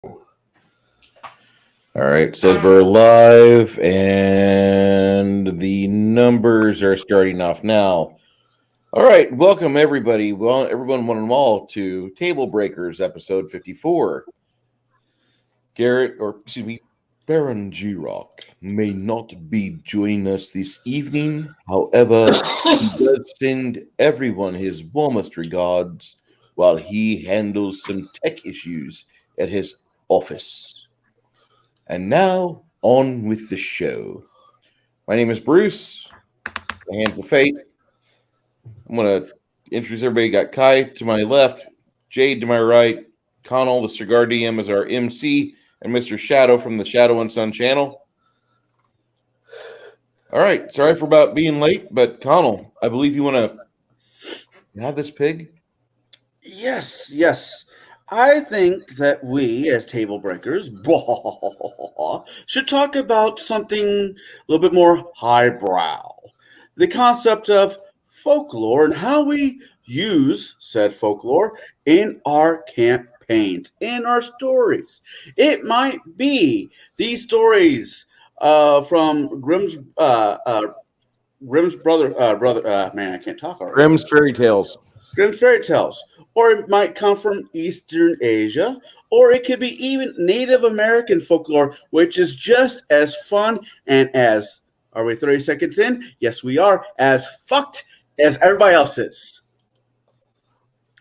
All right, it says we're live, and the numbers are starting off now. All right, welcome everybody. Well, everyone, one and all, to Tablebreakers, episode 54. Baron G-Rock may not be joining us this evening. However, he does send everyone his warmest regards while he handles some tech issues at his office. And now, on with the show. My name is Bruce, the Hand of Fate. I'm going to introduce everybody. Got Kai to my left, Jade to my right, Connell, the Cigar DM, is our MC, and Mr. Shadow from the Shadow and Sun channel. All right, sorry for about being late, but Connell, I believe you want to have this pig? Yes. I think that we, as table breakers, should talk about something a little bit more highbrow. The concept of folklore and how we use said folklore in our campaigns, in our stories. It might be these stories from Grimm's brother. Man, I can't talk already. Grimm's Fairy Tales. Grimm's Fairy Tales. Or it might come from Eastern Asia, or it could be even Native American folklore, which is just as fun and as, are we 30 seconds in? Yes, we are, as fucked as everybody else is.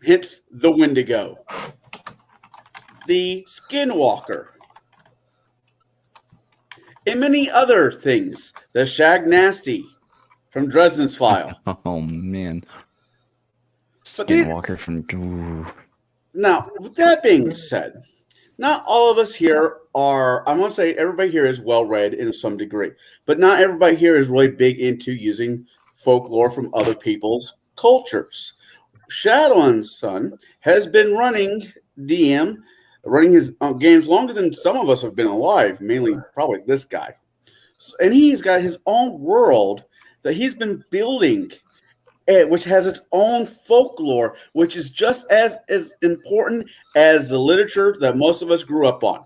Hence the Wendigo, the Skinwalker, and many other things. The Shag Nasty from Dresden's File. Oh, man. Skinwalker from... Ooh. Now, with that being said, not all of us here are, I want to say everybody here is well-read in some degree, but not everybody here is really big into using folklore from other people's cultures. Shadow and Sun has been running his games longer than some of us have been alive, mainly probably this guy. And he's got his own world that he's been building, which has its own folklore, which is just as important as the literature that most of us grew up on.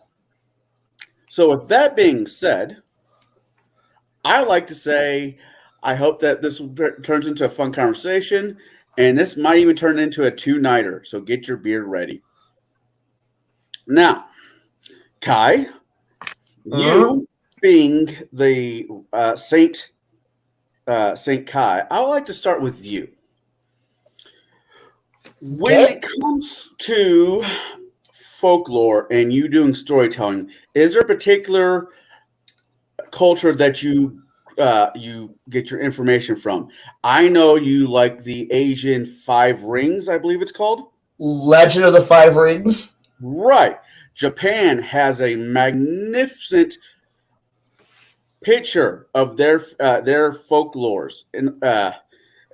So with that being said, I like to say I hope that this turns into a fun conversation, and this might even turn into a two-nighter, so get your beer ready. Now, Kai, you being the Saint Kai, I would like to start with you. When it comes to folklore and you doing storytelling, is there a particular culture that you get your information from? I know you like the Asian Five Rings, I believe it's called. Legend of the Five Rings. Right. Japan has a magnificent picture of their folklores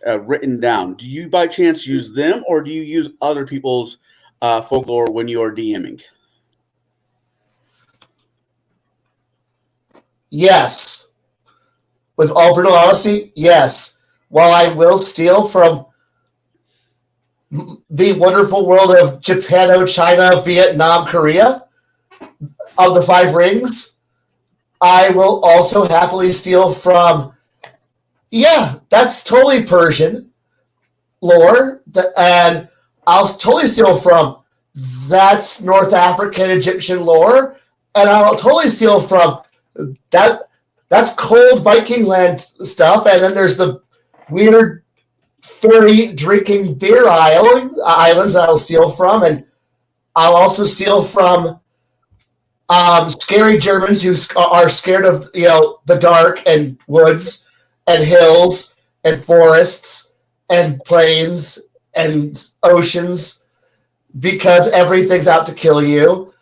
written down. Do you by chance use them, or do you use other people's folklore when you are DMing? Yes. With all brutal honesty, yes. While I will steal from the wonderful world of Japan, China, Vietnam, Korea, of the Five Rings, I will also happily steal from, that's totally Persian lore, and I'll totally steal from, that's North African Egyptian lore, and I'll totally steal from, that's cold Viking land stuff, and then there's the weird fairy drinking beer islands that I'll steal from, and I'll also steal from scary Germans who are scared of the dark and woods and hills and forests and plains and oceans because everything's out to kill you.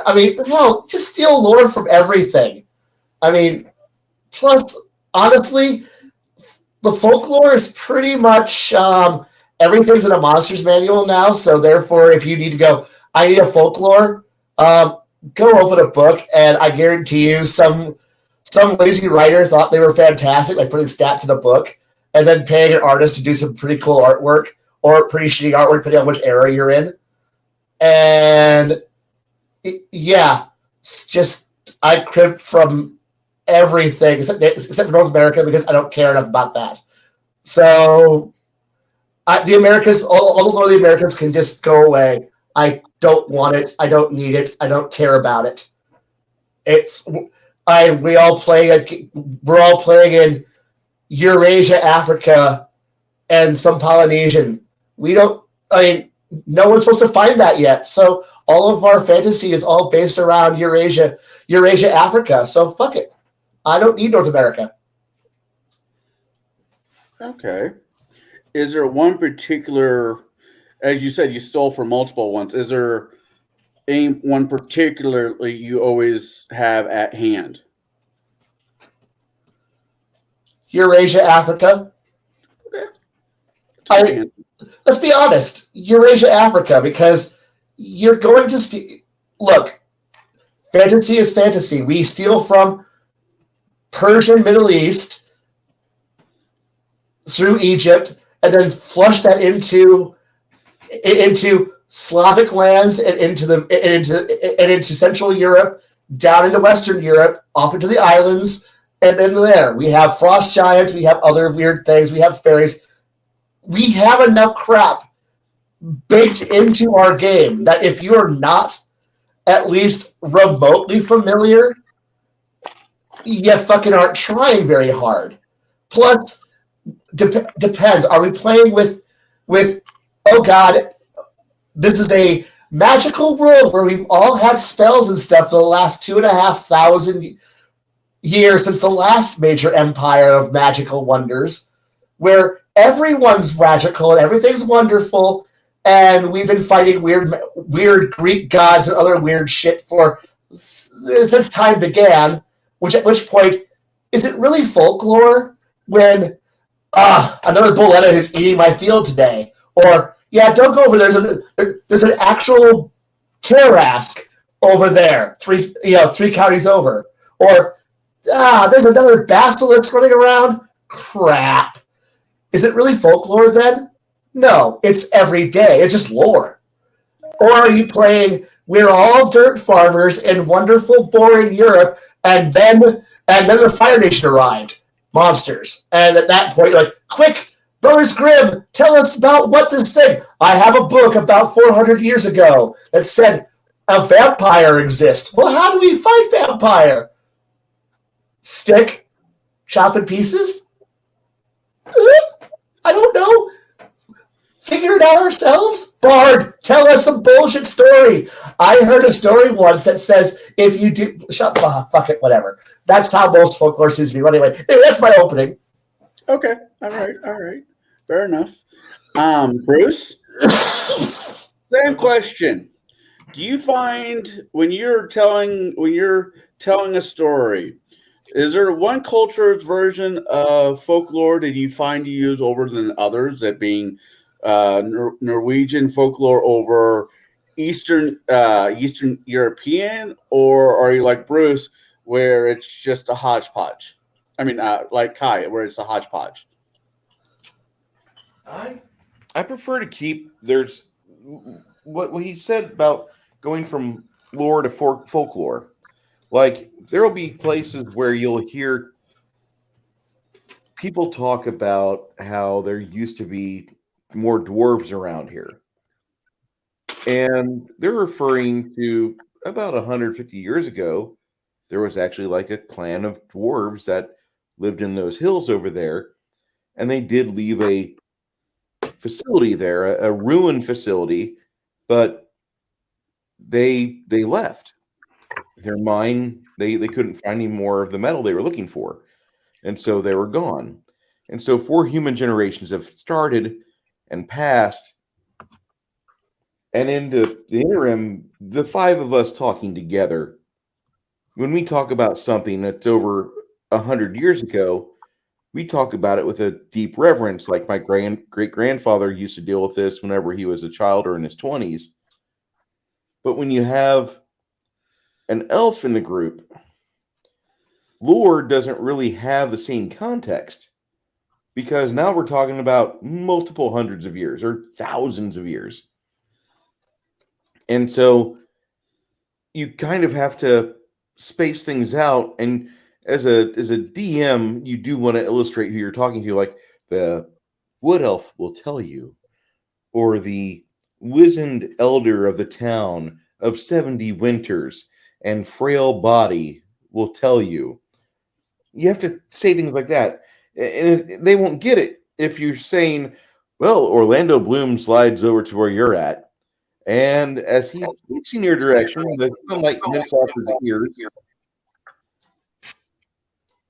I mean, hell, just steal lore from everything. I mean, plus, honestly, the folklore is pretty much everything's in a monster's manual now. So therefore, if you need to go, I need a folklore. Go open a book, and I guarantee you some lazy writer thought they were fantastic by putting stats in a book and then paying an artist to do some pretty cool artwork or pretty shitty artwork depending on which era you're in. And Yeah, it's just I crib from everything except for North America because I don't care enough about that. So the Americas, all the Americans can just go away. I don't want it. I don't need it. I don't care about it. We're all playing in Eurasia, Africa, and some Polynesian. We don't. I mean, no one's supposed to find that yet. So all of our fantasy is all based around Eurasia, Africa. So fuck it. I don't need North America. Okay. Is there one particular, as you said, you stole from multiple ones? Is there any one particularly you always have at hand? Eurasia, Africa. Okay. Let's be honest. Eurasia, Africa, because you're going to look. Fantasy is fantasy. We steal from Persian Middle East through Egypt, and then flush that into Slavic lands and into Central Europe, down into Western Europe, off into the islands, and then there we have frost giants, we have other weird things, we have fairies. We have enough crap baked into our game that if you are not at least remotely familiar, you fucking aren't trying very hard. Plus, depends. Are we playing with? Oh God, this is a magical world where we've all had spells and stuff for the last 2,500 years since the last major empire of magical wonders, where everyone's magical and everything's wonderful, and we've been fighting weird Greek gods and other weird shit since time began. At which point, is it really folklore when another bulletta is eating my field today? Or yeah, don't go over there. There's an actual Tarask over there, three counties over. Or there's another basilisk running around. Crap. Is it really folklore then? No, it's every day. It's just lore. Or are you playing we're all dirt farmers in wonderful, boring Europe, and then the Fire Nation arrived, monsters, and at that point, you're like, quick, Brothers Grimm, tell us about what this thing. I have a book about 400 years ago that said a vampire exists. Well, how do we fight vampire? Stick, chop in pieces. I don't know. Figure it out ourselves? Bard, tell us some bullshit story. I heard a story once that says if you do... fuck it, whatever. That's how most folklore seems to be. Anyway, that's my opening. Okay. All right. Fair enough. Bruce? Same question. Do you find when you're telling a story, is there one culture's version of folklore that you find you use over than others, that being Norwegian folklore over Eastern European, or are you like Bruce, where it's just a hodgepodge? I mean, like Kai, where it's a hodgepodge. I prefer to keep. There's what he said about going from lore to folklore. Like there will be places where you'll hear people talk about how there used to be more dwarves around here. And they're referring to about 150 years ago, there was actually like a clan of dwarves that lived in those hills over there. And they did leave a facility there, a ruined facility, but they left. Their mine, they couldn't find any more of the metal they were looking for. And so they were gone. And so 4 human generations have started and passed. And in the interim, the 5 of us talking together, when we talk about something that's over 100 years ago, we talk about it with a deep reverence, like my great-grandfather used to deal with this whenever he was a child or in his 20s. But when you have an elf in the group, lore doesn't really have the same context, because now we're talking about multiple hundreds of years or thousands of years. And so you kind of have to space things out. And as a DM, you do want to illustrate who you're talking to. Like the wood elf will tell you, or the wizened elder of the town of 70 winters and frail body will tell you. You have to say things like that. And they won't get it if you're saying, well, Orlando Bloom slides over to where you're at. And as he looks in your direction, the sunlight glints off his ears.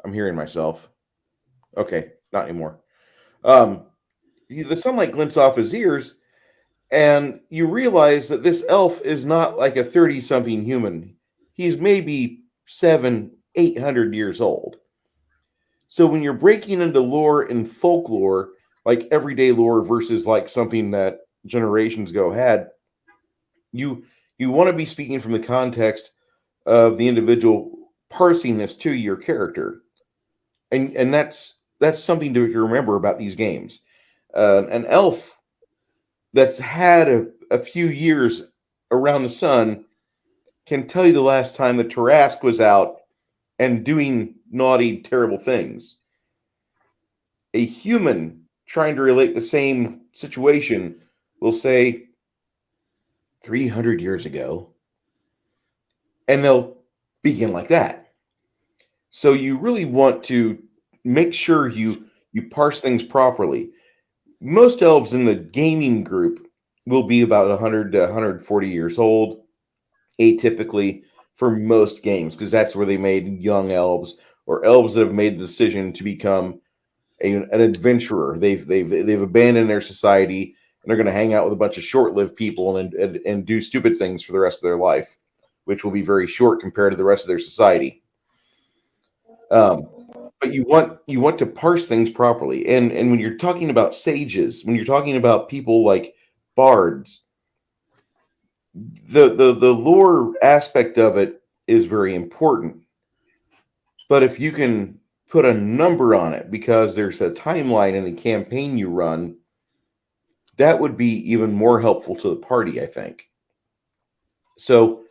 I'm hearing myself. Okay, not anymore. The sunlight glints off his ears, and you realize that this elf is not like a 30-something human. He's maybe 800 years old. So when you're breaking into lore and folklore, like everyday lore versus like something that generations ago had, you want to be speaking from the context of the individual parsing this to your character, and that's something to remember about these games. An elf that's had a few years around the sun can tell you the last time the Tarrasque was out and doing naughty, terrible things. A human trying to relate the same situation will say 300 years ago, and they'll begin like that. So you really want to make sure you parse things properly. Most elves in the gaming group will be about 100 to 140 years old, atypically for most games, because that's where they made young elves or elves that have made the decision to become an adventurer. They've abandoned their society and they're going to hang out with a bunch of short-lived people and do stupid things for the rest of their life, which will be very short compared to the rest of their society. But you want to parse things properly, and when you're talking about sages, when you're talking about people like bards, the lore aspect of it is very important. But if you can put a number on it because there's a timeline in the campaign you run, that would be even more helpful to the party, I think. So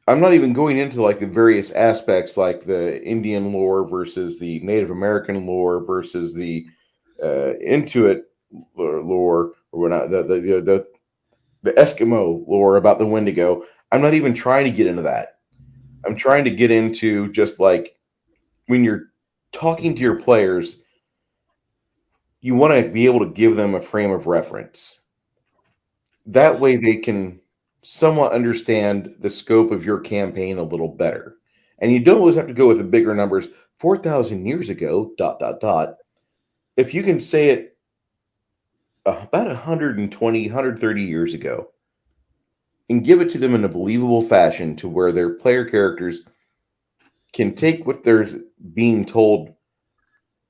I'm not even going into like the various aspects, like the Indian lore versus the Native American lore versus the Intuit lore, or whatnot, the Eskimo lore about the Wendigo. I'm not even trying to get into that. I'm trying to get into just like when you're talking to your players, you want to be able to give them a frame of reference. That way they can somewhat understand the scope of your campaign a little better. And you don't always have to go with the bigger numbers. 4,000 years ago, ... If you can say it about 120, 130 years ago, and give it to them in a believable fashion to where their player characters can take what they're being told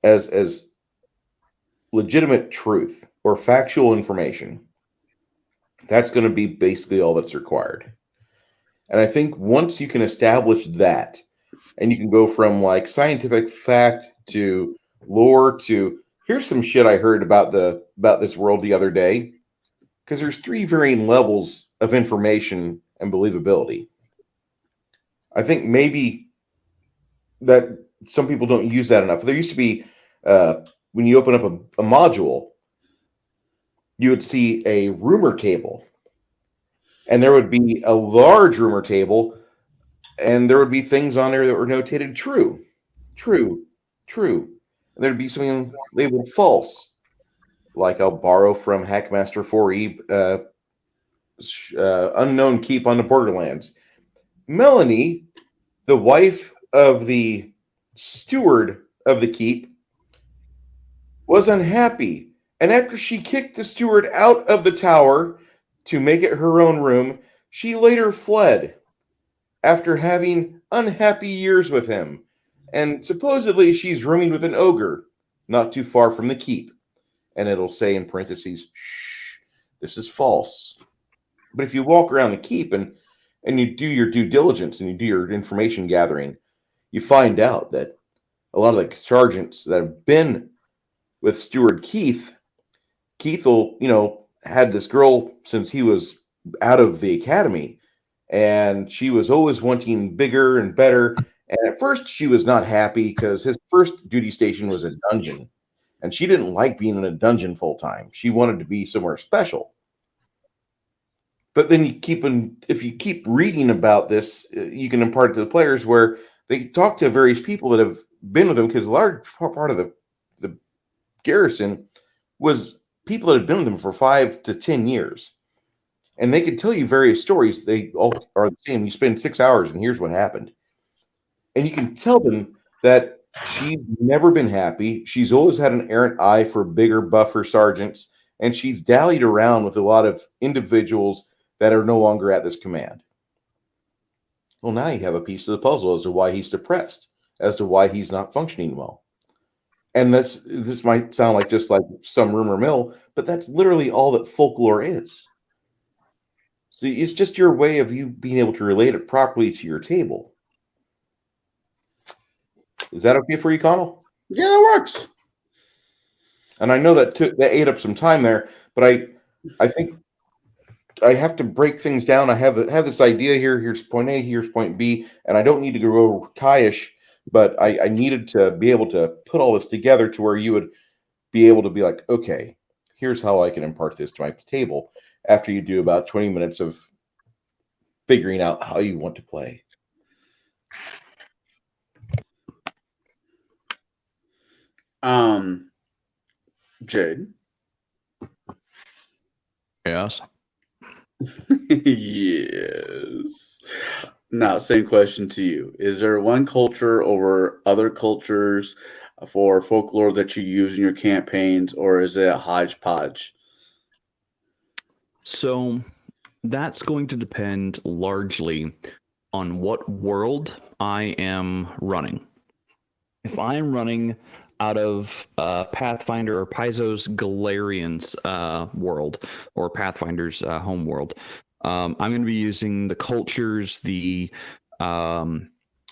as legitimate truth or factual information, that's going to be basically all that's required. And I think once you can establish that, and you can go from like scientific fact to lore to here's some shit I heard about this world the other day, because there's 3 varying levels of information and believability. I think maybe that some people don't use that enough. There used to be when you open up a module, you would see a rumor table. And there would be a large rumor table, and there would be things on there that were notated true, true, true. And there'd be something labeled false, like I'll borrow from Hackmaster 4E, unknown keep on the Borderlands. Melanie, the wife of the steward of the keep, was unhappy. And after she kicked the steward out of the tower to make it her own room, she later fled after having unhappy years with him. And supposedly she's rooming with an ogre not too far from the keep. And it'll say in parentheses, shh, this is false. But if you walk around the keep and you do your due diligence and you do your information gathering, you find out that a lot of the sergeants that have been with Steward Keith will, had this girl since he was out of the academy, and she was always wanting bigger and better. And at first, she was not happy because his first duty station was a dungeon, and she didn't like being in a dungeon full time. She wanted to be somewhere special. But then if you keep reading about this, you can impart it to the players where they talk to various people that have been with them, because a large part of the garrison was people that had been with them for 5 to 10 years. And they could tell you various stories. They all are the same. You spend 6 hours and here's what happened. And you can tell them that she's never been happy. She's always had an errant eye for bigger, buffer sergeants. And she's dallied around with a lot of individuals that are no longer at this command. Well, now you have a piece of the puzzle as to why he's depressed, as to why he's not functioning well. And this might sound like just like some rumor mill, but that's literally all that folklore is. So it's just your way of you being able to relate it properly to your table. Is that okay for you, Connell? Yeah, that works. And I know that ate up some time there, but I think I have to break things down. I have this idea here. Here's point A, here's point B, and I don't need to go Kaiish, but I needed to be able to put all this together to where you would be able to be like, okay, here's how I can impart this to my table after you do about 20 minutes of figuring out how you want to play. Jade. Yes. Yes. Now, same question to you. Is there one culture over other cultures for folklore that you use in your campaigns, or is it a hodgepodge? So that's going to depend largely on what world I am running. If I'm running out of Pathfinder or Paizo's Galarian's world, or Pathfinder's home world, I'm going to be using the cultures, the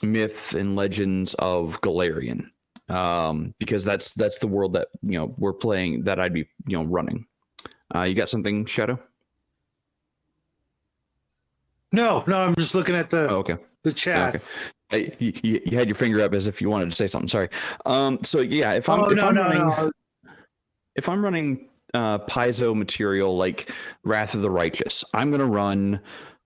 myth and legends of Galarian, because that's the world that we're playing, that I'd be running. You got something, Shadow? No, I'm just looking at the chat. Okay. You had your finger up as if you wanted to say something. Sorry. So yeah, if I'm running Paizo material like Wrath of the Righteous, I'm going to run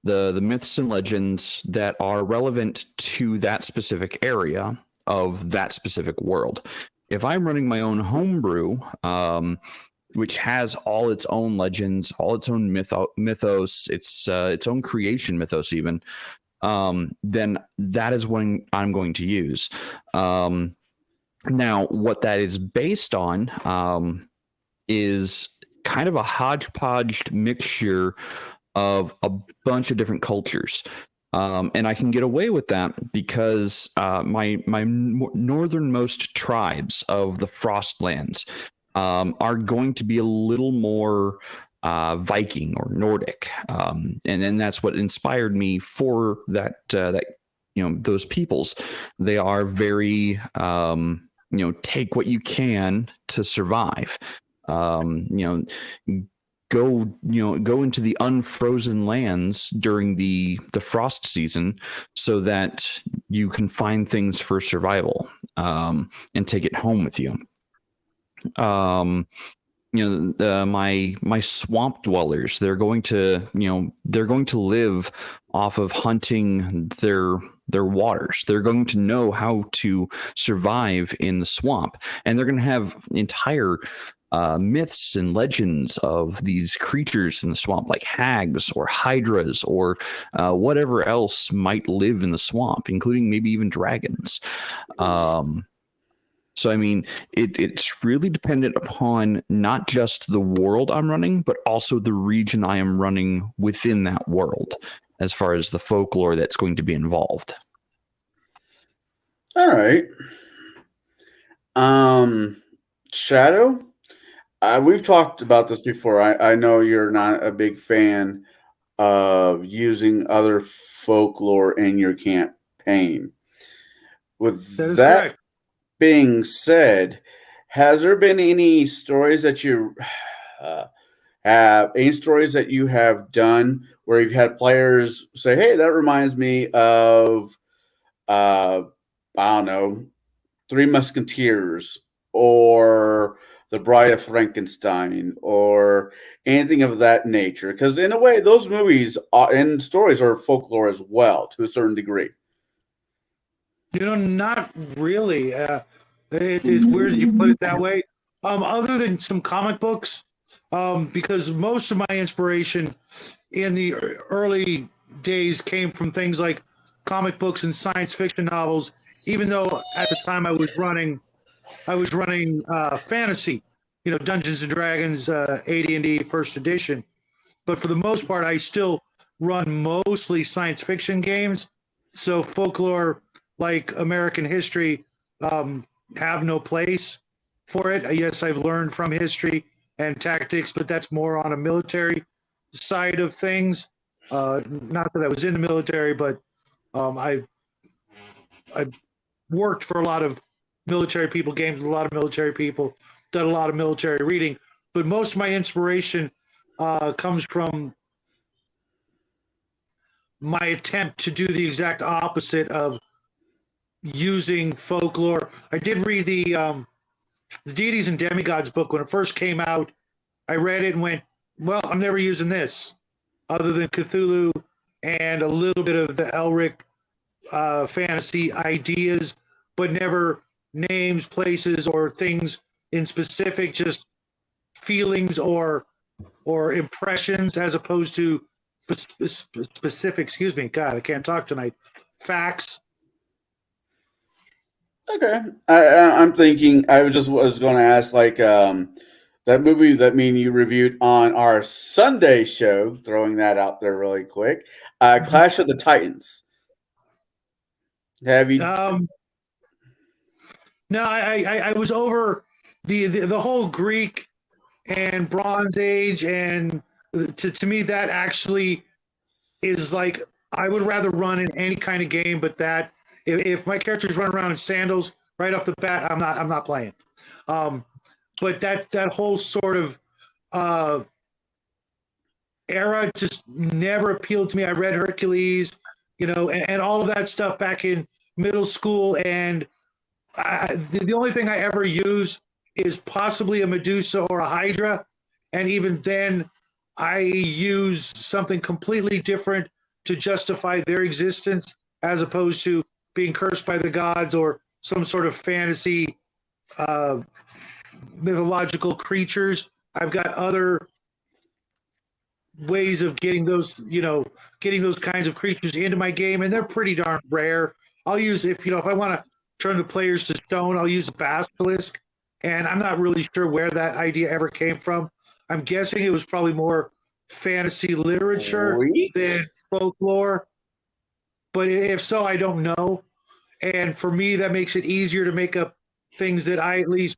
the myths and legends that are relevant to that specific area of that specific world. If I'm running my own homebrew, which has all its own legends, all its own mythos, its own creation mythos even, then that is what I'm going to use. Now, what that is based on is kind of a hodgepodge mixture of a bunch of different cultures. And I can get away with that because my northernmost tribes of the Frostlands are going to be a little more Viking or Nordic, and then that's what inspired me for that. Those peoples, they are very take what you can to survive. Go into the unfrozen lands during the frost season so that you can find things for survival, and take it home with you. My swamp dwellers, they're going to live off of hunting their waters. They're going to know how to survive in the swamp, and they're going to have entire myths and legends of these creatures in the swamp, like hags or hydras or whatever else might live in the swamp, including maybe even dragons. So, I mean, it's really dependent upon not just the world I'm running, but also the region I am running within that world, as far as the folklore that's going to be involved. All right. Shadow, we've talked about this before. I know you're not a big fan of using other folklore in your campaign. With that being said, has there been any stories that you Have any stories that you have done where you've had players say, "Hey, that reminds me of, I don't know, Three Musketeers or The Bride of Frankenstein or anything of that nature?" Because in a way, those movies and stories are folklore as well, to a certain degree. Not really. It's weird you put it that way. Other than some comic books, because most of my inspiration in the early days came from things like comic books and science fiction novels. Even though at the time I was running fantasy, Dungeons and Dragons, AD&D First Edition. But for the most part, I still run mostly science fiction games. So folklore, like American history, have no place for it. Yes, I've learned from history and tactics, but that's more on a military side of things. Not that I was in the military, but I worked for a lot of military people, games with a lot of military people, done a lot of military reading. But most of my inspiration comes from my attempt to do the exact opposite of using folklore. I did read the Deities and Demigods book when it first came out. I read it and went, well, I'm never using this other than Cthulhu and a little bit of the Elric fantasy ideas, but never names, places, or things in specific, just feelings or impressions as opposed to specific, excuse me, God, I can't talk tonight, facts. Okay, I'm thinking. I was going to ask, like, that movie that me and you reviewed on our Sunday show. Throwing that out there really quick. Clash of the Titans. Have you? No, I was over the whole Greek and Bronze Age, and to me that actually is like I would rather run in any kind of game, but that if my characters run around in sandals right off the bat, I'm not playing. But that whole sort of era just never appealed to me. I read Hercules, and all of that stuff back in middle school, and the only thing I ever use is possibly a Medusa or a Hydra, and even then, I use something completely different to justify their existence, as opposed to being cursed by the gods or some sort of fantasy mythological creatures. I've got other ways of getting those kinds of creatures into my game, and they're pretty darn rare. I'll use if I want to turn the players to stone, I'll use a basilisk, and I'm not really sure where that idea ever came from. I'm guessing it was probably more fantasy literature than folklore, but if so, I don't know. And for me, that makes it easier to make up things that I at least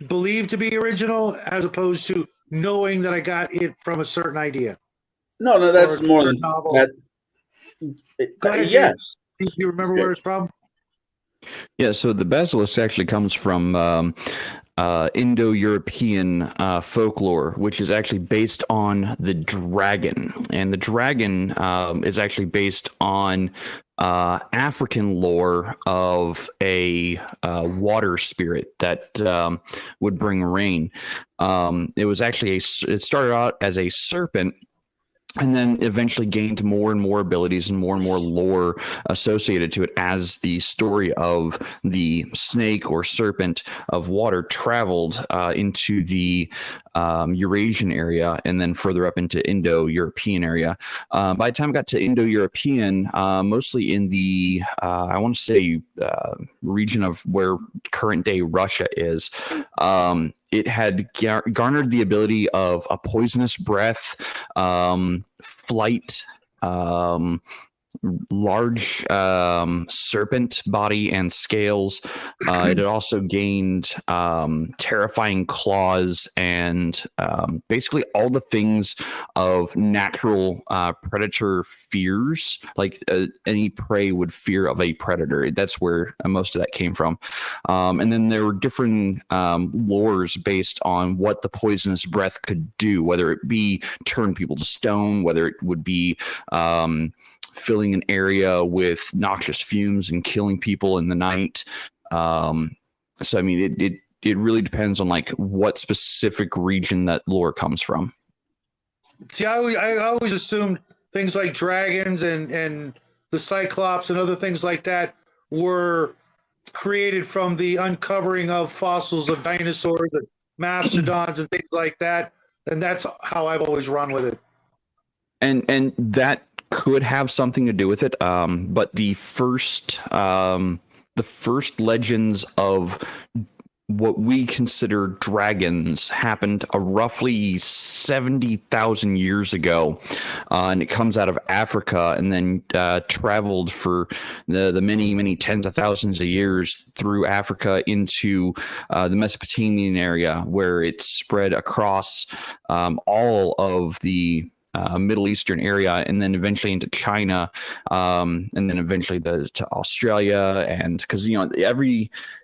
believe to be original, as opposed to knowing that I got it from a certain idea. No, that's more than that. Go ahead, yes. Do you remember where it's from? Yeah, so the basilisk actually comes from Indo-European folklore, which is actually based on the dragon. And the dragon is actually based on African lore of a water spirit that would bring rain. It was actually it started out as a serpent, and then eventually gained more and more abilities and more lore associated to it as the story of the snake or serpent of water traveled into the Eurasian area and then further up into Indo-European area. By the time it got to Indo-European, mostly in the, I want to say, region of where current day Russia is, it had garnered the ability of a poisonous breath, flight, large serpent body and scales. It had also gained terrifying claws and basically all the things of natural predator fears, like any prey would fear of a predator. That's where most of that came from. And then there were different lores based on what the poisonous breath could do, whether it be turn people to stone, whether it would be filling an area with noxious fumes and killing people in the night. So I mean, it really depends on like what specific region that lore comes from. See, I always assumed things like dragons and the Cyclops and other things like that were created from the uncovering of fossils of dinosaurs and mastodons and things like that. And that's how I've always run with it. And that could have something to do with it. But the first legends of what we consider dragons happened roughly 70,000 years ago, and it comes out of Africa and then traveled for the many tens of thousands of years through Africa into the Mesopotamian area, where it spread across all of the Middle Eastern area, and then eventually into China, and then eventually to Australia. And because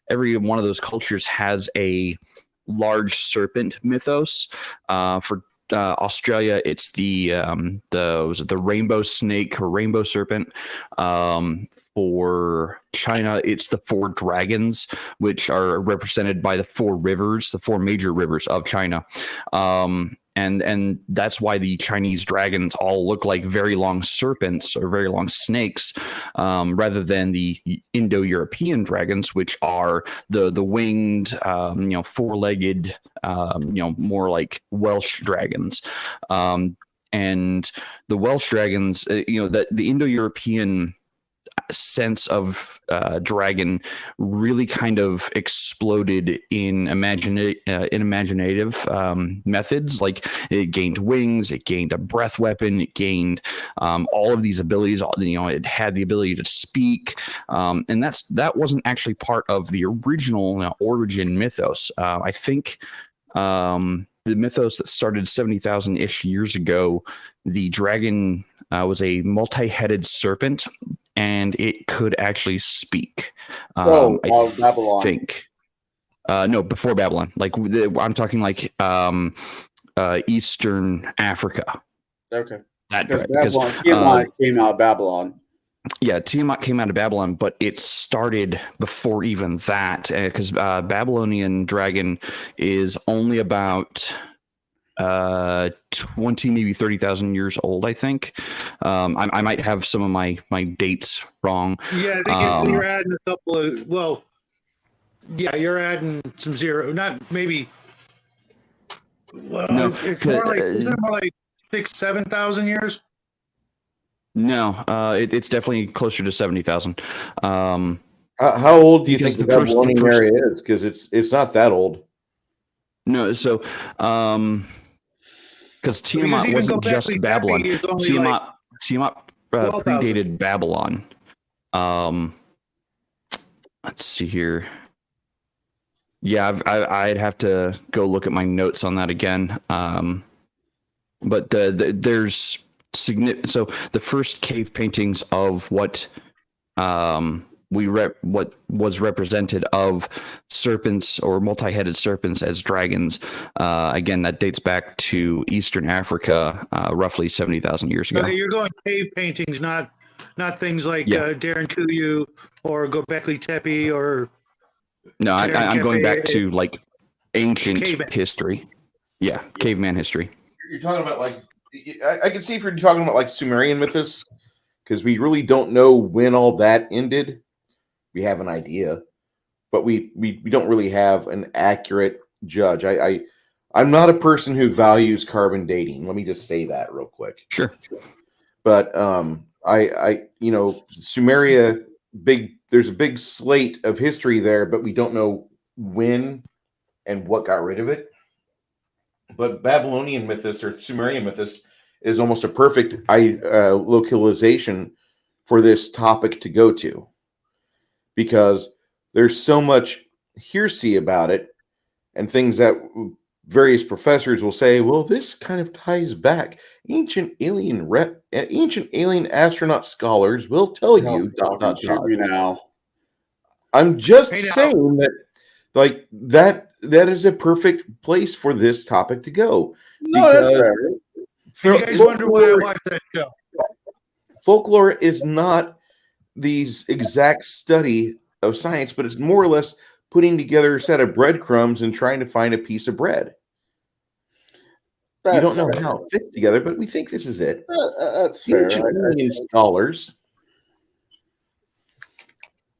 every one of those cultures has a large serpent mythos. For Australia, it's the rainbow snake or rainbow serpent. For China, it's the four dragons, which are represented by the four rivers, the four major rivers of China. And that's why the Chinese dragons all look like very long serpents or very long snakes, rather than the Indo-European dragons, which are the winged, four-legged, more like Welsh dragons. And the Welsh dragons, that the Indo-European sense of dragon really kind of exploded in imaginative methods. Like it gained wings, it gained a breath weapon, it gained all of these abilities. It had the ability to speak, and that wasn't actually part of the original origin mythos. I think the mythos that started 70,000 ish years ago, the dragon was a multi-headed serpent, and it could actually speak. Babylon. Think. No, before Babylon. Like I'm talking like Eastern Africa. Okay. Because Tiamat came out of Babylon. Yeah, Tiamat came out of Babylon, but it started before even that, because Babylonian dragon is only about 20, maybe 30,000 years old, I think. I might have some of my dates wrong. Yeah, I think you're adding a couple of, you're adding some zero, not maybe. Well, no, it's more like, isn't it more like 7,000 years? No, it's definitely closer to 70,000. How old do you think the Babylonian area is? Because it's not that old. No, so because Tiamat wasn't just Babylon. Tiamat predated Babylon. Let's see here. Yeah, I'd have to go look at my notes on that again. But there's significant. So the first cave paintings of what what was represented of serpents or multi-headed serpents as dragons. Again, that dates back to Eastern Africa, roughly 70,000 years ago. Okay, you're going cave paintings, not things like Darren Kuyu or Gobekli Tepe or. No, I'm going back to like ancient caveman history. Yeah, caveman history. You're talking about like I can see if you're talking about like Sumerian mythos, because we really don't know when all that ended. We have an idea, but we don't really have an accurate judge. I'm not a person who values carbon dating. Let me just say that real quick. Sure. But Sumeria, there's a big slate of history there, but we don't know when and what got rid of it. But Babylonian mythos or Sumerian mythos is almost a perfect localization for this topic to go to, because there's so much hearsay about it and things that various professors will say, well, this kind of ties back. Ancient alien astronaut scholars will tell you, Shoot me now. I'm just Hey, now. saying that, like, that is a perfect place for this topic to go. No, that's fair. You guys wonder why I watch that show. Folklore is not the exact study of science, but it's more or less putting together a set of breadcrumbs and trying to find a piece of bread. You don't know how it fits together, but we think this is it. That's fair. Ancient scholars.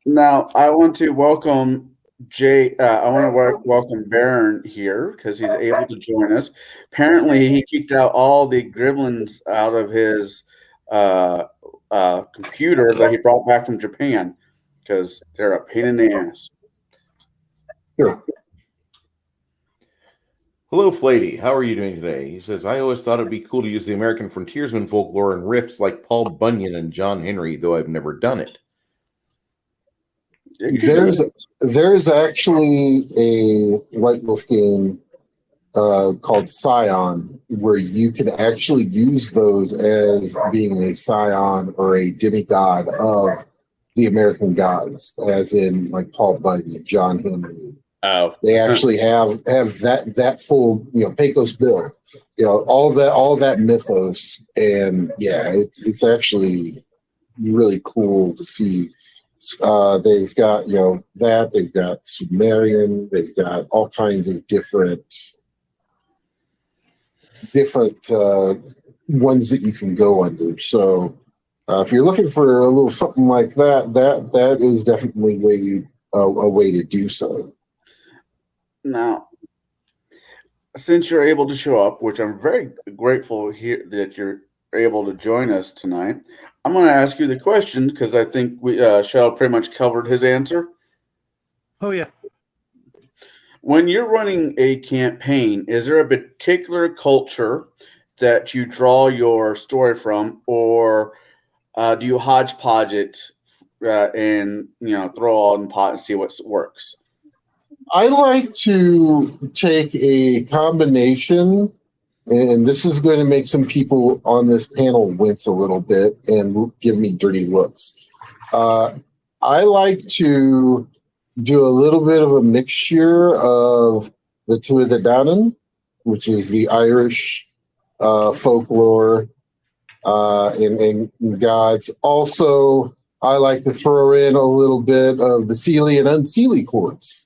Now, I want to welcome I want to welcome Baron here because he's able to join us. Apparently, he kicked out all the gremlins out of his computer that he brought back from Japan because they're a pain in the ass. Sure. Hello, Flady. How are you doing today? He says, I always thought it'd be cool to use the American frontiersman folklore and riffs like Paul Bunyan and John Henry, though I've never done it. There's actually a White Wolf game called Scion where you can actually use those as being a scion or a demigod of the American gods, as in like Paul Bunyan, John Henry. Oh, they actually have that full, Pecos Bill, all that mythos, and yeah, it's actually really cool to see. They've got they've got Sumerian, they've got all kinds of different ones that you can go under. So if you're looking for a little something like that is definitely a way to do so. Now, since you're able to show up, which I'm very grateful here that you're able to join us tonight, I'm going to ask you the question because I think Shell pretty much covered his answer. Oh, yeah. When you're running a campaign, is there a particular culture that you draw your story from, or do you hodgepodge it and throw all in the pot and see what works? I like to take a combination, and this is going to make some people on this panel wince a little bit and give me dirty looks. I like to do a little bit of a mixture of the Tuatha De Danann, which is the Irish folklore and gods. Also, I like to throw in a little bit of the Seelie and Unseelie courts.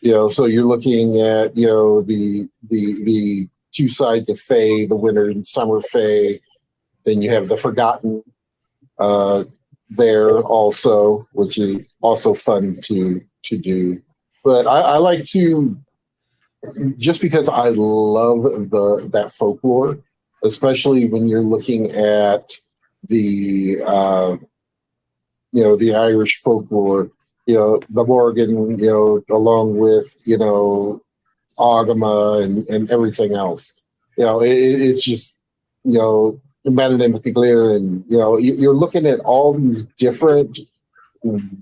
So you're looking at the two sides of Fae, the winter and summer Fae. Then you have the Forgotten there also, which is also fun to do. But I like to, just because I love that folklore, especially when you're looking at the the Irish folklore. The Morgan, along with, Agama and everything else. It's just, Madeleine McClear, and, you're looking at all these different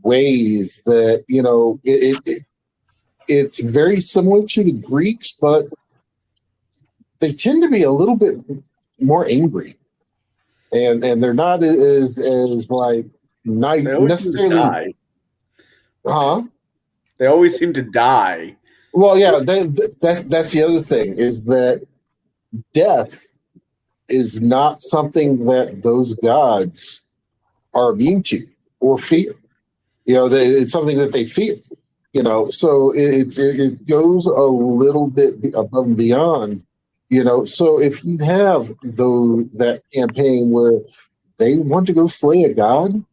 ways that, it's very similar to the Greeks, but they tend to be a little bit more angry. And they're not as like not necessarily. They always seem to die. Well, yeah, that's the other thing, is that death is not something that those gods are immune to or fear. It's something that they fear. So it goes a little bit above and beyond. So if you have that campaign where they want to go slay a god,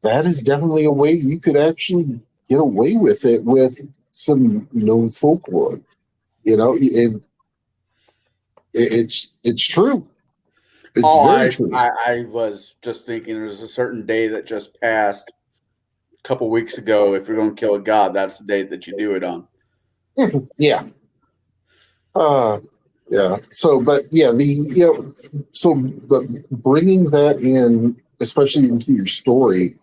that is definitely a way you could actually get away with it with some known folklore. It's true. It's very true. I was just thinking there's a certain day that just passed a couple weeks ago. If you're going to kill a god, that's the day that you do it on. Yeah. Yeah. So, but yeah, but bringing that in, especially into your story,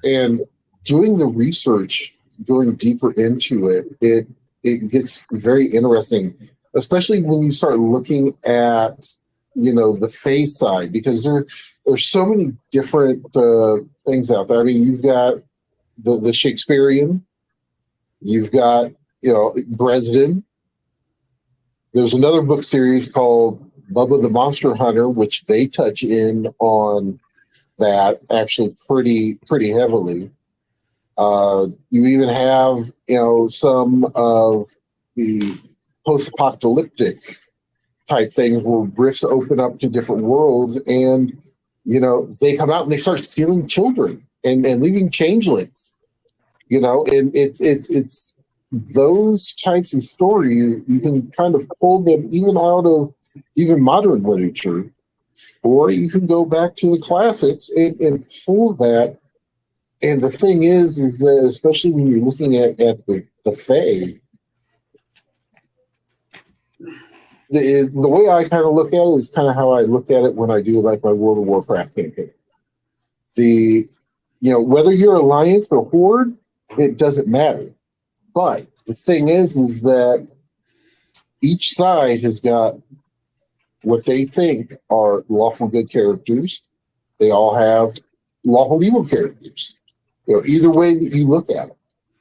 and doing the research, going deeper into it, it gets very interesting, especially when you start looking at the face side, because there's so many different things out there. I mean, you've got the Shakespearean, you've got Dresden. There's another book series called Bubba the Monster Hunter, which they touch in on that actually pretty heavily. You even have some of the post-apocalyptic type things where rifts open up to different worlds, and they come out and they start stealing children and leaving changelings. And it's those types of stories. You can kind of pull them even out of even modern literature, or you can go back to the classics and pull that. And the thing is that especially when you're looking at the Fae, the way I kind of look at it is kind of how I look at it when I do like my World of Warcraft campaign. Whether you're Alliance or Horde, it doesn't matter. But the thing is that each side has got what they think are lawful good characters. They all have lawful evil characters. Either way that you look at it.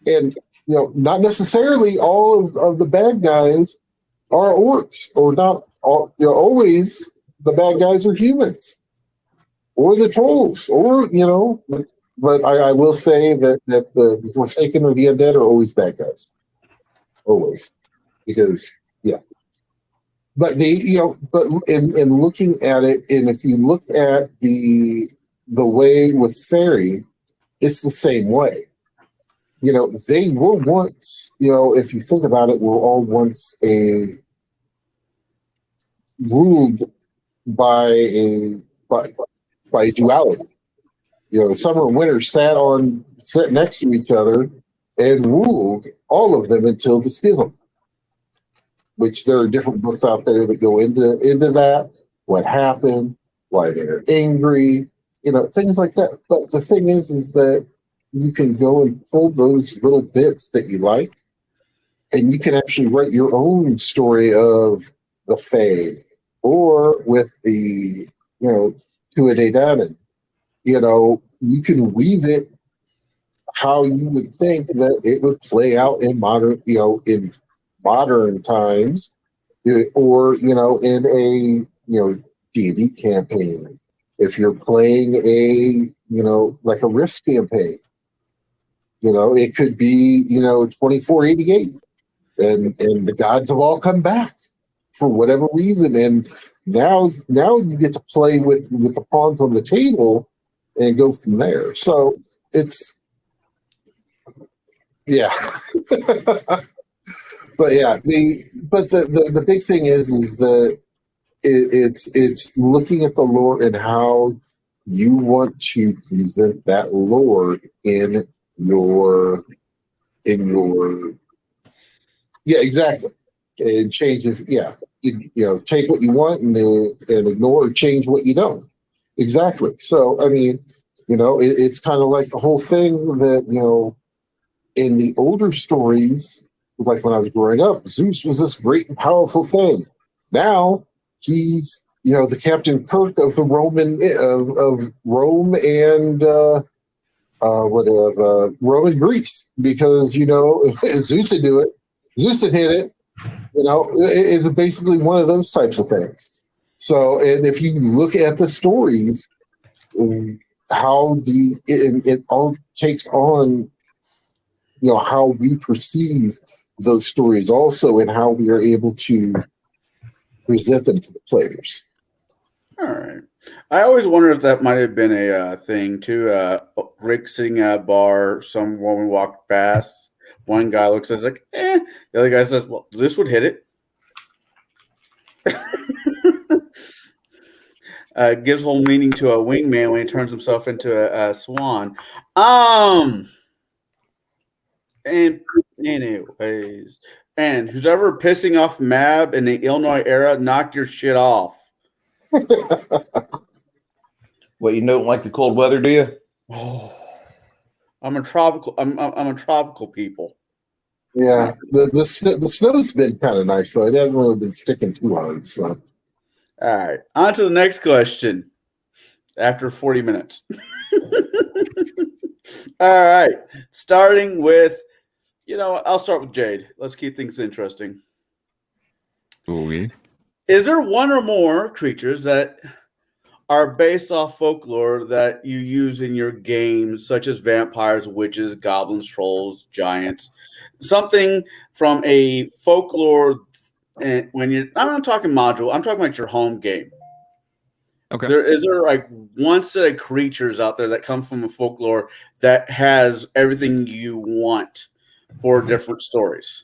And not necessarily all of the bad guys are orcs, or not all, always the bad guys are humans, or the trolls, or but I will say that the Forsaken or the Undead are always bad guys. Always. Because but but in looking at it, and if you look at the way with Fairy, it's the same way. They were once, if you think about it, were all once ruled by duality. Summer and winter sat next to each other and ruled all of them until the schism. Which there are different books out there that go into that, what happened, why they're angry, things like that. But the thing is that you can go and pull those little bits that you like, and you can actually write your own story of the Fae, or with the Tuatha. You can weave it how you would think that it would play out in modern times, or in a D&D campaign. If you're playing a like a Rift campaign, it could be 2488, and the gods have all come back for whatever reason, and now you get to play with the pawns on the table and go from there. So it's but the big thing is that it's looking at the lore and how you want to present that lore in your exactly, and change if take what you want and ignore or change what you don't. Exactly. So I mean, it's kind of like the whole thing that in the older stories, like when I was growing up, Zeus was this great and powerful thing. Now he's the Captain Kirk of the Roman of Rome and Rome and Greece, because Zeus would do it, Zeus would hit it. It's basically one of those types of things. So, and if you look at the stories, how it all takes on how we perceive those stories also, and how we are able to present them to the players. All right. I always wonder if that might have been a thing too. Rick sitting at a bar, some woman walked past. One guy looks at it like, eh. The other guy says, well, this would hit it. Gives whole meaning to a wingman when he turns himself into a swan. And anyways, And who's ever pissing off Mab in the Illinois era, knock your shit off. What, you don't like the cold weather, do you? Oh, I'm a tropical people. Yeah, the snow's been kind of nice, though. It hasn't really been sticking too hard. So, All right, on to the next question. After 40 minutes. All right, starting with, I'll start with Jade. Let's keep things interesting. Okay. Is there one or more creatures that are based off folklore that you use in your games, such as vampires, witches, goblins, trolls, giants? Something from a folklore, and I'm not talking module, I'm talking about your home game. Okay. Is there like one set of creatures out there that come from a folklore that has everything you want for different stories?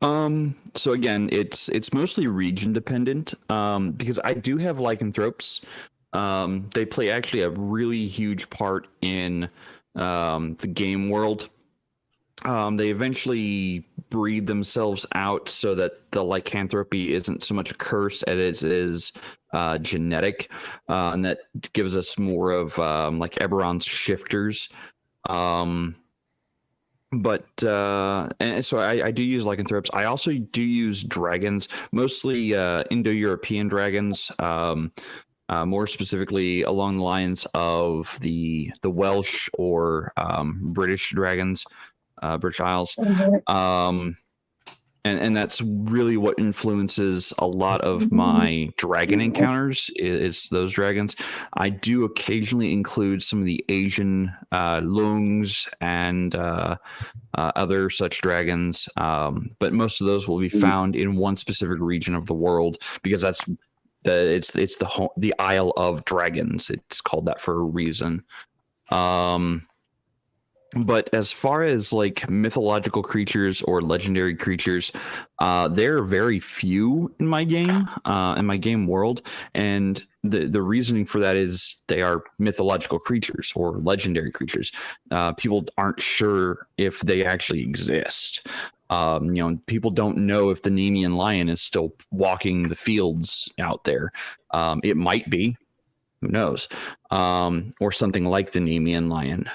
So again, it's mostly region dependent. Because I do have lycanthropes. They play actually a really huge part in the game world. They eventually breed themselves out so that the lycanthropy isn't so much a curse as it is genetic, and that gives us more of like Eberron's shifters. But and so I do use lycanthropes. I also do use dragons, mostly Indo-European dragons. More specifically along the lines of the Welsh or British dragons, British Isles. And that's really what influences a lot of my dragon encounters is those dragons. I do occasionally include some of the Asian lungs and other such dragons, but most of those will be found in one specific region of the world because that's it's the Isle of Dragons. It's called that for a reason. But as far as like mythological creatures or legendary creatures, there are very few in my game world, and the reasoning for that is they are mythological creatures or legendary creatures. People aren't sure if they actually exist. People don't know if the Nemean lion is still walking the fields out there. It might be, who knows, or something like the Nemean lion.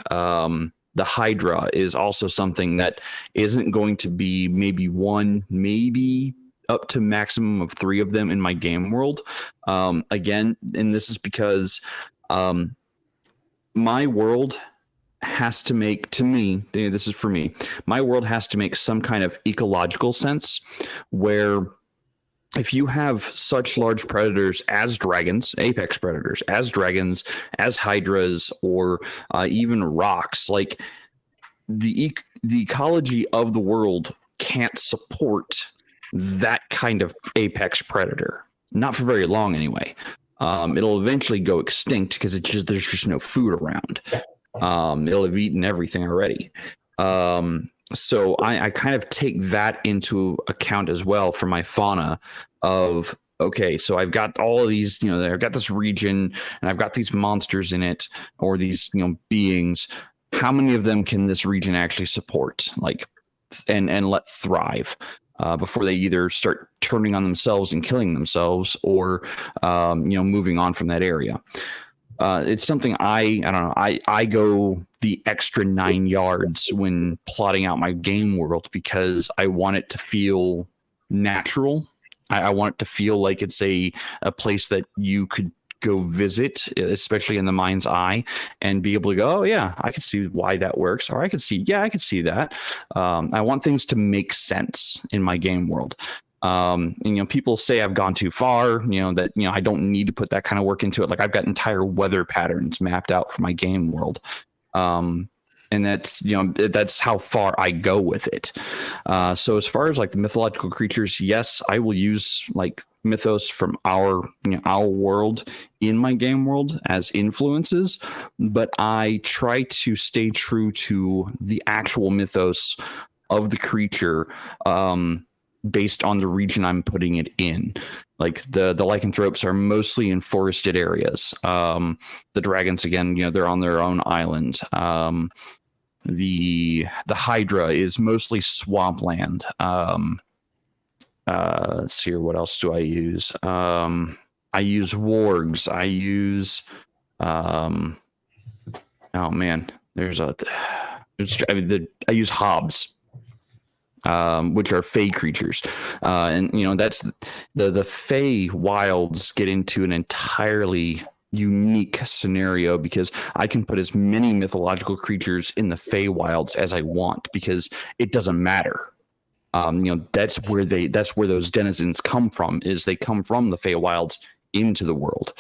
The Hydra is also something that isn't going to be maybe one, maybe up to maximum of 3 of them in my game world. Again, and this is because my world has to make, to me, this is for me, my world has to make some kind of ecological sense where if you have such large predators as dragons, apex predators, as dragons, as hydras, or even rocks, like the ecology of the world can't support that kind of apex predator. Not for very long, anyway. It'll eventually go extinct because there's just no food around. It'll have eaten everything already. So I kind of take that into account as well for my fauna of, okay, so I've got all of these, I've got this region and I've got these monsters in it or these, beings. How many of them can this region actually support, like, and let thrive before they either start turning on themselves and killing themselves or, moving on from that area? It's something I don't know. I go the extra 9 yards when plotting out my game world because I want it to feel natural. I want it to feel like it's a place that you could go visit, especially in the mind's eye, and be able to go, oh yeah, I can see why that works, or I can see that. I want things to make sense in my game world. And, people say I've gone too far, that, I don't need to put that kind of work into it. Like I've got entire weather patterns mapped out for my game world. And that's how far I go with it. So as far as like the mythological creatures, yes, I will use like mythos from our world in my game world as influences, but I try to stay true to the actual mythos of the creature, based on the region I'm putting it in. Like the lycanthropes are mostly in forested areas. The dragons, again, they're on their own island. The Hydra is mostly swampland. Let's see here. What else do I use? I use wargs. I use oh man, I use hobs, which are fey creatures, and that's the fey wilds get into an entirely unique scenario because I can put as many mythological creatures in the fey wilds as I want because it doesn't matter. That's where those denizens come from. Is they come from the fey wilds into the world.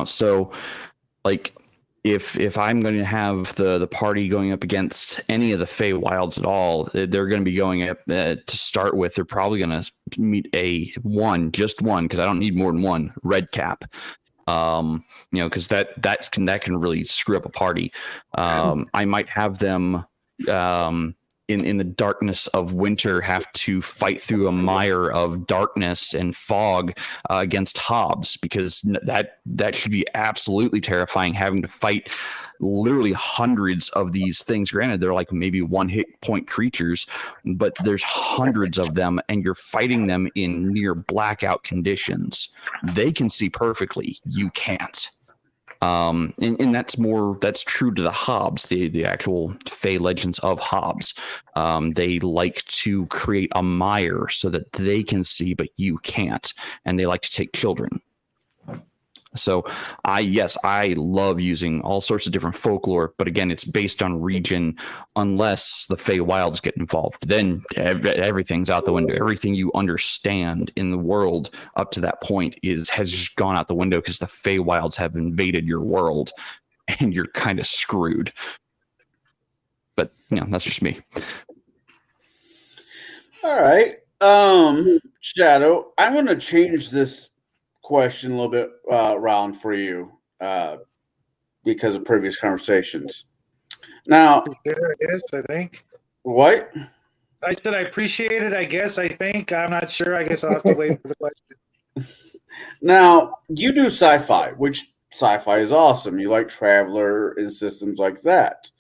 So like if I'm going to have the party going up against any of the fey wilds at all, they're going to be going up to start with. They're probably going to meet just one, because I don't need more than one red cap. Because that can really screw up a party. I might have them in the darkness of winter have to fight through a mire of darkness and fog against hobs, because that should be absolutely terrifying, having to fight literally hundreds of these things. Granted, they're like maybe one hit point creatures, but there's hundreds of them, and you're fighting them in near blackout conditions. They can see perfectly, you can't. And that's true to the Hobbs, the actual Fey legends of Hobbs. They like to create a mire so that they can see, but you can't, and they like to take children. So I love using all sorts of different folklore, but again, it's based on region. Unless the Fey wilds get involved, then everything's out the window. Everything you understand in the world up to that point has just gone out the window, because the Fey wilds have invaded your world, and you're kind of screwed. But that's just me. All right, Shadow, I'm going to change this question a little bit around for you because of previous conversations. Now, yes, I think. What? I said I appreciate it. I guess. I think. I'm not sure. I guess I'll have to wait for the question. Now, you do sci-fi, which sci-fi is awesome. You like Traveler and systems like that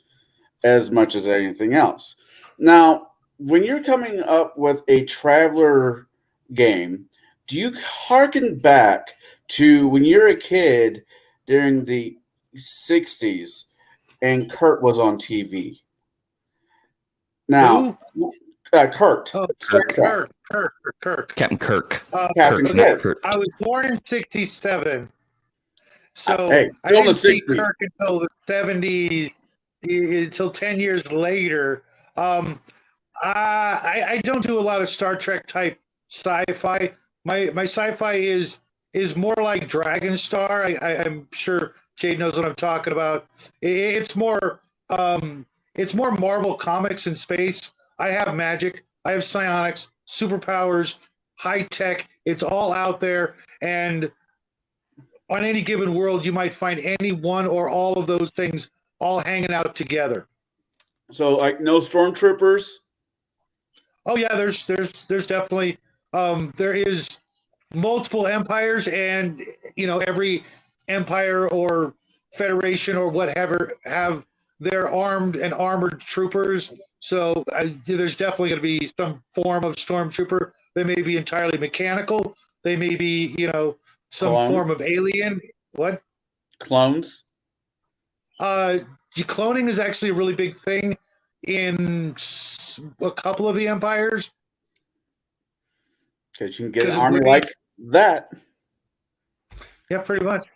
as much as anything else. Now, when you're coming up with a Traveler game, do you harken back to when you're a kid during the 60s and Kurt was on TV? Now, Kurt. Oh, Kirk. Captain Kirk. Captain Kirk. I was born in 67. So Hey, I didn't see 60s. Kirk until the 70s, until 10 years later. I don't do a lot of Star Trek type sci-fi. My sci-fi is more like Dragon Star. I'm sure Jade knows what I'm talking about. It's more Marvel Comics in space. I have magic. I have psionics, superpowers, high tech. It's all out there, and on any given world, you might find any one or all of those things all hanging out together. So, like, no stormtroopers? Oh yeah, there's definitely there is multiple empires, and every empire or federation or whatever have their armed and armored troopers. So there's definitely going to be some form of stormtrooper. They may be entirely mechanical. They may be some form of alien. What? Clones? Cloning is actually a really big thing in a couple of the empires. Because you can get an army like that. Yeah, pretty much.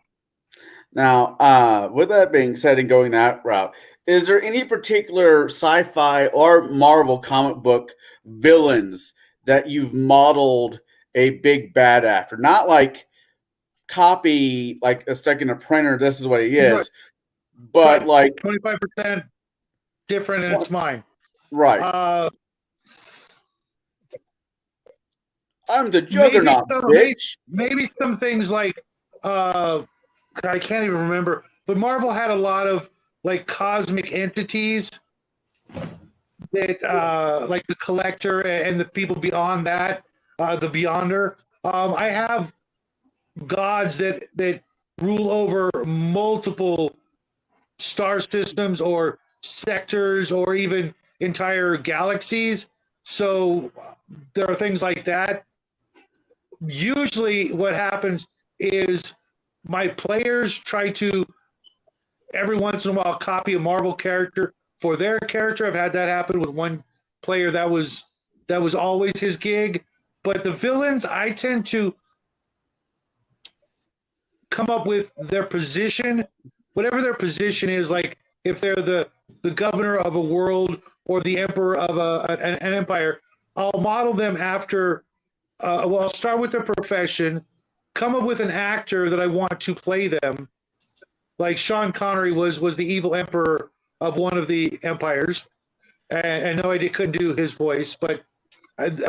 Now, with that being said and going that route, is there any particular sci-fi or Marvel comic book villains that you've modeled a big bad after? Not like copy, like a stuck in a printer, this is what he is, right. But right. like 25% different and it's mine. Right. I'm the Juggernaut, bitch. Maybe some things like I can't even remember, but Marvel had a lot of like cosmic entities that like the Collector and the people beyond that, the Beyonder. I have gods that rule over multiple star systems or sectors or even entire galaxies. So there are things like that. Usually what happens is my players try to every once in a while copy a Marvel character for their character. I've had that happen with one player that was always his gig. But the villains, I tend to come up with their position, whatever their position is. Like if they're the governor of a world or the emperor of an empire, I'll model them after. I'll start with their profession, come up with an actor that I want to play them. Like Sean Connery was the evil emperor of one of the empires, and no, I couldn't do his voice, but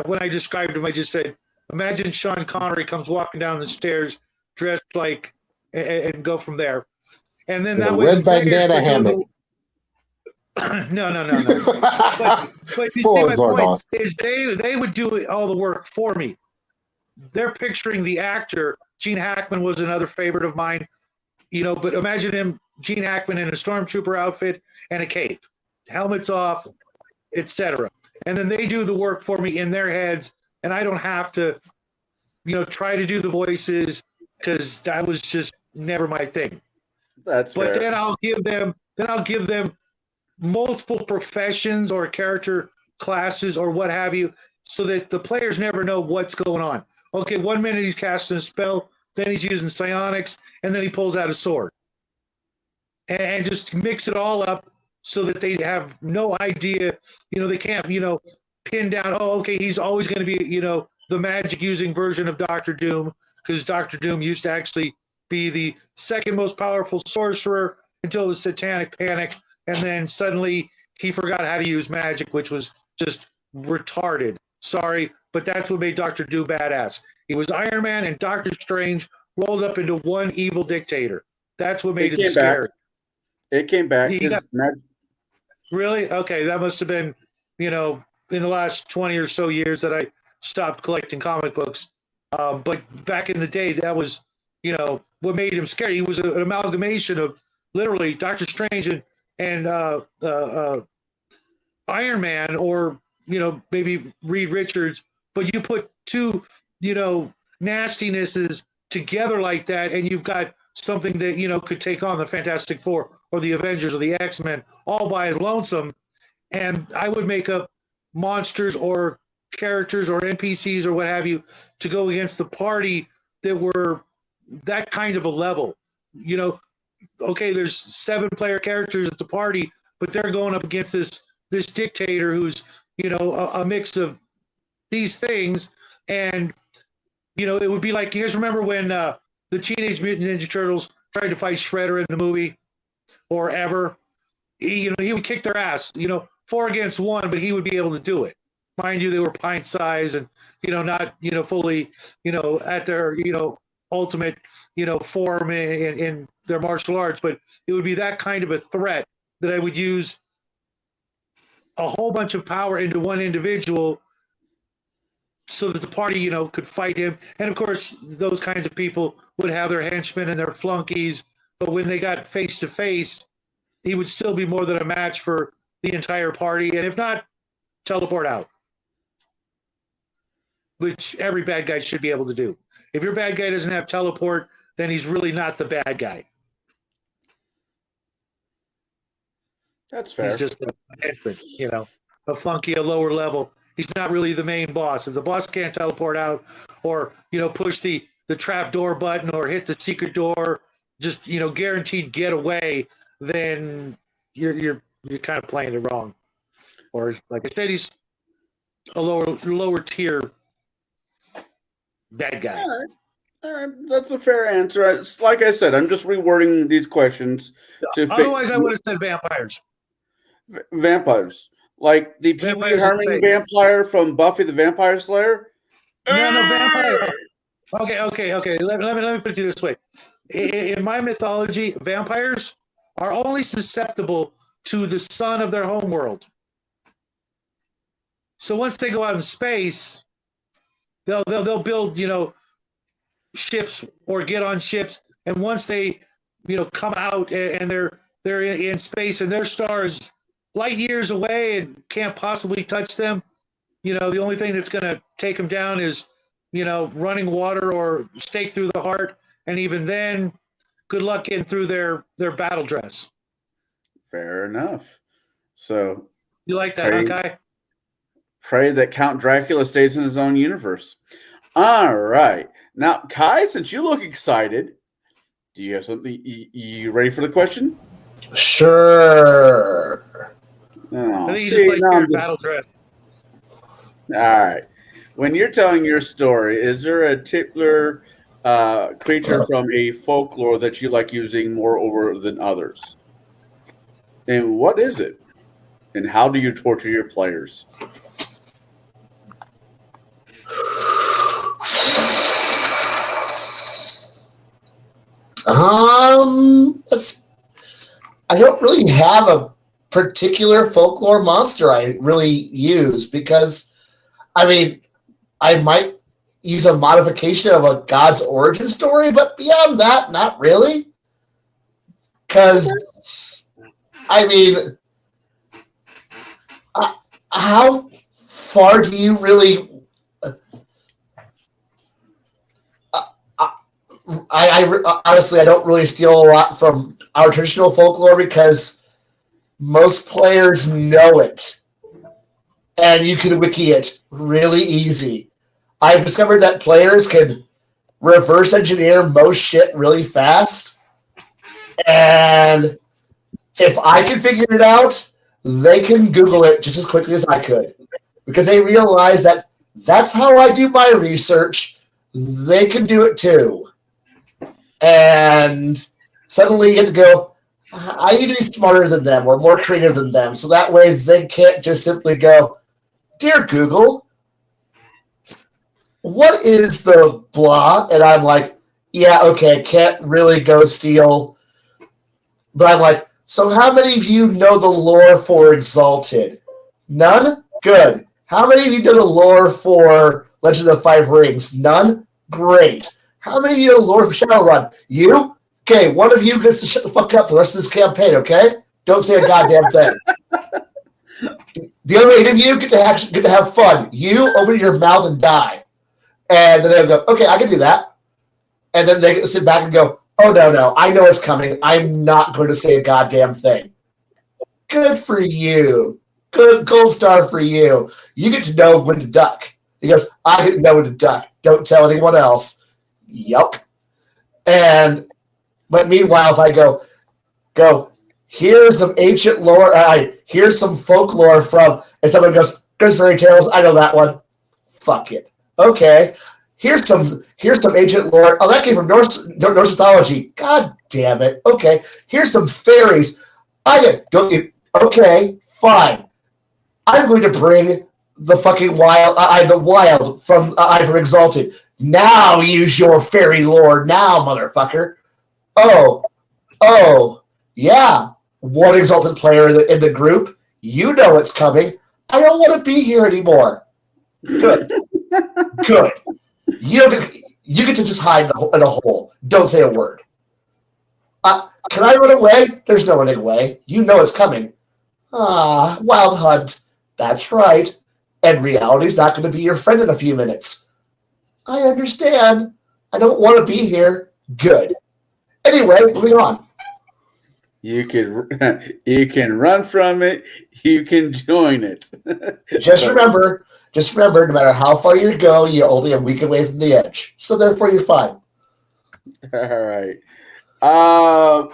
when I described him, I just said, imagine Sean Connery comes walking down the stairs dressed like, and go from there. And then that way, red bandana hammock. No. But you see, my point is they would do all the work for me. They're picturing the actor. Gene Hackman was another favorite of mine, but imagine him, Gene Hackman, in a stormtrooper outfit and a cape, helmets off, etc. And then they do the work for me in their heads, and I don't have to, try to do the voices because that was just never my thing. That's fair. But then I'll give them multiple professions or character classes or what have you, so that the players never know what's going on. Okay, 1 minute he's casting a spell, then he's using psionics, and then he pulls out a sword. And just mix it all up so that they have no idea, they can't, pin down, okay, he's always going to be, the magic using version of Dr. Doom, because Dr. Doom used to actually be the second most powerful sorcerer until the Satanic Panic, and then suddenly he forgot how to use magic, which was just retarded. Sorry, but that's what made Dr. Doom badass. He was Iron Man and Doctor Strange rolled up into one evil dictator. That's what made him scary. It came back. Really? Okay, that must have been, in the last 20 or so years that I stopped collecting comic books. But back in the day, that was, what made him scary. He was an amalgamation of literally Doctor Strange and Iron Man, or maybe Reed Richards, but you put two nastinesses together like that, and you've got something that could take on the Fantastic Four or the Avengers or the X-Men all by his lonesome. And I would make up monsters or characters or NPCs or what have you to go against the party that were that kind of a level. Okay, there's 7-player characters at the party, but they're going up against this dictator who's a mix of these things. And it would be like, you guys remember when the Teenage Mutant Ninja Turtles tried to fight Shredder in the movie, or ever? He would kick their ass, 4 against 1, but he would be able to do it. Mind you, they were pint size and not fully at their ultimate form in their martial arts, but it would be that kind of a threat that I would use a whole bunch of power into one individual so that the party could fight him. And of course those kinds of people would have their henchmen and their flunkies, but when they got face to face, he would still be more than a match for the entire party, and if not, teleport out, which every bad guy should be able to do. If your bad guy doesn't have teleport, then he's really not the bad guy. That's fair. He's just a henchman, a flunky, a lower level. He's not really the main boss. If the boss can't teleport out, or push the trap door button, or hit the secret door, just guaranteed get away, then you're kind of playing it wrong. Or like I said, he's a lower tier bad guy. All right, that's a fair answer. Like I said, I'm just rewording these questions to Otherwise, I would have said vampires. Vampires, like the Pee Wee Herman vampire from Buffy the Vampire Slayer. No, vampire. Okay. Let me put it this way. In my mythology, vampires are only susceptible to the sun of their homeworld. So once they go out in space, they'll build ships or get on ships, and once they come out and they're they're in space and their star is light years away and can't possibly touch them. The only thing that's going to take them down is, running water or stake through the heart. And even then, good luck getting through their battle dress. Fair enough. So you like that, huh, Kai? Pray that Count Dracula stays in his own universe. All right. Now, Kai, since you look excited, do you have something? You ready for the question? Sure. Oh, I think you just like your battle dress. All right. When you're telling your story, is there a particular creature from a folklore that you like using more over than others? And what is it? And how do you torture your players? I don't really have a particular folklore monster I really use because, I might use a modification of a god's origin story, but beyond that, not really. Because, how far do you really... honestly, I don't really steal a lot from our traditional folklore because most players know it. And you can wiki it really easy. I've discovered that players can reverse engineer most shit really fast. And if I can figure it out, they can Google it just as quickly as I could. Because they realize that that's how I do my research. They can do it too. And suddenly you get to go, I need to be smarter than them or more creative than them. So that way they can't just simply go, dear Google, what is the blah? And I'm like, yeah, okay, can't really go steal. But I'm like, so how many of you know the lore for Exalted? None? Good. How many of you know the lore for Legend of the Five Rings? None? Great. How many of you know the lore for Shadowrun? You? Okay, one of you gets to shut the fuck up for the rest of this campaign, okay? Don't say a goddamn thing. The other 8 of you get to have fun. You open your mouth and die. And then they'll go, okay, I can do that. And then they sit back and go, oh, no, I know it's coming. I'm not going to say a goddamn thing. Good for you. Good gold star for you. You get to know when to duck. He goes, I get to know when to duck. Don't tell anyone else. Yup. But meanwhile, if I go, here's some ancient lore, here's some folklore from, and someone goes, there's fairy tales, I know that one. Fuck it. Okay. Here's some ancient lore. Oh, that came from Norse mythology. God damn it. Okay. Here's some fairies. Okay, fine. I'm going to bring the fucking wild from Exalted. Now use your fairy lore now, motherfucker. Oh, yeah. One Exalted player in the group. You know it's coming. I don't want to be here anymore. Good. Good. You get to just hide in a hole. Don't say a word. Can I run away? There's no running away. You know it's coming. Wild Hunt. That's right. And reality's not going to be your friend in a few minutes. I understand. I don't want to be here. Good. Anyway, moving on. You can run from it. You can join it. Just remember, no matter how far you go, you're only a week away from the edge. So therefore, you're fine. All right.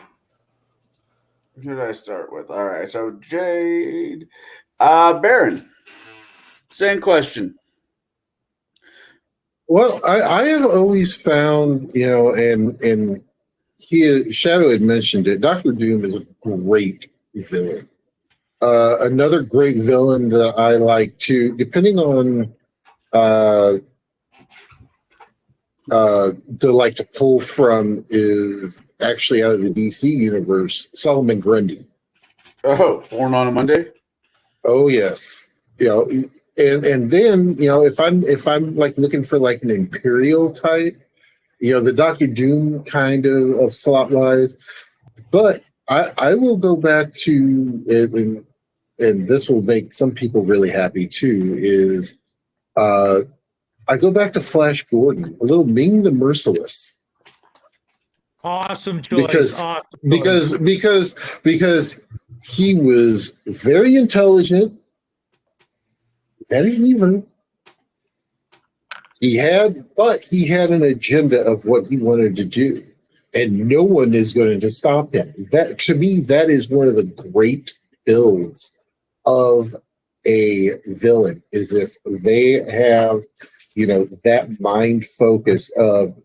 Who did I start with? All right. So Jade, Baron, same question. Well, I have always found, and Shadow had mentioned it. Dr. Doom is a great villain. Another great villain that I like to, depending on to pull from, is actually out of the DC universe, Solomon Grundy. Oh, Born on a Monday. Oh yes, and then if I'm like looking for like an Imperial type, the Doctor Doom kind of slot wise, but I will go back to and this will make some people really happy too. Is I go back to Flash Gordon, a little Ming the Merciless, Awesome choice. because Awesome choice. because he was very intelligent, very evil. He had an agenda of what he wanted to do, and no one is going to stop him. That, to me, that is one of the great builds of a villain, is if they have, that mind focus of,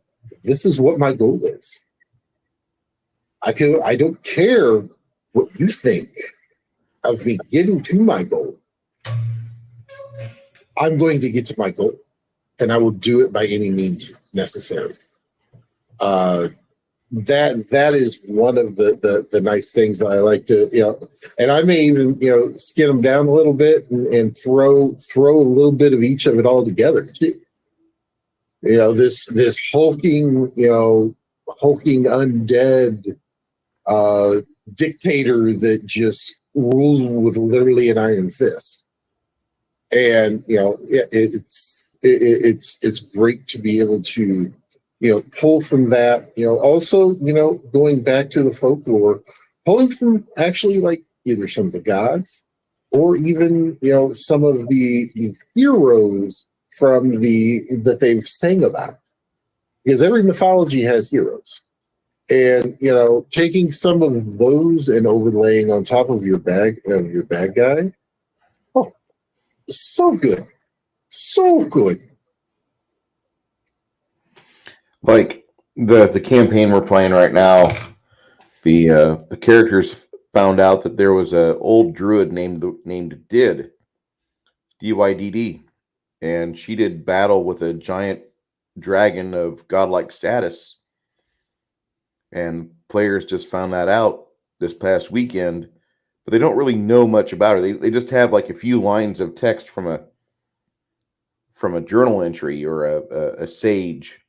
this is what my goal is. I don't care what you think of me getting to my goal. I'm going to get to my goal, and I will do it by any means necessary. That is one of the nice things that I like to, and I may even, skin them down a little bit and throw a little bit of each of it all together too. This hulking undead dictator that just rules with literally an iron fist. And it's great to be able to pull from that. Also, going back to the folklore, pulling from actually like either some of the gods or even some of the heroes from that they've sang about, because every mythology has heroes. And taking some of those and overlaying on top of your bad guy, so good, so good. Like the campaign we're playing right now, the characters found out that there was a old druid named Did, Dydd, and she did battle with a giant dragon of godlike status. And players just found that out this past weekend, but they don't really know much about her. They just have like a few lines of text from a journal entry or a sage.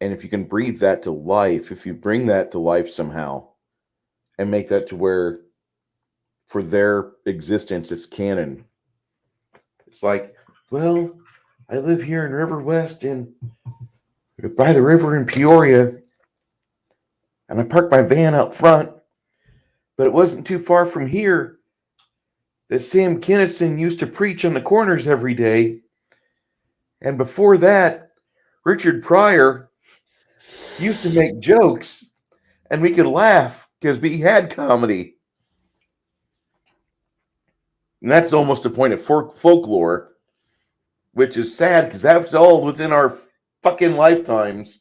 And if you can breathe that to life, if you bring that to life somehow and make that to where for their existence it's canon. It's like, well, I live here in River West and by the river in Peoria, and I parked my van out front, but it wasn't too far from here that Sam Kinison used to preach on the corners every day. And before that, Richard Pryor used to make jokes, and we could laugh because we had comedy. And that's almost a point of folklore, which is sad because that was all within our fucking lifetimes.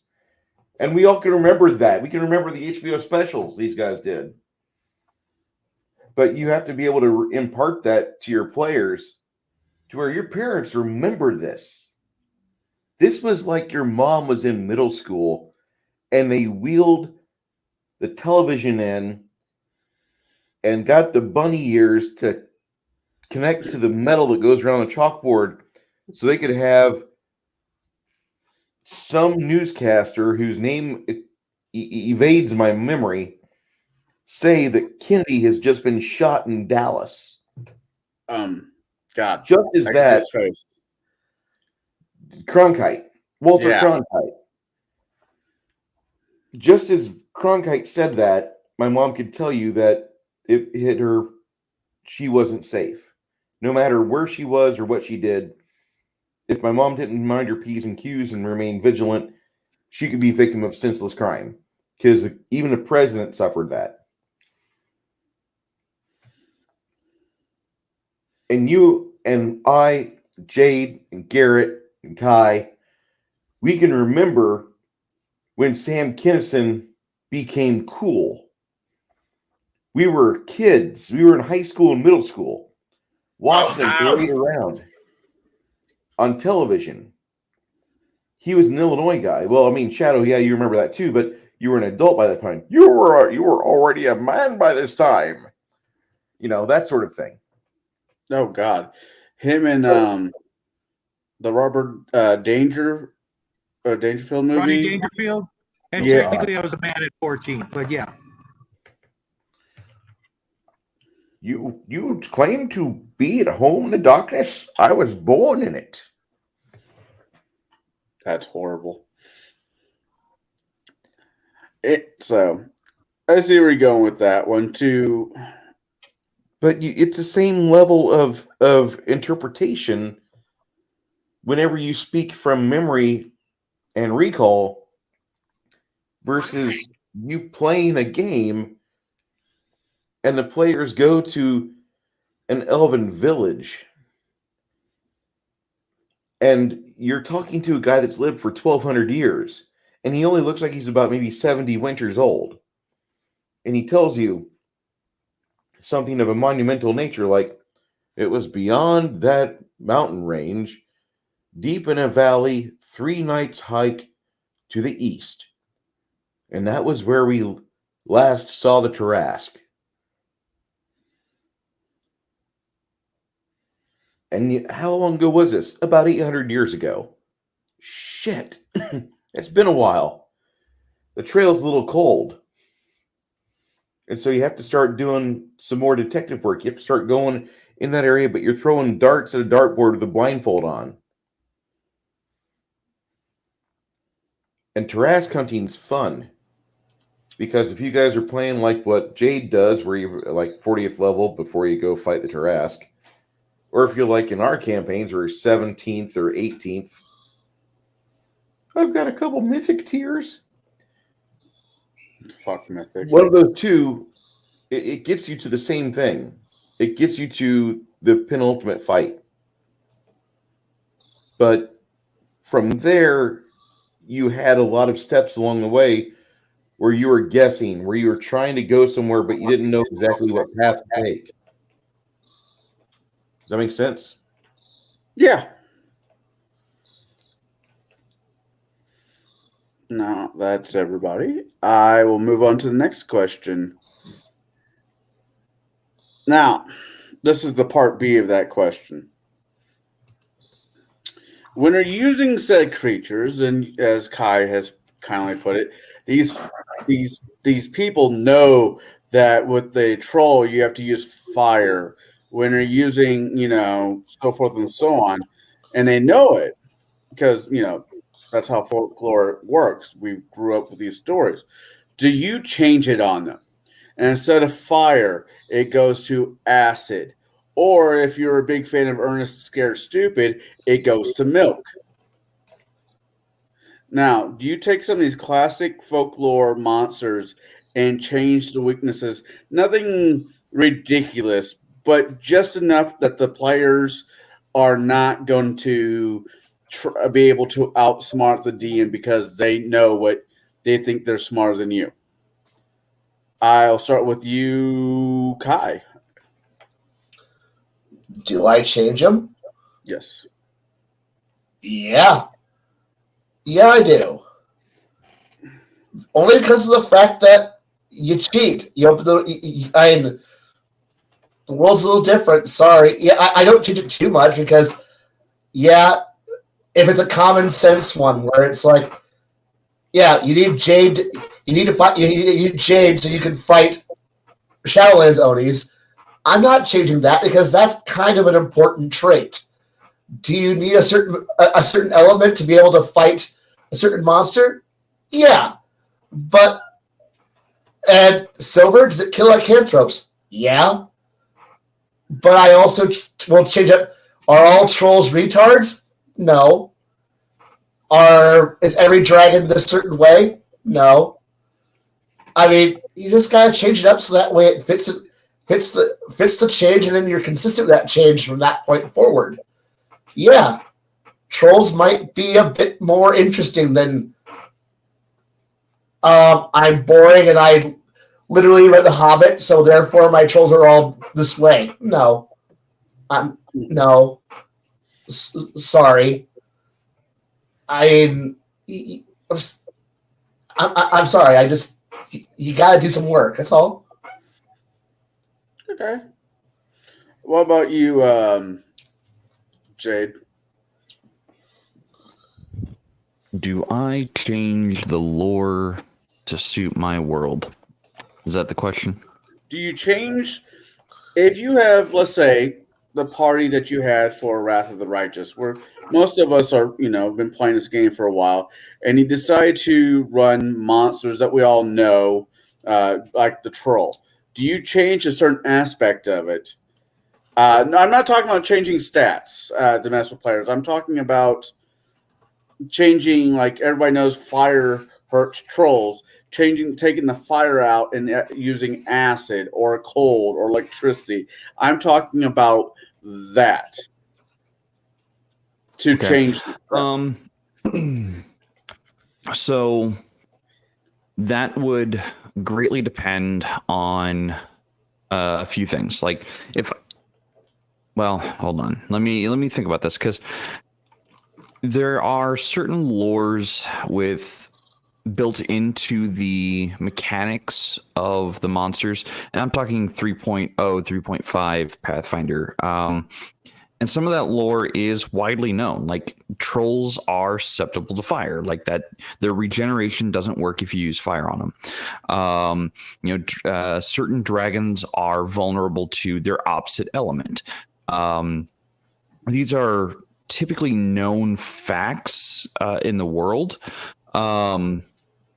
And we all can remember that. We can remember the HBO specials these guys did. But you have to be able to impart that to your players to where your parents remember this. This was like your mom was in middle school and they wheeled the television in and got the bunny ears to connect to the metal that goes around the chalkboard so they could have some newscaster whose name evades my memory say that Kennedy has just been shot in Dallas. God. Just as that, Cronkite, Walter Cronkite. Just as Cronkite said that, my mom could tell you that it hit her, she wasn't safe. No matter where she was or what she did, if my mom didn't mind her P's and Q's and remain vigilant, she could be a victim of senseless crime. Because even the president suffered that. And you and I, Jade and Garrett and Kai, we can remember when Sam Kinison became cool. We were kids. We were in high school and middle school watching him parade around on television. He was an Illinois guy. Well, I mean, Shadow, yeah, you remember that too, but you were an adult by that time. You were already a man by this time. That sort of thing. Oh God, him and the Robert Dangerfield movie. Rodney Dangerfield. And Yeah. technically, I was a man at 14, but yeah. You claim to be at home in the darkness? I was born in it. That's horrible. So, I see where you're going with that one, too. But it's the same level of interpretation whenever you speak from memory and recall versus you playing a game and the players go to an elven village and you're talking to a guy that's lived for 1200 years and he only looks like he's about maybe 70 winters old, and he tells you something of a monumental nature like it was beyond that mountain range, deep in a valley, 3 nights hike to the east, and that was where we last saw the Tarrasque. And how long ago was this? About 800 years ago. Shit. It's been a while. The trail's a little cold. And so you have to start doing some more detective work. You have to start going in that area, but you're throwing darts at a dartboard with a blindfold on. And Tarrasque hunting's fun. Because if you guys are playing like what Jade does, where you're like 40th level before you go fight the Tarrasque, or if you're like in our campaigns where you're 17th or 18th, I've got a couple mythic tiers. Fuck mythic. One of those two, it gets you to the same thing. It gets you to the penultimate fight. But from there, you had a lot of steps along the way where you were guessing, where you were trying to go somewhere, but you didn't know exactly what path to take. Does that make sense? Yeah. No, that's everybody. I will move on to the next question. Now, this is the part B of that question. When you're using said creatures, and as Kai has kindly put it, these people know that with the troll you have to use fire. When you're using, so forth and so on, and they know it because that's how folklore works. We grew up with these stories. Do you change it on them? And instead of fire, it goes to acid. Or if you're a big fan of Ernest Scared Stupid, it goes to milk. Now, do you take some of these classic folklore monsters and change the weaknesses? Nothing ridiculous, but just enough that the players are not going to be able to outsmart the DM because they know what they think they're smarter than you. I'll start with you, Kai. Do I change them? Yes. Yeah. Yeah, I do. Only because of the fact that you cheat. The world's a little different. Sorry. Yeah, I don't change it too much because, yeah, if it's a common sense one where it's like, yeah, you need Jade. You need to fight. You need Jade so you can fight Shadowlands Onis. I'm not changing that because that's kind of an important trait. Do you need a certain element to be able to fight a certain monster? Yeah, but and silver, does it kill lycanthropes? Yeah, but I also will change it. Are all trolls retards? No. Is every dragon this certain way? No. I mean, you just gotta change it up so that way it fits the change, and then you're consistent with that change from that point forward. Yeah, trolls might be a bit more interesting than I'm boring and I literally read The Hobbit, so therefore my trolls are all this way. No, no. Sorry. I'm sorry. You got to do some work. That's all. Okay. What about you, Jade? Do I change the lore to suit my world? Is that the question? Do you change if you have, let's say, the party that you had for Wrath of the Righteous, where most of us are, been playing this game for a while, and you decide to run monsters that we all know, like the troll. Do you change a certain aspect of it? No, I'm not talking about changing stats to mess with players. I'm talking about changing, like everybody knows, fire hurts trolls. Taking the fire out and using acid or cold or electricity. I'm talking about that to change. So that would greatly depend on a few things. Like hold on. Let me think about this, because there are certain lores built into the mechanics of the monsters, and I'm talking 3.0, 3.5 Pathfinder. And some of that lore is widely known. Like, trolls are susceptible to fire, like that. Their regeneration doesn't work if you use fire on them. Certain dragons are vulnerable to their opposite element. These are typically known facts in the world.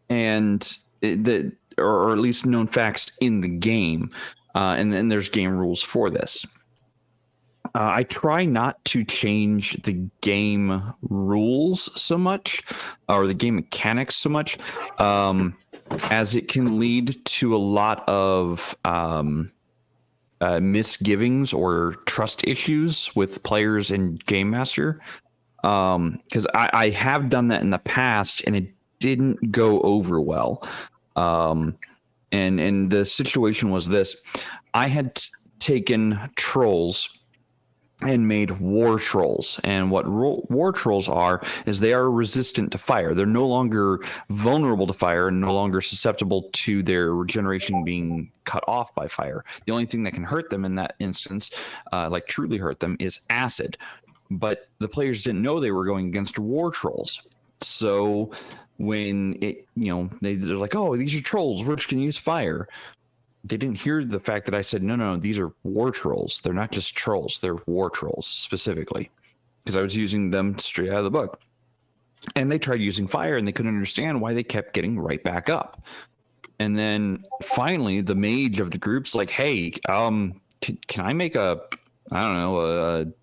Or at least known facts in the game, and then there's game rules for this. I try not to change the game rules so much, or the game mechanics so much, as it can lead to a lot of misgivings or trust issues with players and game master. Because I have done that in the past, and it didn't go over well. And the situation was this: I had taken trolls and made war trolls. And what war trolls are is they are resistant to fire. They're no longer vulnerable to fire and no longer susceptible to their regeneration being cut off by fire. The only thing that can hurt them in that instance, like truly hurt them, is acid. But the players didn't know they were going against war trolls. So when they're like, oh, these are trolls, which can use fire. They didn't hear the fact that I said, no, these are war trolls. They're not just trolls. They're war trolls specifically, because I was using them straight out of the book. And they tried using fire, and they couldn't understand why they kept getting right back up. And then finally, the mage of the group's like, hey, can I make a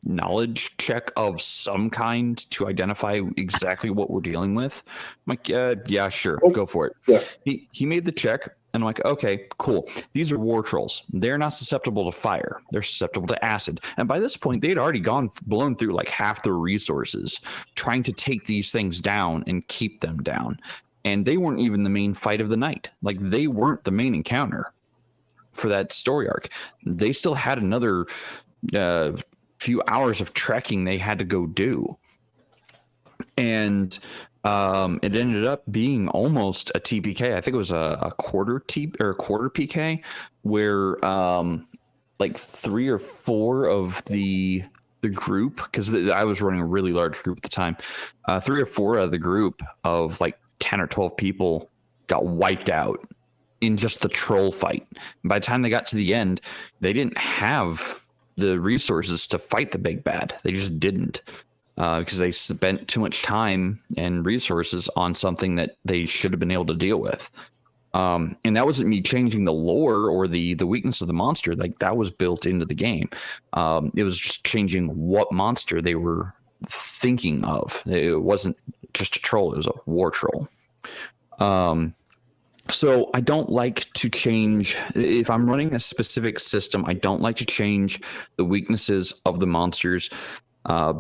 knowledge check of some kind to identify exactly what we're dealing with? I'm like, yeah, sure, go for it. Yeah. He made the check, and I'm like, okay, cool. These are war trolls. They're not susceptible to fire. They're susceptible to acid. And by this point, they'd already blown through like half their resources trying to take these things down and keep them down. And they weren't even the main fight of the night. Like, they weren't the main encounter for that story arc. They still had another few hours of trekking they had to go do, and it ended up being almost a TPK. I think it was a quarter PK, where like 3 or 4 of the group, because I was running a really large group at the time, 3 or 4 of the group of like 10 or 12 people got wiped out in just the troll fight. And by the time they got to the end, they didn't have the resources to fight the big bad. They just didn't, because they spent too much time and resources on something that they should have been able to deal with. And that wasn't me changing the lore or the weakness of the monster. Like, that was built into the game. It was just changing what monster they were thinking of. It wasn't just a troll. It was a war troll. So I don't like to change, if I'm running a specific system, I don't like to change the weaknesses of the monsters,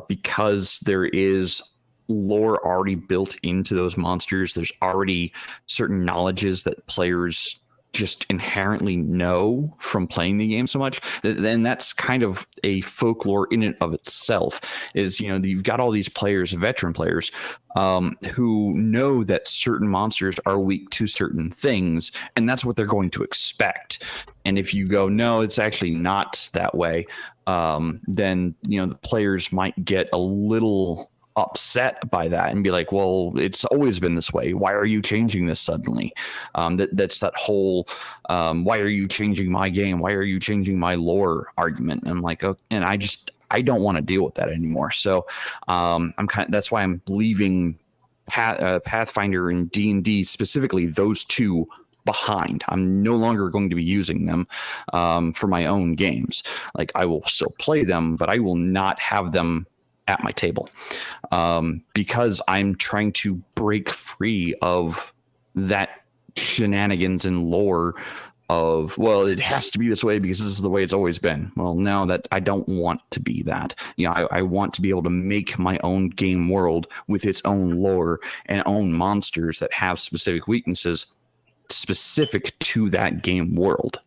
because there is lore already built into those monsters. There's already certain knowledges that players just inherently know from playing the game so much. Then that's kind of a folklore in and of itself. Is, you've got all these players, veteran players, who know that certain monsters are weak to certain things, and that's what they're going to expect. And if you go, no, it's actually not that way, then the players might get a little upset by that and be like, well, it's always been this way. Why are you changing this suddenly? That's that whole why are you changing my game? Why are you changing my lore argument? And I'm like, oh, and I don't want to deal with that anymore. So that's why I'm leaving Pathfinder and D&D specifically, those two behind. I'm no longer going to be using them for my own games. Like, I will still play them, but I will not have them at my table because I'm trying to break free of that shenanigans and lore of, well, it has to be this way because this is the way it's always been. Well, now that I don't want to be that. I want to be able to make my own game world with its own lore and own monsters that have specific weaknesses specific to that game world.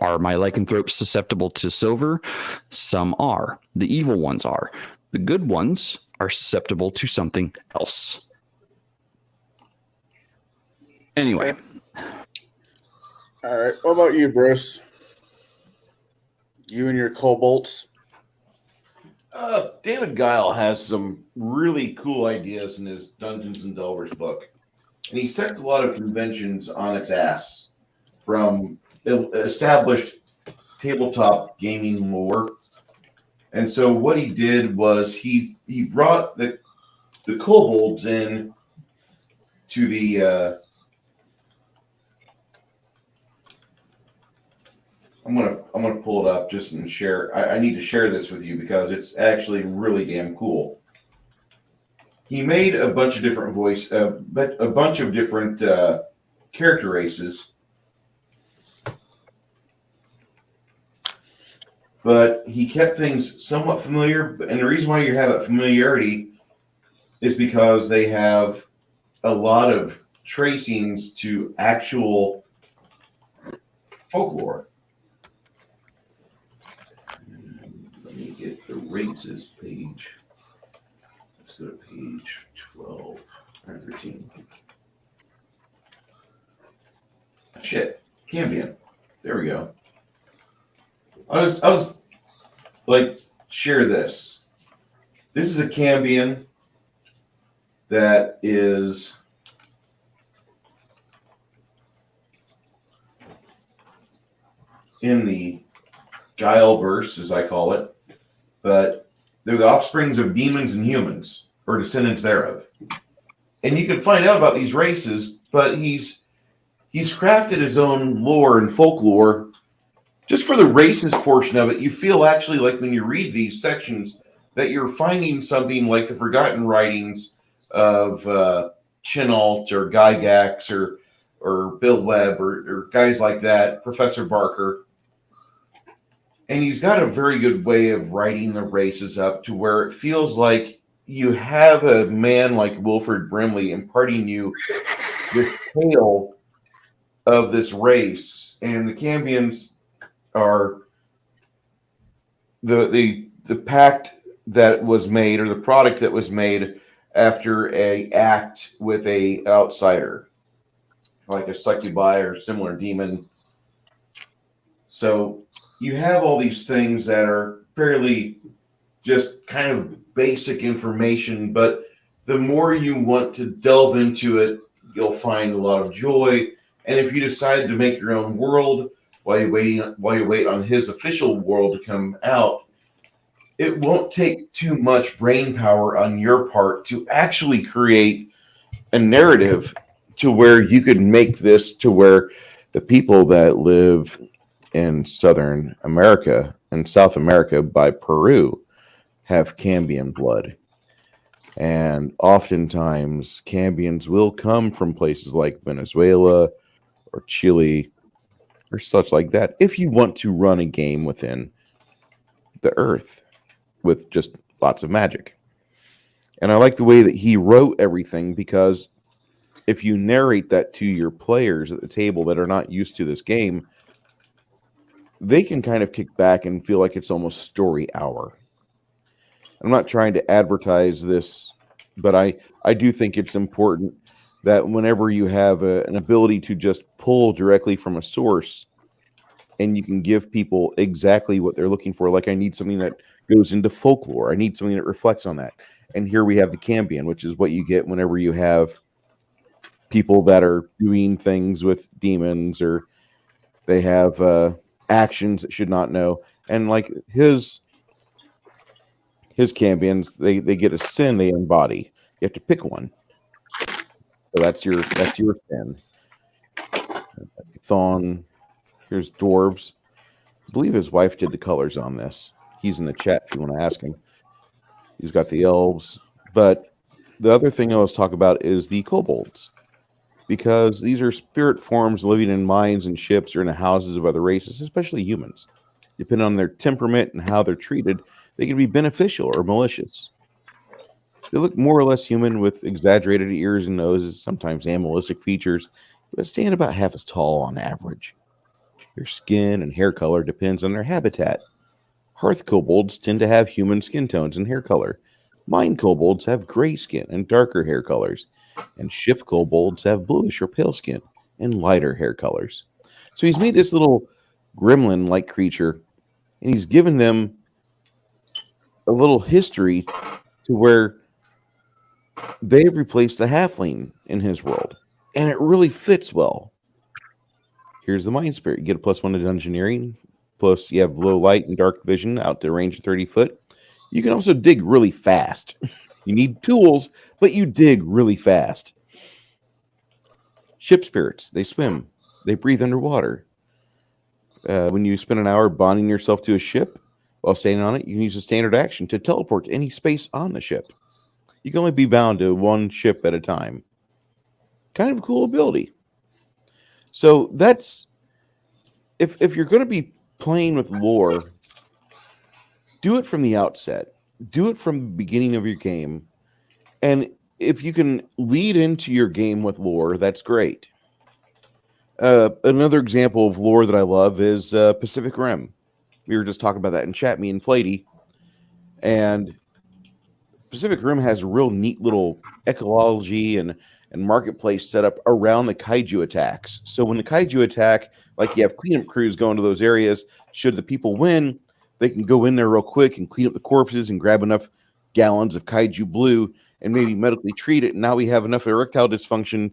Are my lycanthropes susceptible to silver? Some are. The evil ones are. The good ones are susceptible to something else. Anyway. All right. What about you, Bruce? You and your kobolds? David Guile has some really cool ideas in his Dungeons and Delvers book. And he sets a lot of conventions on its ass from established tabletop gaming lore. And so what he did was he brought the kobolds in to the I'm gonna pull it up just and share. I need to share this with you because it's actually really damn cool. He made a bunch of different a bunch of different character races, but he kept things somewhat familiar. And the reason why you have that familiarity is because they have a lot of tracings to actual folklore. Let me get the races page. Let's go to page 12 or 13. Shit, Cambion. There we go. I was like, share this. This is a Cambion that is in the Guileverse, as I call it, but they're the offsprings of demons and humans, or descendants thereof. And you can find out about these races, but he's crafted his own lore and folklore. Just for the races portion of it, you feel actually like when you read these sections that you're finding something like the forgotten writings of Chenault or Gygax or Bill Webb or guys like that, Professor Barker. And he's got a very good way of writing the races up to where it feels like you have a man like Wilfred Brimley imparting you this tale of this race. And the Cambions are the pact that was made, or the product that was made after a act with a outsider, like a succubi or similar demon. So you have all these things that are fairly just kind of basic information, but the more you want to delve into it, you'll find a lot of joy. And if you decide to make your own world while you wait on his official world to come out, it won't take too much brain power on your part to actually create a narrative to where you could make this to where the people that live in Southern America and South America by Peru have Cambion blood. And oftentimes Cambions will come from places like Venezuela or Chile or such like that, if you want to run a game within the earth with just lots of magic. And I like the way that he wrote everything, because if you narrate that to your players at the table that are not used to this game, they can kind of kick back and feel like it's almost story hour. I'm not trying to advertise this, but I do think it's important that whenever you have an ability to just pull directly from a source and you can give people exactly what they're looking for, like I need something that goes into folklore. I need something that reflects on that. And here we have the Cambion, which is what you get whenever you have people that are doing things with demons, or they have actions that should not know. And like his Cambions, they get a sin they embody. You have to pick one. So that's your sin. Thon. Here's dwarves. I believe his wife did the colors on this. He's in the chat if you want to ask him. He's got the elves. But the other thing I was talking about is the kobolds. Because these are spirit forms living in mines and ships or in the houses of other races, especially humans. Depending on their temperament and how they're treated, they can be beneficial or malicious. They look more or less human with exaggerated ears and noses, sometimes animalistic features, but stand about half as tall on average. Their skin and hair color depends on their habitat. Hearth kobolds tend to have human skin tones and hair color. Mine kobolds have gray skin and darker hair colors. And ship kobolds have bluish or pale skin and lighter hair colors. So he's made this little gremlin-like creature, and he's given them a little history to where they've replaced the halfling in his world. And it really fits well. Here's the Mind Spirit. You get a +1 to Dungeoneering. Plus, you have low light and dark vision out to a range of 30 foot. You can also dig really fast. You need tools, but you dig really fast. Ship spirits. They swim. They breathe underwater. When you spend an hour bonding yourself to a ship while staying on it, you can use a standard action to teleport to any space on the ship. You can only be bound to one ship at a time. Kind of a cool ability. So that's, if you're going to be playing with lore, do it from the outset. Do it from the beginning of your game. And if you can lead into your game with lore, that's great. Another example of lore that I love is Pacific Rim. We were just talking about that in chat, me and Flatey. And Pacific Rim has a real neat little ecology and marketplace set up around the kaiju attacks. So when the kaiju attack, like you have cleanup crews going to those areas, should the people win, they can go in there real quick and clean up the corpses and grab enough gallons of kaiju blue and maybe medically treat it. And now we have enough erectile dysfunction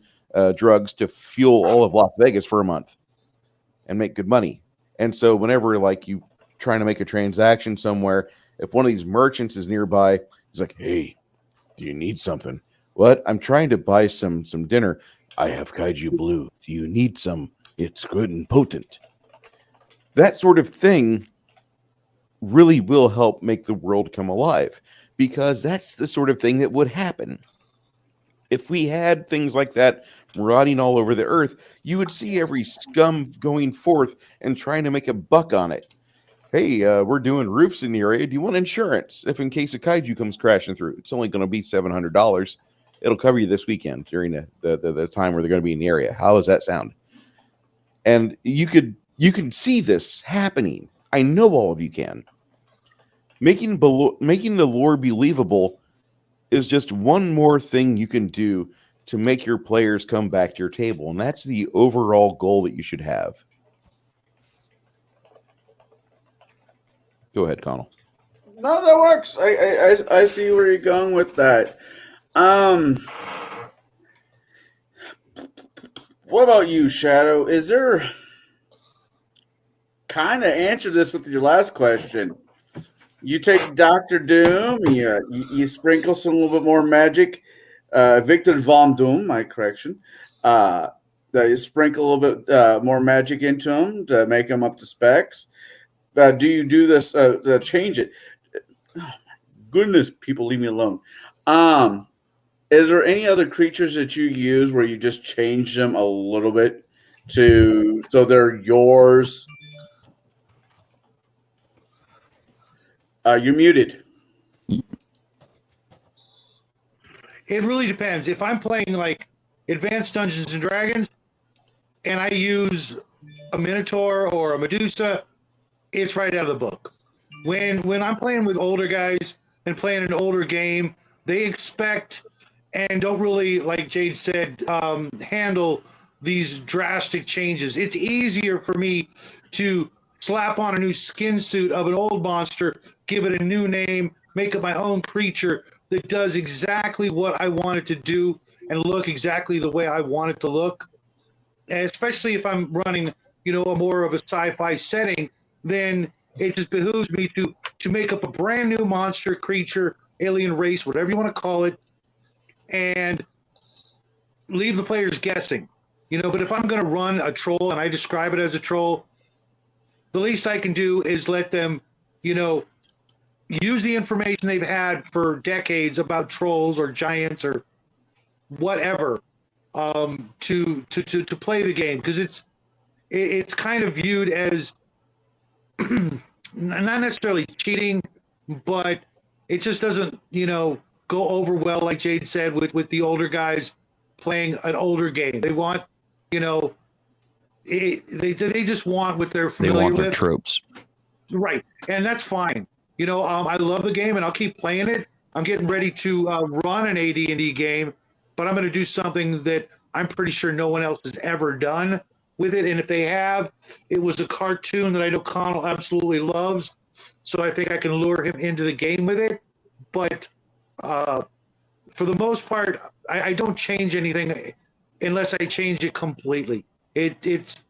drugs to fuel all of Las Vegas for a month and make good money. And so whenever like you trying to make a transaction somewhere, if one of these merchants is nearby, he's like, "Hey, do you need something?" "What? I'm trying to buy some dinner." "I have kaiju blue. Do you need some? It's good and potent." That sort of thing really will help make the world come alive, because that's the sort of thing that would happen. If we had things like that rotting all over the earth, you would see every scum going forth and trying to make a buck on it. "Hey, we're doing roofs in the area. Do you want insurance if in case a kaiju comes crashing through? It's only going to be $700. It'll cover you this weekend during the time where they're going to be in the area. How does that sound?" And you can see this happening. I know all of you can. Making the lore believable is just one more thing you can do to make your players come back to your table, and that's the overall goal that you should have. Go ahead, Connell. No, that works. I see where you're going with that. What about you, Shadow? Is there, kind of answer this with your last question. You take Dr. Doom, you sprinkle some little bit more magic. Victor Von Doom, my correction. You sprinkle a little bit more magic into him to make him up to specs. Do you do this to change it? Oh, my goodness, people leave me alone. Is there any other creatures that you use where you just change them a little bit so they're yours? You're muted. It really depends. If I'm playing like Advanced Dungeons and Dragons and I use a Minotaur or a Medusa, it's right out of the book. When I'm playing with older guys and playing an older game, they expect and don't really, like Jade said, handle these drastic changes. It's easier for me to slap on a new skin suit of an old monster, give it a new name, make up my own creature that does exactly what I want it to do and look exactly the way I want it to look. And especially if I'm running, a more of a sci-fi setting, then it just behooves me to make up a brand new monster, creature, alien race, whatever you want to call it, and leave the players guessing. But if I'm going to run a troll and I describe it as a troll, the least I can do is let them, use the information they've had for decades about trolls or giants or whatever to play the game, because it's kind of viewed as not necessarily cheating, but it just doesn't go over well, like Jade said, with the older guys playing an older game. They want they just want what they're familiar They want their with. tropes. Right, and that's fine. I love the game, and I'll keep playing it. I'm getting ready to run an AD&D game, but I'm going to do something that I'm pretty sure no one else has ever done with it. And if they have, it was a cartoon that I know Connell absolutely loves, so I think I can lure him into the game with it. But for the most part, I don't change anything unless I change it completely. It's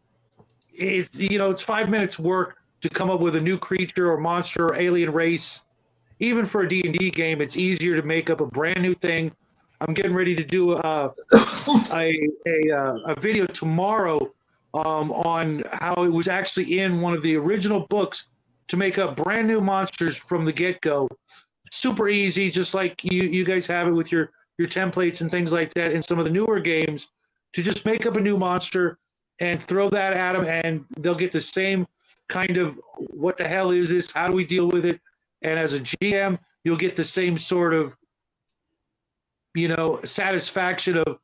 5 minutes work to come up with a new creature or monster or alien race. Even for a D&D game, it's easier to make up a brand new thing. I'm getting ready to do a video tomorrow on how it was actually in one of the original books to make up brand new monsters from the get-go. Super easy, just like you guys have it with your templates and things like that in some of the newer games, to just make up a new monster and throw that at them, and they'll get the same kind of, what the hell is this? How do we deal with it? And as a GM, you'll get the same sort of, satisfaction of,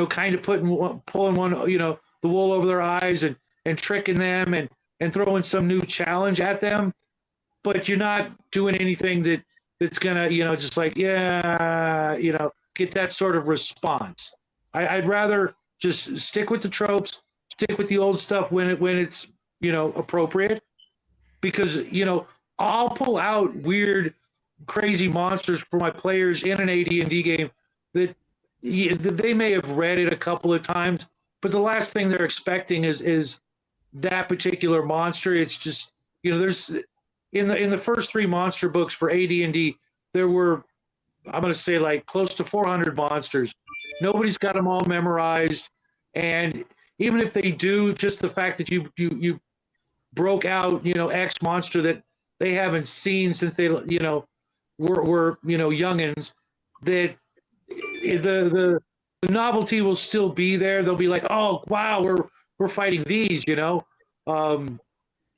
kind of pulling one, the wool over their eyes and tricking them and throwing some new challenge at them. But you're not doing anything that's gonna, just like, get that sort of response. I'd rather just stick with the tropes, stick with the old stuff when it's appropriate, because I'll pull out weird, crazy monsters for my players in an AD&D game that they may have read it a couple of times, but the last thing they're expecting is that particular monster. It's just there's in the first 3 monster books for AD&D, there were, I'm going to say, like close to 400 monsters. Nobody's got them all memorized, and even if they do, just the fact that you broke out X monster that they haven't seen since they were youngins, that the novelty will still be there. They'll be like, oh wow, we're fighting these,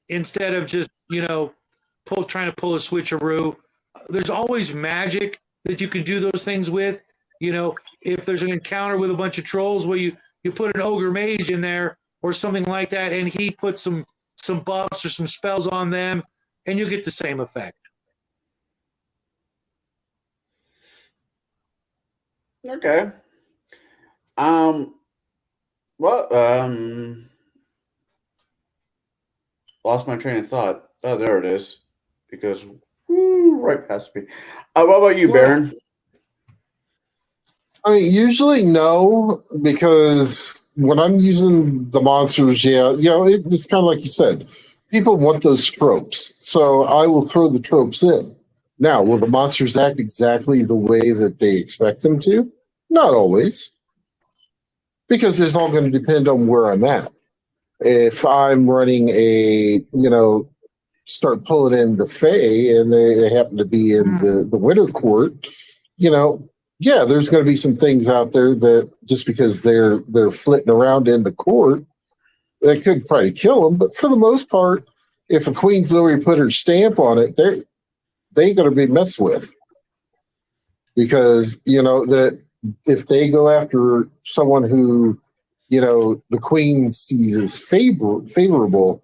instead of just trying to pull a switcheroo. There's always magic that you can do those things with. If there's an encounter with a bunch of trolls, where you put an ogre mage in there or something like that, and he puts some buffs or some spells on them, and you get the same effect. Okay. Lost my train of thought. Oh, there it is. Because right past me. What about you, Baron? I mean, usually no, because when I'm using the monsters, it's kind of like you said. People want those tropes, so I will throw the tropes in. Now, will the monsters act exactly the way that they expect them to? Not always, because it's all going to depend on where I'm at. If I'm running start pulling in the Fae and they happen to be in the Winter Court, there's going to be some things out there that just because they're flitting around in the court, they could try to kill them. But for the most part, if the Queen's already put her stamp on it, they ain't going to be messed with, because that if they go after someone who the Queen sees as favorable,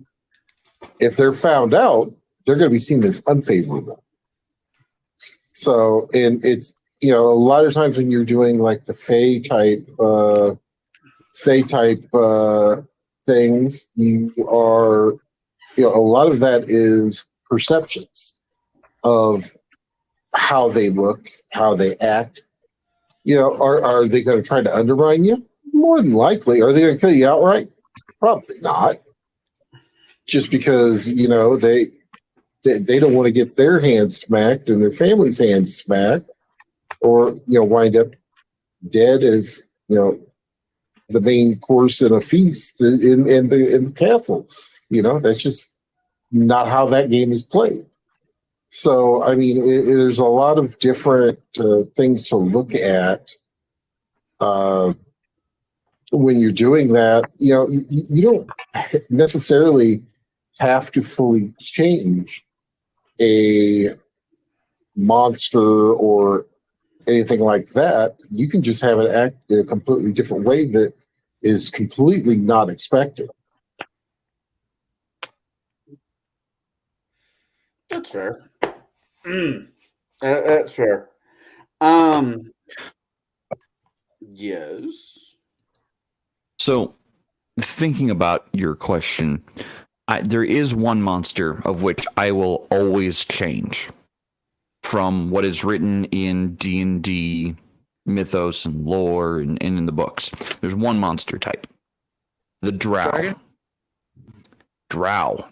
if they're found out, they're going to be seen as unfavorable. So, and it's a lot of times when you're doing like the Fae type things, you are a lot of that is perceptions of how they look, how they act. Are they going to try to undermine you? More than likely. Are they going to kill you outright? Probably not. Just because they don't want to get their hands smacked and their family's hands smacked, or wind up dead as the main course in a feast in the castle. That's just not how that game is played. So, I mean, there's a lot of different things to look at when you're doing that. You don't necessarily have to fully change a monster or anything like that. You can just have it act in a completely different way that is completely not expected. That's fair. That's fair. Yes. So, thinking about your question, there is one monster of which I will always change from what is written in D&D mythos and lore and in the books. There's one monster type. The drow. Dragon? Drow.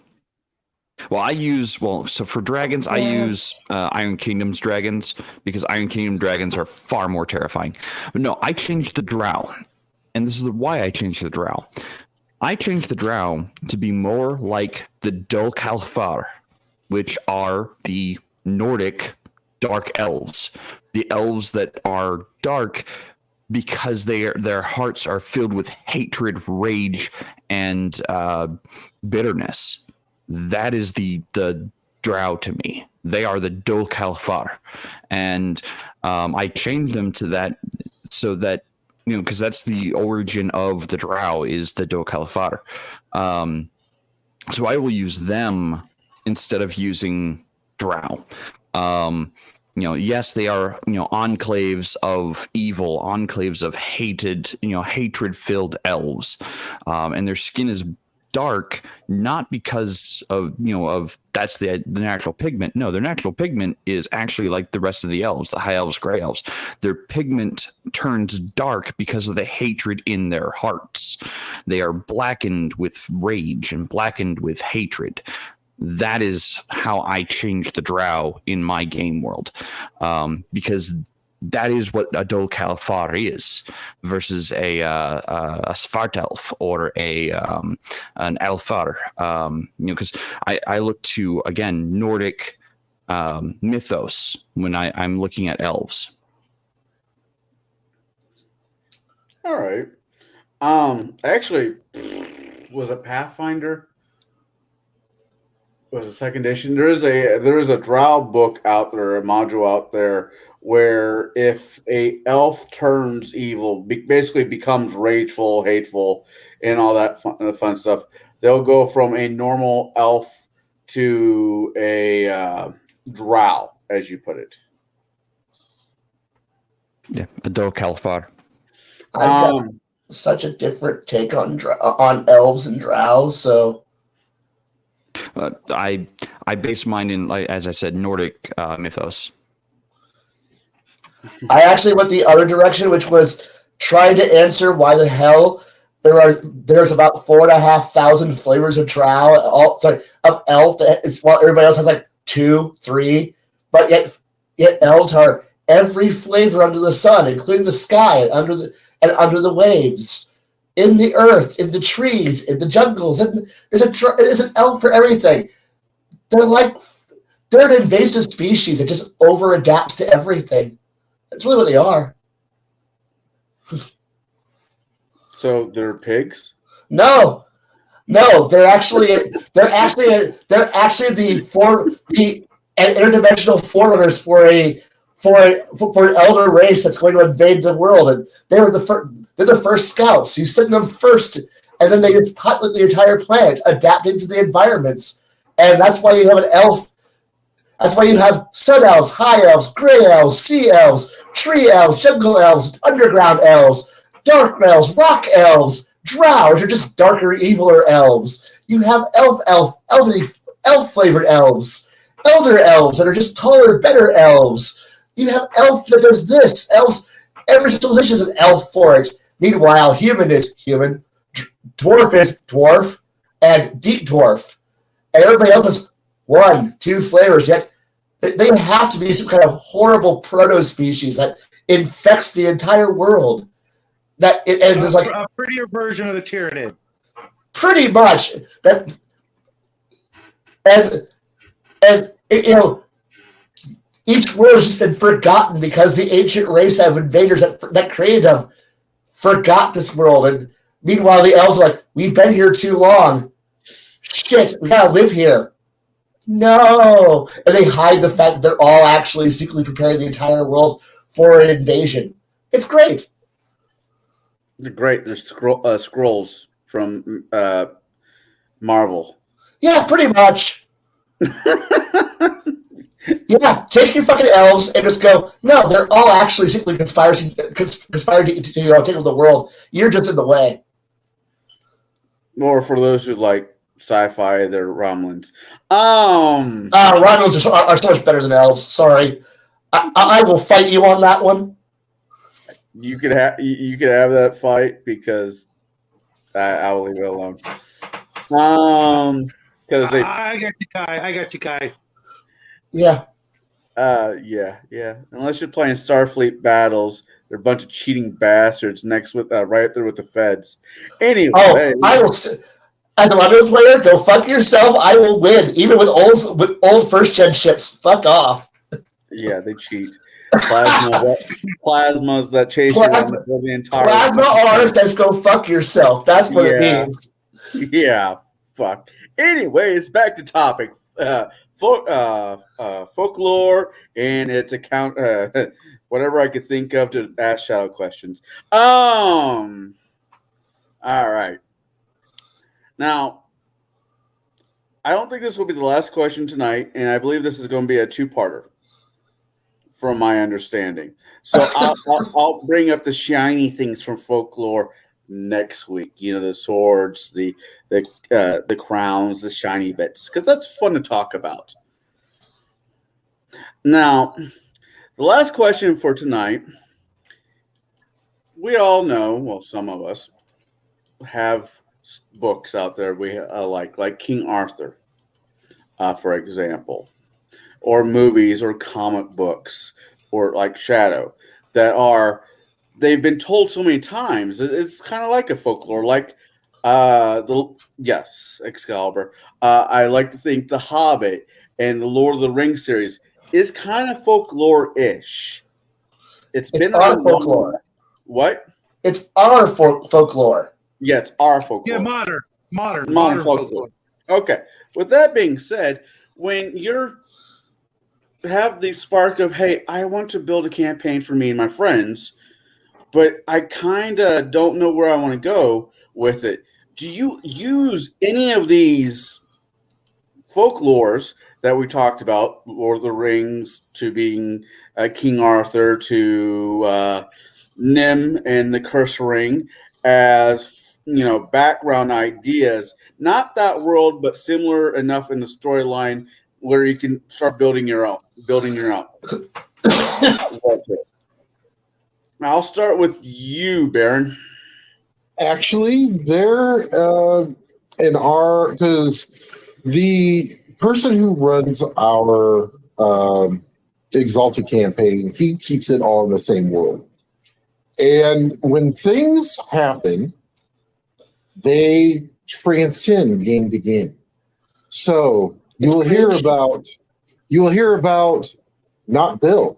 So for dragons, I use Iron Kingdom's dragons because Iron Kingdom dragons are far more terrifying. But no, I changed the drow. And this is why I changed the drow. I changed the drow to be more like the Dol-Kalfar, which are the Nordic dark elves. The elves that are dark because their hearts are filled with hatred, rage, and bitterness. That is the drow to me. They are the Dol-Kalfar. And I changed them to that so that, because that's the origin of the drow is the Dol-Kalfar. So I will use them instead of using drow. Yes, they are, enclaves of evil, enclaves of hatred-filled elves. And their skin is dark, not because of that's the natural pigment. No, their natural pigment is actually like the rest of the elves, the high elves, gray elves. Their pigment turns dark because of the hatred in their hearts. They are blackened with rage and blackened with hatred. That is how I changed the drow in my game world, because that is what a Dol-Kalfar is versus a Svartalf or an Alfar. Because I look to, again, Nordic mythos when I'm looking at elves. All right. Actually, was it Pathfinder? Was a second edition? There is a drow book out there, a module out there, where if a elf turns evil, basically becomes rageful, hateful, and all that fun stuff, they'll go from a normal elf to a drow, as you put it. Yeah, a Dol-Kalfar. I've got such a different take on elves and drows, so I base mine in, as I said, Nordic mythos. I actually went the other direction, which was trying to answer why the hell there's about 4,500 flavors of drow, of elf, while everybody else has like 2, 3, but yet elves are every flavor under the sun, including the sky and under the waves, in the earth, in the trees, in the jungles. And there's an elf for everything. They're an invasive species that just over adapts to everything. That's really what they are. So they're pigs? No, they're actually the interdimensional forerunners for an elder race that's going to invade the world, and they're the first scouts. You send them first, and then they just populate the entire planet, adapting to the environments, and that's why you have an elf. That's why you have sun elves, high elves, gray elves, sea elves, tree elves, jungle elves, underground elves, dark elves, rock elves, Drow, which are just darker, eviler elves. You have elf flavored elves, elder elves that are just taller, better elves. You have elf that does this. Elves, every civilization is an elf for it. Meanwhile, human is human, dwarf is dwarf, and deep dwarf. And everybody else has 1, 2 flavors, yet they have to be some kind of horrible proto-species that infects the entire world. And there's like a prettier version of the Tyranid. Pretty much that, and each world has just been forgotten because the ancient race of invaders that created them forgot this world. And meanwhile, the elves are like, we've been here too long. Shit, we gotta live here. No, and they hide the fact that they're all actually secretly preparing the entire world for an invasion. It's great. They're great. They're scrolls from Marvel. Yeah, pretty much. Yeah, take your fucking elves and just go, no, they're all actually secretly conspiring to take over the world. You're just in the way. Or for those who like sci-fi, they're Romulans. Romulans are so much better than elves. Sorry. I will fight you on that one. You could have that fight because I will leave it alone. Because I got you, Kai. Yeah. Yeah. Unless you're playing Starfleet battles, they're a bunch of cheating bastards next with right up there with the feds. Anyway, I will. As a Romulan player, go fuck yourself. I will win, even with old first gen ships. Fuck off. Yeah, they cheat. Plasmas that chase you around the entire. Plasma R says go fuck yourself. That's what it means. Yeah, fuck. Anyways, back to topic. Folklore and its account, whatever I could think of to ask Shadow questions. All right. Now, I don't think this will be the last question tonight, and I believe this is going to be a 2-parter, from my understanding. So I'll bring up the shiny things from Folklore next week. You know, the swords, the crowns, the shiny bits, because that's fun to talk about. Now, the last question for tonight. We all know, well, some of us have books out there we like King Arthur, for example, or movies or comic books, or like Shadow, they've been told so many times. It's kind of like a folklore, like Excalibur. I like to think The Hobbit and the Lord of the Rings series is kind of folklore-ish. It's been our folklore. What? It's our folklore. Yeah, it's our folklore. Yeah, modern folklore. Okay. With that being said, when you're have the spark of, hey, I want to build a campaign for me and my friends, but I kind of don't know where I want to go with it. Do you use any of these folklores that we talked about, Lord of the Rings to being King Arthur to Nim and the Curse Ring, as background ideas, not that world, but similar enough in the storyline where you can start building your own. I'll start with you, Baron. Actually, because the person who runs our Exalted campaign, he keeps it all in the same world. And when things happen, they transcend game to game. So you will hear about Not Bill,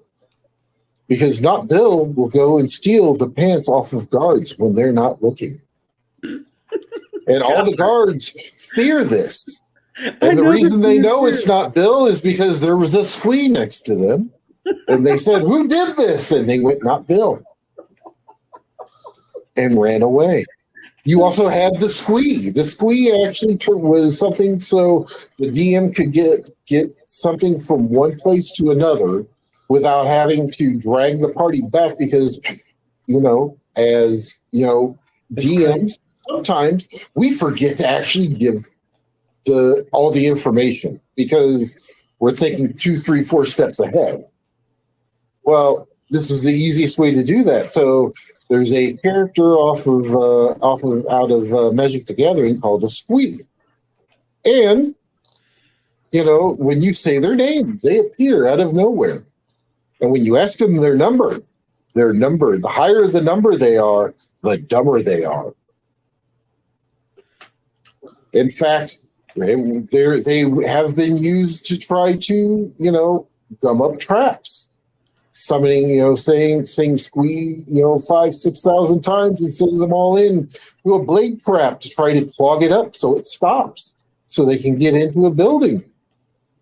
because Not Bill will go and steal the pants off of guards when they're not looking. And all the guards fear this. And the reason they know it's not Bill is because there was a squee next to them. And they said, "Who did this?" And they went, "Not Bill." And ran away. You also had the squee. The squee actually was something so the DM could get something from one place to another without having to drag the party back, because, as DMs, sometimes we forget to actually give all the information because we're thinking 2, 3, 4 steps ahead. Well, this is the easiest way to do that. So there's a character out of Magic the Gathering called a squee, and when you say their name, they appear out of nowhere. And when you ask them their number, the higher the number they are, the dumber they are. In fact, they have been used to try to, gum up traps. Summoning, saying squee, 5,000, 6,000 times and sending them all in to a blade trap to try to clog it up so it stops, so they can get into a building.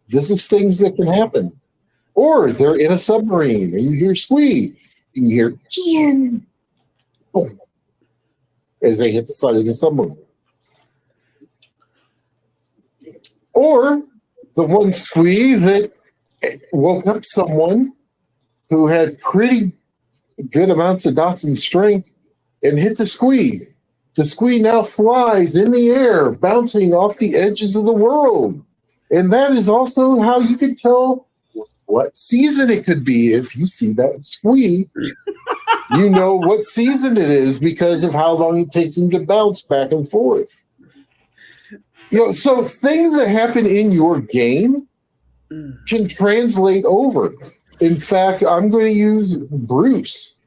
This is things that can happen. Or they're in a submarine and you hear squee, and you hear boom, as they hit the side of the submarine. Or the one squee that woke up someone who had pretty good amounts of dots and strength and hit the squee. The squee now flies in the air, bouncing off the edges of the world. And that is also how you can tell what season it could be. If you see that squee, you know what season it is because of how long it takes him to bounce back and forth. So things that happen in your game can translate over. In fact, I'm going to use Bruce.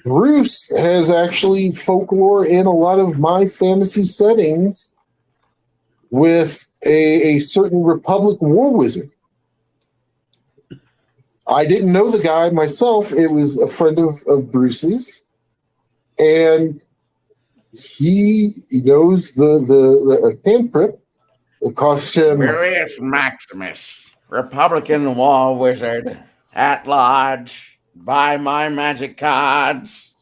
Bruce has actually folklore in a lot of my fantasy settings with a certain Republic war wizard. I didn't know the guy myself. It was a friend of Bruce's. And he knows the cantrip. It costs him... Furious Maximus, Republican war wizard, at large, buy my magic cards.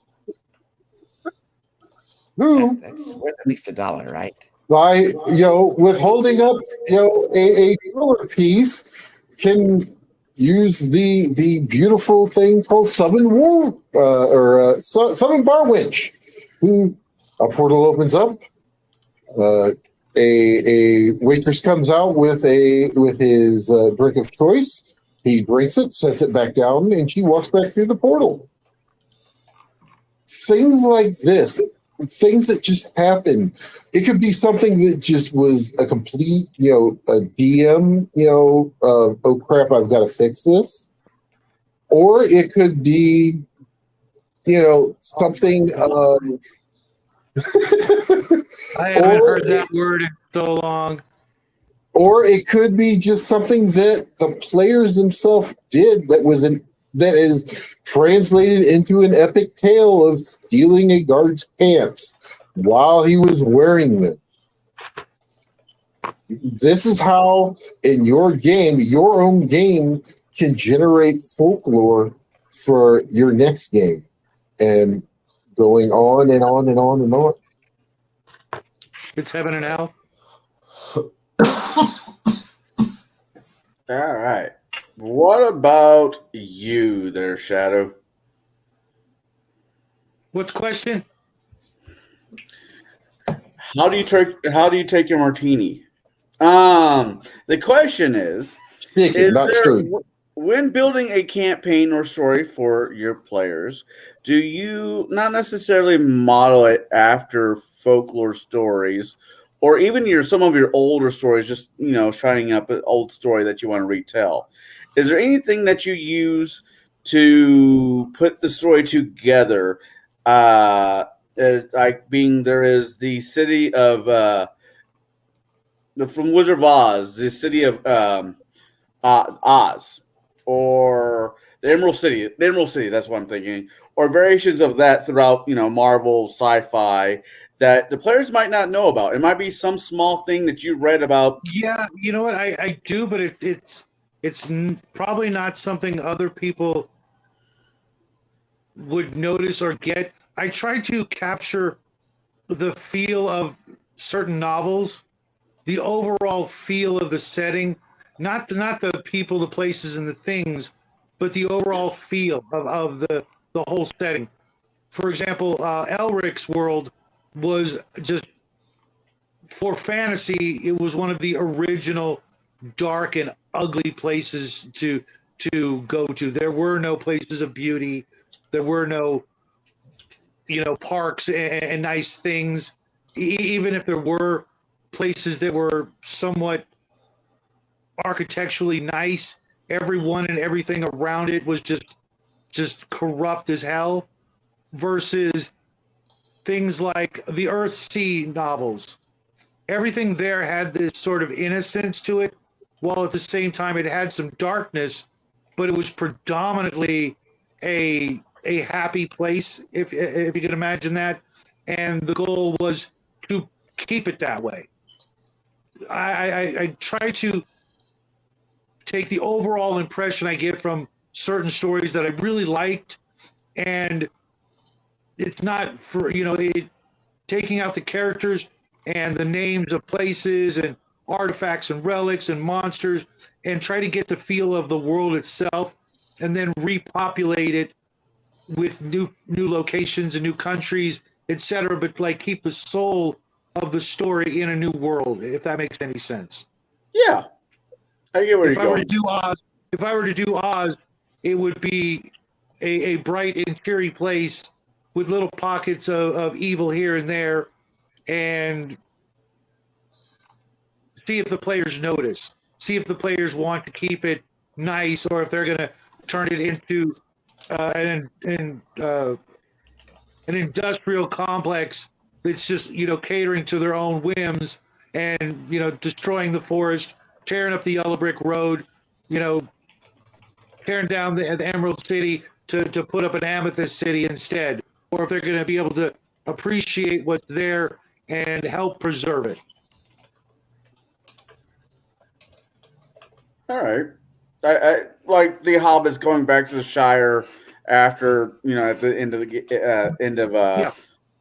Who? That's worth at least $1, right? By with holding up a color piece, can use the beautiful thing called summon summon bar winch. Who a portal opens up, a waitress comes out with his drink of choice. He drinks it, sets it back down, and she walks back through the portal. Things like this. Things that just happen. It could be something that just was a complete, a DM, oh crap, I've got to fix this. Or it could be, something of. I haven't heard that word in so long. Or it could be just something that the players themselves did that is translated into an epic tale of stealing a guard's pants while he was wearing them. This is how, in your game, your own game can generate folklore for your next game. And going on and on and on and on. It's heaven and hell. All right. What about you there, Shadow? What's the question? How do you take your martini? The question is when building a campaign or story for your players, do you not necessarily model it after folklore stories, or even some of your older stories, just shining up an old story that you want to retell? Is there anything that you use to put the story together? There is the city of from Wizard of Oz, the city of Oz, or the Emerald City. The Emerald City, that's what I'm thinking. Or variations of that throughout, Marvel, sci-fi, that the players might not know about. It might be some small thing that you read about. Yeah, you know what? I do, but it's probably not something other people would notice or get. I try to capture the feel of certain novels, the overall feel of the setting, not the people, the places, and the things, but the overall feel of the whole setting. For example, Elric's world was just, for fantasy, it was one of the original dark and ugly places to go to. There were no places of beauty. There were no, parks and nice things. Even if there were places that were somewhat architecturally nice, everyone and everything around it was just corrupt as hell. Versus things like the Earthsea novels. Everything there had this sort of innocence to it, while at the same time it had some darkness, but it was predominantly a happy place, if you can imagine that. And the goal was to keep it that way. I try to take the overall impression I get from certain stories that I really liked, and it's not for, taking out the characters and the names of places and artifacts and relics and monsters, and try to get the feel of the world itself, and then repopulate it with new locations and new countries, etc. But like keep the soul of the story in a new world, if that makes any sense. Yeah, I get where If you're I were going. to do Oz, it would be a bright and cheery place with little pockets of evil here and there, and see if the players notice. See if the players want to keep it nice, or if they're going to turn it into an industrial complex that's just catering to their own whims, and destroying the forest, tearing up the Yellow Brick Road, tearing down the Emerald City to put up an Amethyst City instead. Or if they're going to be able to appreciate what's there and help preserve it. All right. I like the Hobbits going back to the Shire after at the end of the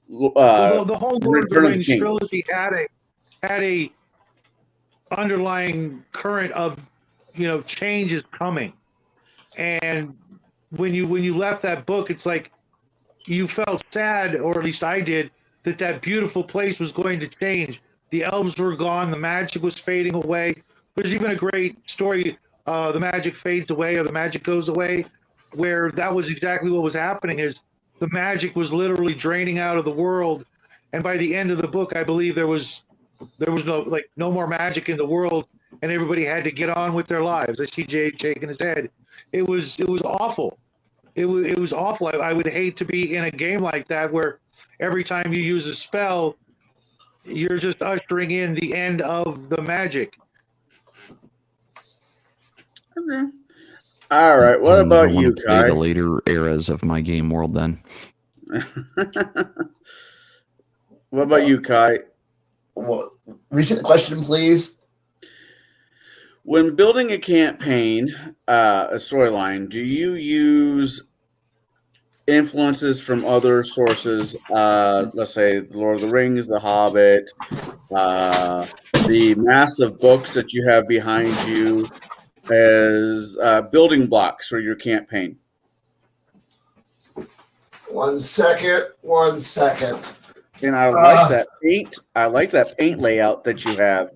The whole Lord of the Return of the Rings King. trilogy had a underlying current of change is coming, and when you left that book, it's like you felt sad, or at least I did, that beautiful place was going to change. The elves were gone, the magic was fading away. There's even a great story, The Magic Fades Away, or The Magic Goes Away, where that was exactly what was happening. Is the magic was literally draining out of the world, and by the end of the book, I believe there was no more magic in the world, and everybody had to get on with their lives. I see Jay shaking his head. It was awful. It was awful. I would hate to be in a game like that where every time you use a spell, you're just ushering in the end of the magic. Okay. All right. What about you, play Kai? the later eras of my game world then. What about you, Kai? Repeat the question, please. When building a campaign, a storyline, do you use influences from other sources? Let's say The Lord of the Rings, The Hobbit, the massive books that you have behind you as building blocks for your campaign. 1 second. 1 second. And I like that paint. I like that paint layout that you have.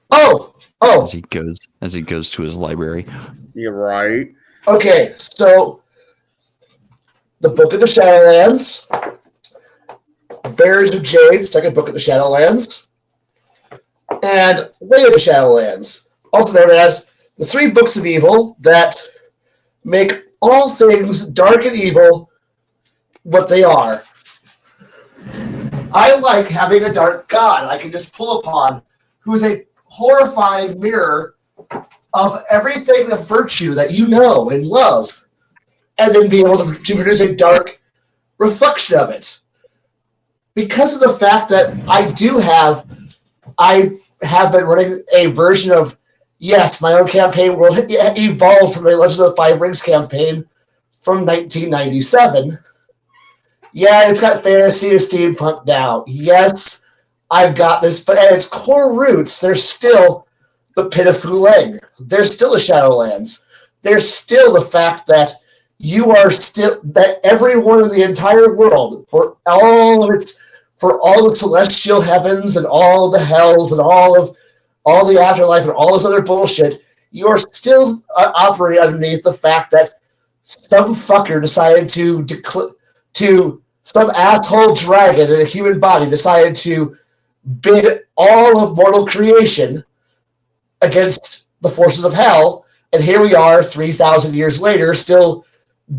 Oh. As he goes to his library. You're right. Okay, so the Book of the Shadowlands, Bears of Jade, second book of the Shadowlands, and Way of the Shadowlands, also known as the 3 books of evil that make all things dark and evil what they are. I like having a dark god I can just pull upon, who is a horrifying mirror of everything of virtue that you know and love, and then be able to produce a dark reflection of it. Because of the fact that I have been running a version of, yes, my own campaign will evolve from a Legend of the Five Rings campaign from 1997. Yeah, it's got fantasy and steampunk now. Yes, I've got this, but at its core roots, there's still the Pit of Fuleng. There's still the Shadowlands. There's still the fact that that everyone in the entire world, for all of its for all the celestial heavens and all the hells and all the afterlife and all this other bullshit, you're still operating underneath the fact that some fucker decided to some asshole dragon in a human body decided to bid all of mortal creation against the forces of hell, and here we are 3,000 years later still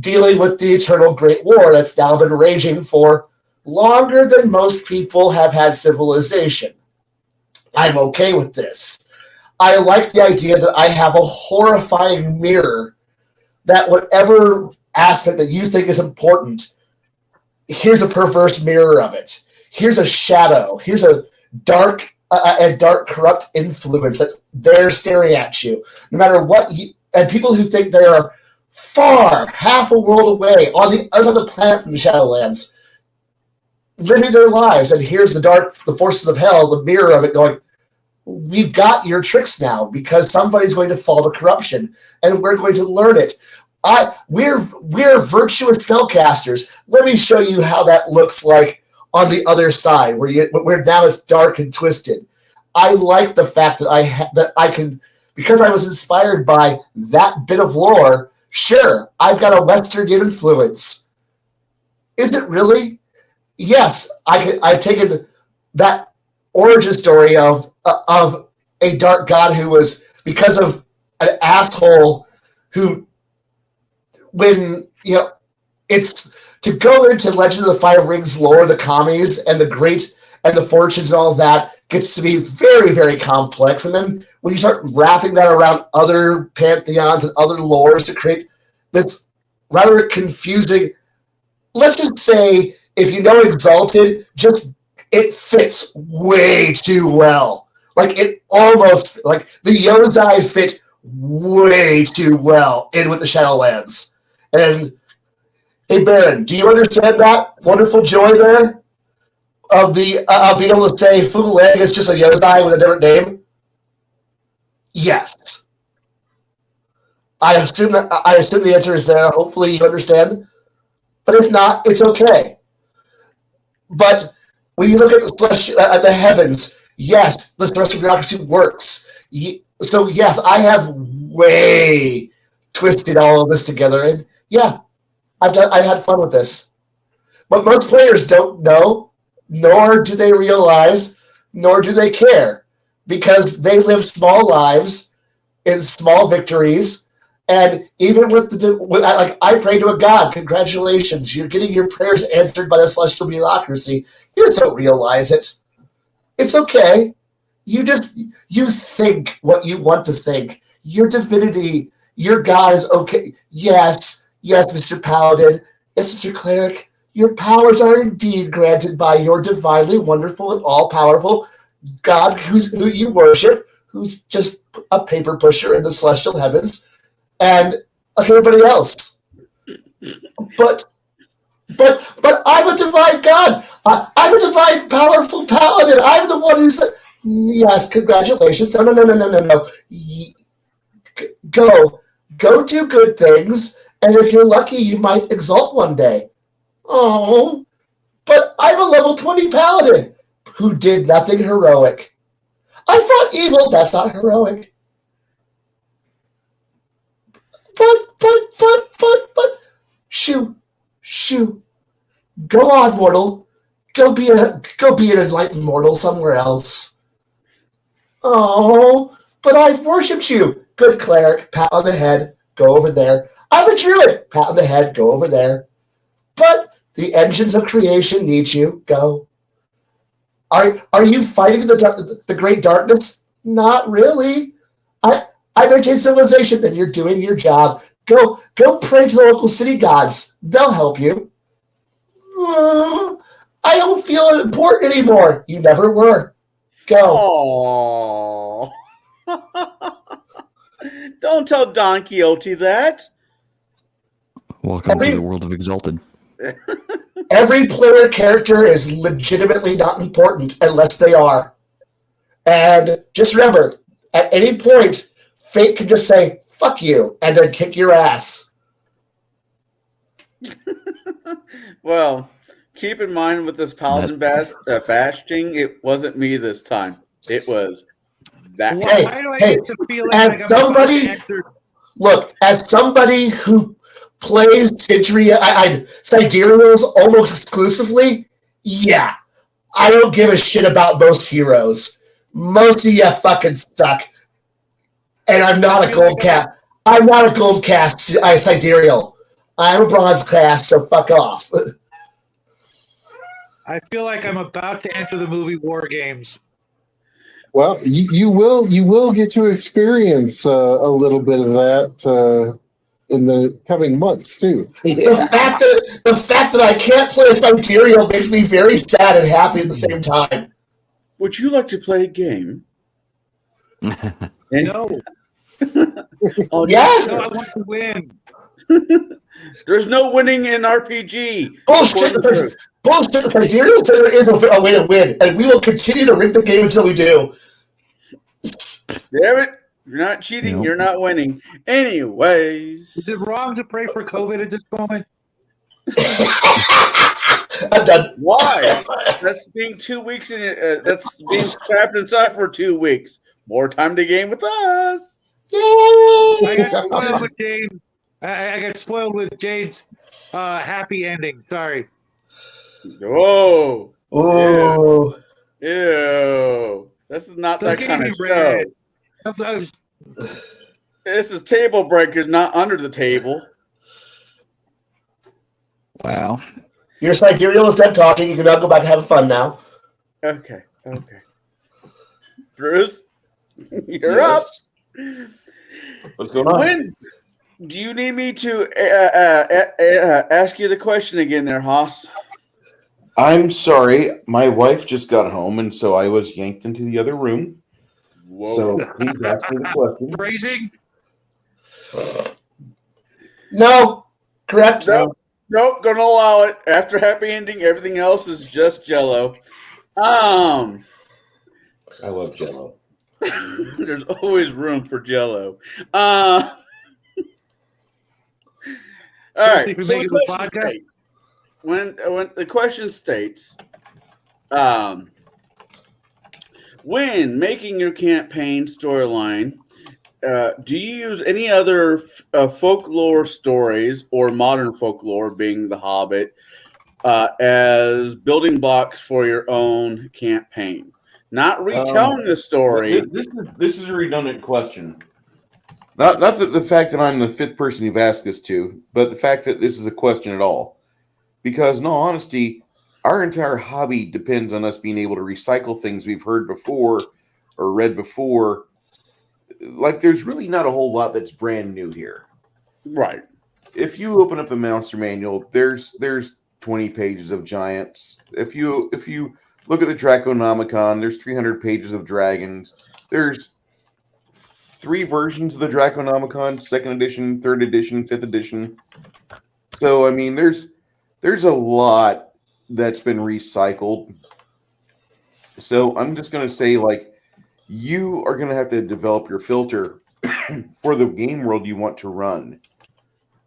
dealing with the eternal great war that's now been raging for longer than most people have had civilization. I'm okay with this. I like the idea that I have a horrifying mirror that whatever aspect that you think is important, here's a perverse mirror of it. Here's a shadow. Here's a dark, corrupt influence that's there staring at you. No matter what, and people who think they are far, half a world away, on the other side of the planet from the Shadowlands, living their lives, and here's the forces of hell, the mirror of it going, we've got your tricks now because somebody's going to fall to corruption, and we're going to learn it. We're virtuous spellcasters. Let me show you how that looks like on the other side, where now it's dark and twisted. I like the fact that I can, because I was inspired by that bit of lore. Sure, I've got a Western influence. Is it really? Yes, I've taken that origin story of a dark god who was, because of an asshole who, when, it's to go into Legend of the Five Rings lore, the commies and the fortunes and all of that gets to be very, very complex. And then when you start wrapping that around other pantheons and other lores to create this rather confusing, let's just say, if you know Exalted, it fits way too well. Like it almost, like the Yozai fit way too well in with the Shadowlands. And hey, Baron, do you understand that wonderful joy there of being able to say Fu Leg is just a Yozai with a different name? Yes. I assume the answer is there. Hopefully you understand. But if not, it's okay. But when you look at the heavens, yes, the celestial bureaucracy works. So yes, I have way twisted all of this together, and yeah, I've had fun with this. But most players don't know, nor do they realize, nor do they care, because they live small lives in small victories. And even I pray to a god, congratulations, you're getting your prayers answered by the celestial bureaucracy. You just don't realize it. It's okay. You think what you want to think. Your divinity, your god is okay. Yes, Mr. Paladin. Yes, Mr. Cleric. Your powers are indeed granted by your divinely wonderful and all-powerful god who you worship, who's just a paper pusher in the celestial heavens, and like everybody else. But I'm a divine god. I'm a divine, powerful paladin. I'm the one who's... Yes, congratulations. No. Go do good things, and if you're lucky, you might exalt one day. Oh, but I'm a level 20 paladin who did nothing heroic. I fought evil. That's not heroic. But, shoo. Go on, mortal. Go be an enlightened mortal somewhere else. Oh, but I've worshipped you. Good cleric, pat on the head, go over there. I'm a druid, pat on the head, go over there. But the engines of creation need you, go. Are you fighting the great darkness? Not really. I maintain civilization, then you're doing your job. Go pray to the local city gods. They'll help you. I don't feel important anymore. You never were. Go. Aww. Don't tell Don Quixote that. Welcome to the world of Exalted. Every player character is legitimately not important unless they are. And just remember, at any point, fate can just say, fuck you, and then kick your ass. Well, keep in mind with this paladin bashing, it wasn't me this time. It was that. Why, Hey, why do I hey, get the feeling as like I'm somebody- about to enter? Look, as somebody who plays Sidereals almost exclusively, yeah, I don't give a shit about most heroes. Most of you fucking suck. And I'm not a gold cast. I'm not a gold cast Sidereal. I'm a bronze class, so fuck off. I feel like I'm about to enter the movie War Games. Well, you will get to experience a little bit of that in the coming months too. The fact that I can't play a Sidereal makes me very sad and happy at the same time. Would you like to play a game? No, Oh, Yes. no, I want to win. There's no winning in RPG. Bullshit. Bullshit. Sidereal Center is a way to win, and we will continue to rip the game until we do. Damn it. You're not cheating. Nope. You're not winning. Anyways. Is it wrong to pray for COVID at this moment? I'm done. Why? That's being 2 weeks in. That's being trapped inside for 2 weeks. More time to game with us. I got spoiled with Jade. I got spoiled with Jade's happy ending. Sorry. Whoa. Oh, Ew. This is not that Don't kind get of me show. red. This is Tablebreakers, not under the table. Wow. your Sidereal is done talking. You can now go back and have fun now. Okay. Bruce, you're Yes. up. What's going on? When do you need me to ask you the question again there, Haas? I'm sorry. My wife just got home, and so I was yanked into the other room. Whoa. So please ask me the question. Phrasing? No, correct. Nope, gonna allow it. After happy ending, everything else is just Jello. I love Jello. There's always room for Jello. All right. Think we So make the it with question vodka? states, when the question states, when making your campaign storyline, do you use any other folklore stories or modern folklore, being The Hobbit, as building blocks for your own campaign? Not retelling the story. This is a redundant question. Not that the fact that I'm the fifth person you've asked this to, but the fact that this is a question at all. Because in all honesty, our entire hobby depends on us being able to recycle things we've heard before or read before. Like, there's really not a whole lot that's brand new here. Right. If you open up the monster manual, there's 20 pages of giants. If you look at the Draconomicon, there's 300 pages of dragons. There's 3 versions of the Draconomicon: 2nd edition, 3rd edition, 5th edition. So I mean, there's a lot that's been recycled. So I'm just gonna say, like, you are gonna have to develop your filter for the game world you want to run,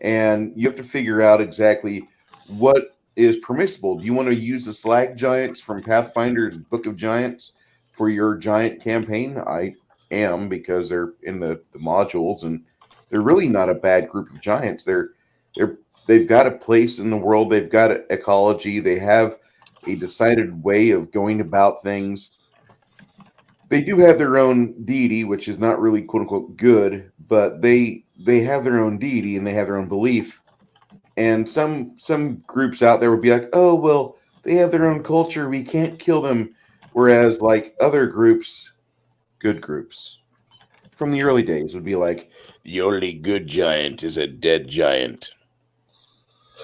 and you have to figure out exactly what is permissible. Do you want to use the slag giants from Pathfinder's Book of Giants for your giant campaign? I am, because they're in the modules, and they're really not a bad group of giants. They've got a place in the world. They've got ecology. They have a decided way of going about things. They do have their own deity, which is not really quote unquote good, but they have their own deity and they have their own belief. And some groups out there would be like, oh, well, they have their own culture, we can't kill them. Whereas, like, other groups, good groups from the early days, would be like, the only good giant is a dead giant.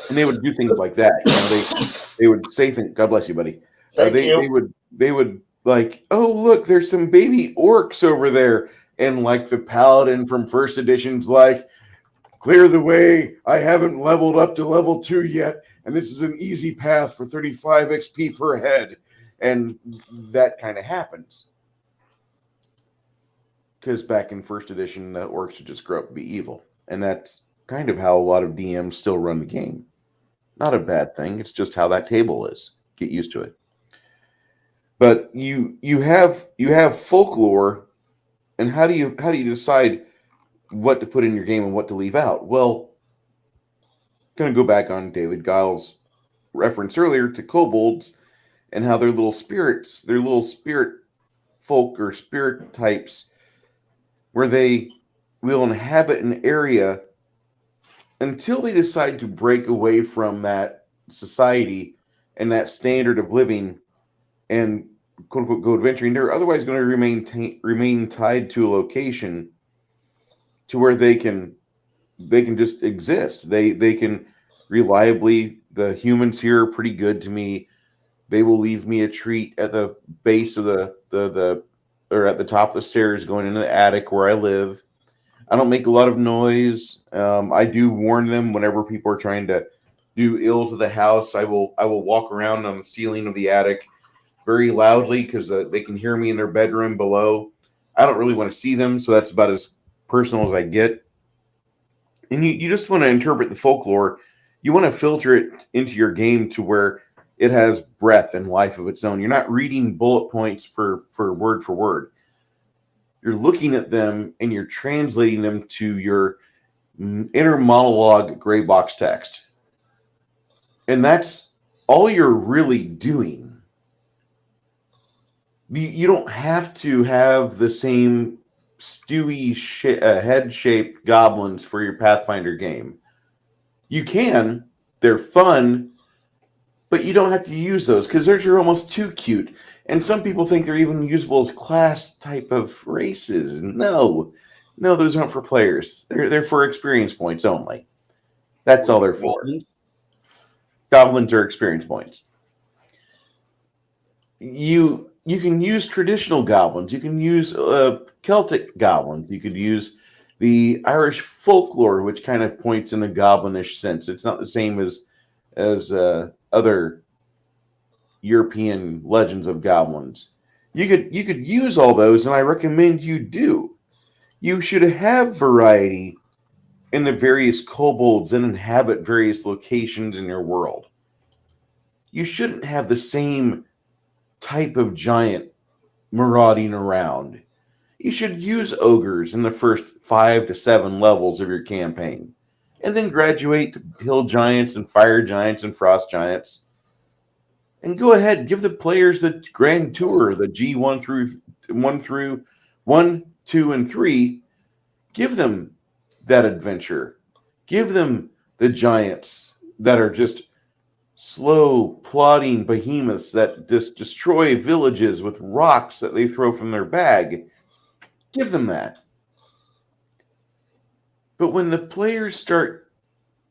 And they would do things like that. You know, they would say things. God bless you, buddy. They would like, oh, look, there's some baby orcs over there, and like the paladin from first edition's like, clear the way. I haven't leveled up to level 2 yet, and this is an easy path for 35 XP per head. And that kind of happens. Because back in first edition, the orcs would just grow up to be evil. And that's kind of how a lot of DMs still run the game. Not a bad thing. It's just how that table is. Get used to it. But you have folklore, and how do you decide what to put in your game and what to leave out? Well, going to go back on David Giles' reference earlier to kobolds and how they're little spirits, they're little spirit folk or spirit types where they will inhabit an area until they decide to break away from that society and that standard of living and quote unquote go adventuring. They're otherwise going to remain tied to a location to where they can just exist. They can reliably. The humans here are pretty good to me. They will leave me a treat at the base of the or at the top of the stairs going into the attic where I live. I don't make a lot of noise. I do warn them whenever people are trying to do ill to the house. I will walk around on the ceiling of the attic very loudly because they can hear me in their bedroom below. I don't really want to see them, so that's about as personal as I get. And you just want to interpret the folklore. You want to filter it into your game to where it has breath and life of its own. You're not reading bullet points for word. You're looking at them and you're translating them to your inner monologue gray box text. And that's all you're really doing. You don't have to have the same stewy head-shaped goblins for your Pathfinder game. You can. They're fun. But you don't have to use those because those are almost too cute. And some people think they're even usable as class type of races. No, those aren't for players. They're for experience points only. That's all they're for. Goblins are experience points. You can use traditional goblins. You can use Celtic goblins. You could use the Irish folklore, which kind of points in a goblinish sense. It's not the same as other European legends of goblins. You could use all those, and I recommend you do. You should have variety in the various kobolds that inhabit various locations in your world. You shouldn't have the same type of giant marauding around. You should use ogres in the first 5 to 7 levels of your campaign, and then graduate to hill giants and fire giants and frost giants. And go ahead, give the players the grand tour, the G1 through 1, 2, and 3. Give them that adventure. Give them the giants that are just slow, plodding behemoths that just destroy villages with rocks that they throw from their bag. Give them that. But when the players start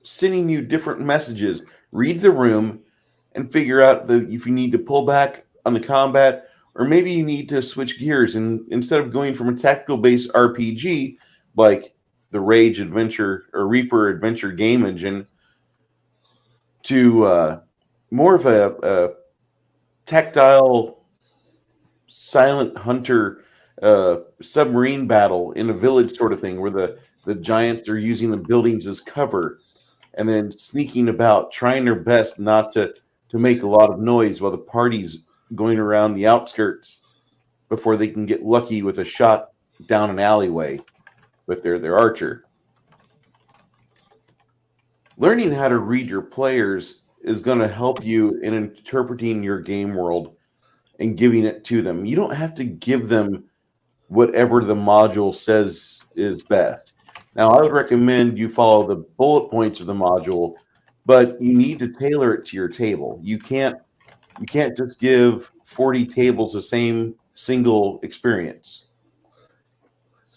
sending you different messages, read the room and figure out if you need to pull back on the combat, or maybe you need to switch gears. And instead of going from a tactical-based RPG like the Rage Adventure or Reaper Adventure game engine to more of a tactile, silent hunter submarine battle in a village sort of thing, where the giants are using the buildings as cover and then sneaking about, trying their best not to make a lot of noise while the party's going around the outskirts before they can get lucky with a shot down an alleyway with their archer. Learning how to read your players is going to help you in interpreting your game world and giving it to them. You don't have to give them whatever the module says is best. Now, I would recommend you follow the bullet points of the module, but you need to tailor it to your table. You can't just give 40 tables the same single experience.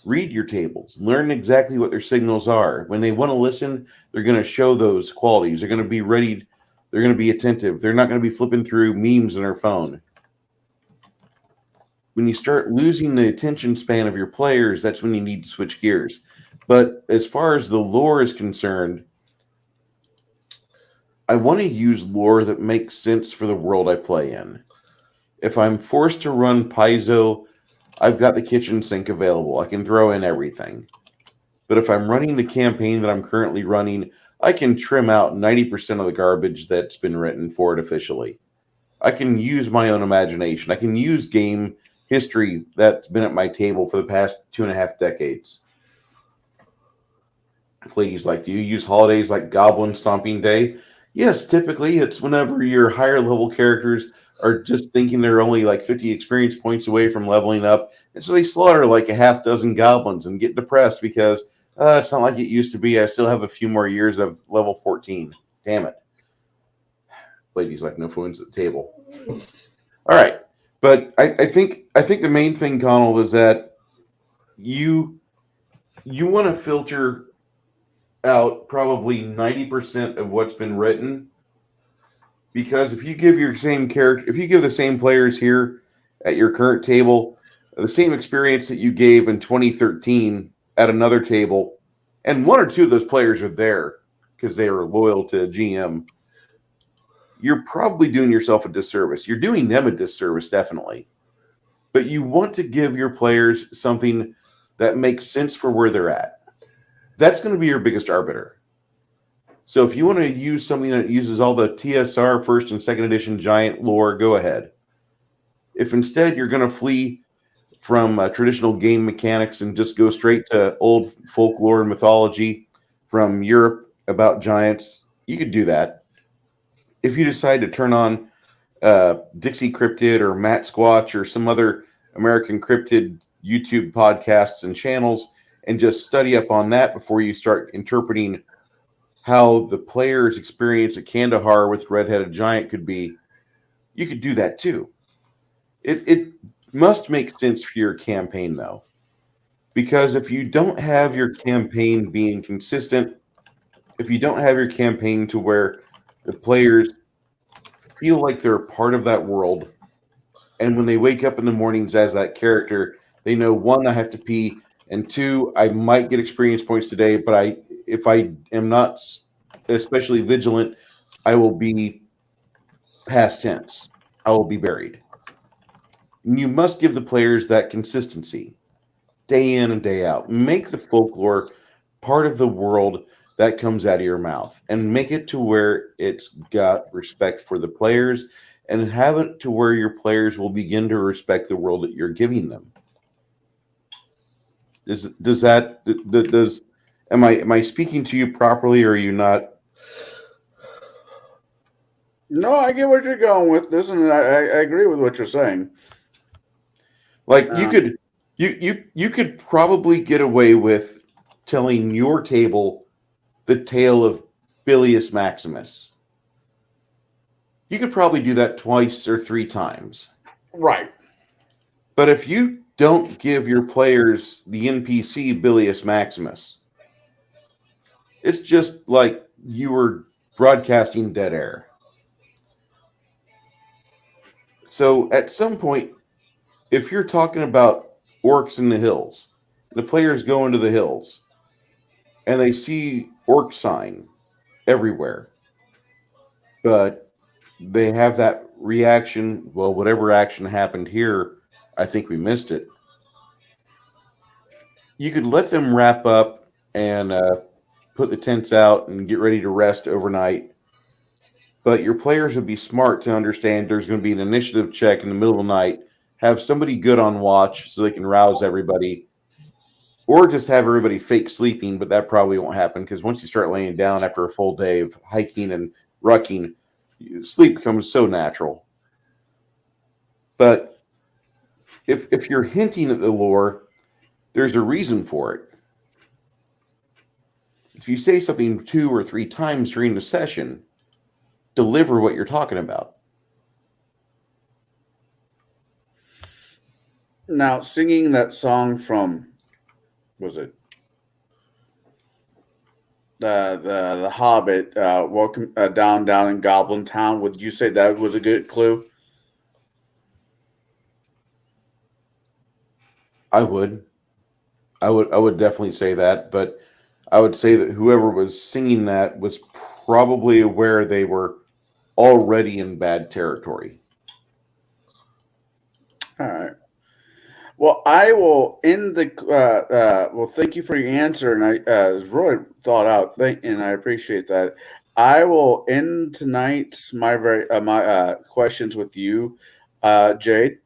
Read your tables. Learn exactly what their signals are. When they want to listen, they're going to show those qualities. They're going to be ready. They're going to be attentive. They're not going to be flipping through memes on their phone. When you start losing the attention span of your players, that's when you need to switch gears. But as far as the lore is concerned, I want to use lore that makes sense for the world I play in. If I'm forced to run Paizo, I've got the kitchen sink available. I can throw in everything. But if I'm running the campaign that I'm currently running, I can trim out 90% of the garbage that's been written for it officially. I can use my own imagination. I can use game history that's been at my table for the past 2.5 decades. Ladies, like, do you use holidays like Goblin Stomping Day? Yes, typically it's whenever your higher level characters are just thinking they're only like 50 experience points away from leveling up. And so they slaughter like a half dozen goblins and get depressed because it's not like it used to be. I still have a few more years of level 14. Damn it. Ladies, like, no phones at the table. All right. But I think the main thing, Connell, is that you want to filter out probably 90% of what's been written, because if you give the same players here at your current table the same experience that you gave in 2013 at another table, and one or two of those players are there because they are loyal to GM, you're probably doing yourself a disservice. You're doing them a disservice, definitely. But you want to give your players something that makes sense for where they're at. That's going to be your biggest arbiter. So if you want to use something that uses all the TSR first and second edition giant lore, go ahead. If instead you're going to flee from traditional game mechanics and just go straight to old folklore and mythology from Europe about giants, you could do that. If you decide to turn on Dixie Cryptid or Matt Squatch or some other American Cryptid YouTube podcasts and channels and just study up on that before you start interpreting how the player's experience at Kandahar with Red-Headed Giant could be, you could do that too. It must make sense for your campaign, though. Because if you don't have your campaign being consistent, if you don't have your campaign to where the players feel like they're a part of that world, and when they wake up in the mornings as that character, they know, one, I have to pee, and two, I might get experience points today, but if I am not especially vigilant, I will be past tense. I will be buried. You must give the players that consistency, day in and day out. Make the folklore part of the world that comes out of your mouth, and make it to where it's got respect for the players, and have it to where your players will begin to respect the world that you're giving them. Am I speaking to you properly, or are you not? No, I get what you're going with this, and I agree with what you're saying. Like, you could probably get away with telling your table the tale of Bilius Maximus. You could probably do that twice or three times. Right. But if you don't give your players the NPC Bilius Maximus, it's just like you were broadcasting dead air. So at some point, if you're talking about orcs in the hills, the players go into the hills and they see orc sign everywhere, but they have that reaction, well, whatever action happened here, I think we missed it. You could let them wrap up and put the tents out and get ready to rest overnight. But your players would be smart to understand there's going to be an initiative check in the middle of the night. Have somebody good on watch so they can rouse everybody. Or just have everybody fake sleeping, but that probably won't happen because once you start laying down after a full day of hiking and rucking, sleep becomes so natural. But if you're hinting at the lore, there's a reason for it. If you say something 2 or 3 times during the session, deliver what you're talking about. Now, singing that song from, was it the Hobbit? Welcome down in Goblin Town. Would you say that was a good clue? I would definitely say that, but I would say that whoever was singing that was probably aware they were already in bad territory. All right. Well, I will end the. Well, thank you for your answer, and it was really thought out. And I appreciate that. I will end tonight's my questions with you, Jade,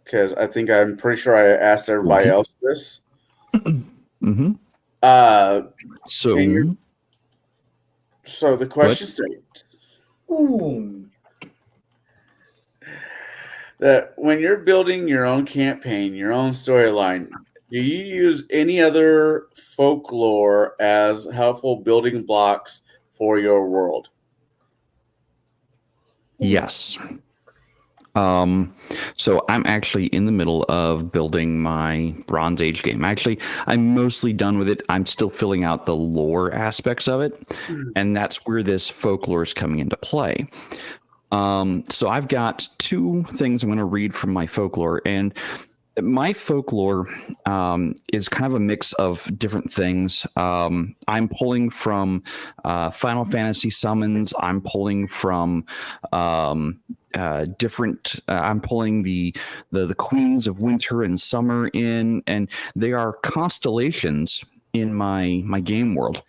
because I'm pretty sure I asked everybody else this. Mm-hmm. So the question states that when you're building your own campaign, your own storyline, do you use any other folklore as helpful building blocks for your world? Yes. So I'm actually in the middle of building my Bronze Age game. Actually, I'm mostly done with it. I'm still filling out the lore aspects of it, and that's where this folklore is coming into play. So I've got two things I'm going to read from my folklore, and my folklore is kind of a mix of different things. I'm pulling from Final Fantasy summons. I'm pulling from different. I'm pulling the queens of winter and summer in, and they are constellations in my game world.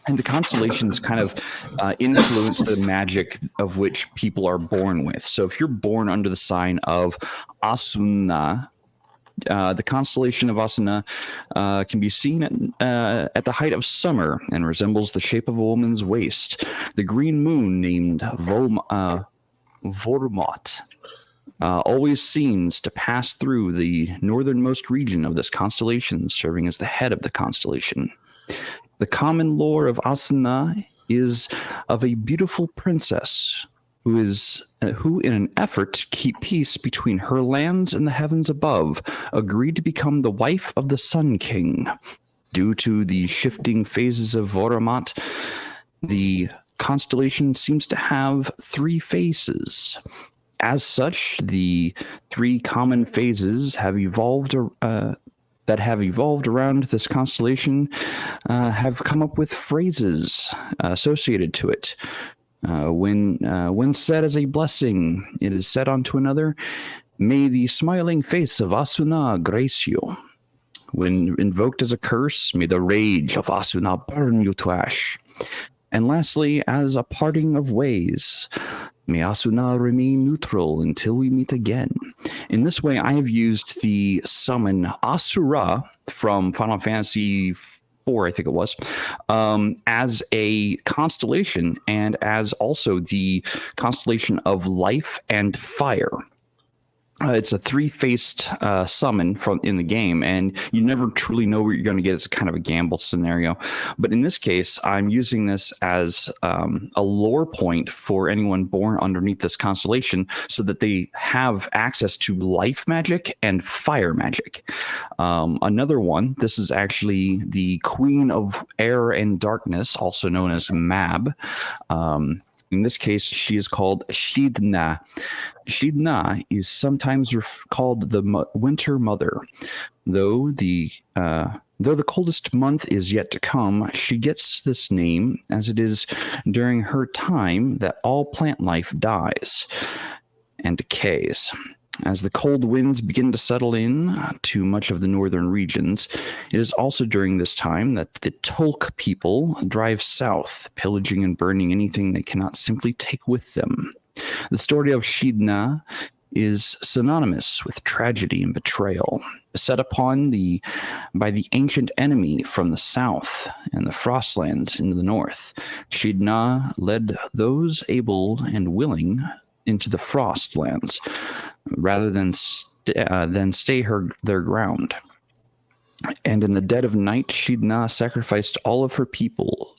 And the constellations kind of influence the magic of which people are born with. So if you're born under the sign of Asuna, the constellation of Asuna can be seen at the height of summer and resembles the shape of a woman's waist. The green moon, named Vormot, always seems to pass through the northernmost region of this constellation, serving as the head of the constellation. The common lore of Asuna is of a beautiful princess who, in an effort to keep peace between her lands and the heavens above, agreed to become the wife of the Sun King. Due to the shifting phases of Vormot, the constellation seems to have three faces. As such, the three common phases have evolved around this constellation have come up with phrases associated to it. When said as a blessing, it is said unto another, "May the smiling face of Asuna grace you." When invoked as a curse, "May the rage of Asuna burn you to ash." And lastly, as a parting of ways, "May Asuna remain neutral until we meet again." In this way, I have used the summon Asura from Final Fantasy IV, I think it was, as a constellation and as also the constellation of life and fire. It's a three-faced summon in the game, and you never truly know what you're going to get. It's kind of a gamble scenario. But in this case, I'm using this as a lore point for anyone born underneath this constellation so that they have access to life magic and fire magic. Another one, this is actually the Queen of Air and Darkness, also known as Mab. In this case, she is called Shidna. Shidna is sometimes called the Winter Mother. Though the coldest month is yet to come, she gets this name as it is during her time that all plant life dies and decays. As the cold winds begin to settle in to much of the northern regions, it is also during this time that the Tolk people drive south, pillaging and burning anything they cannot simply take with them. The story of Shidna is synonymous with tragedy and betrayal, set upon by the ancient enemy from the south and the Frostlands into the north. Shidna led those able and willing into the Frostlands, rather than stay their ground. And in the dead of night, Shidna sacrificed all of her people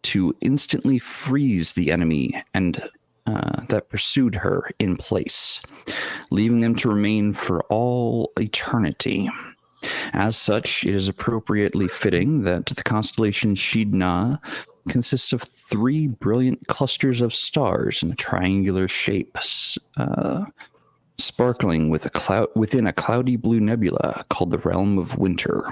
to instantly freeze the enemy and that pursued her in place, leaving them to remain for all eternity. As such, it is appropriately fitting that the constellation Shidna consists of three brilliant clusters of stars in a triangular shape, sparkling within a cloudy blue nebula called the Realm of Winter.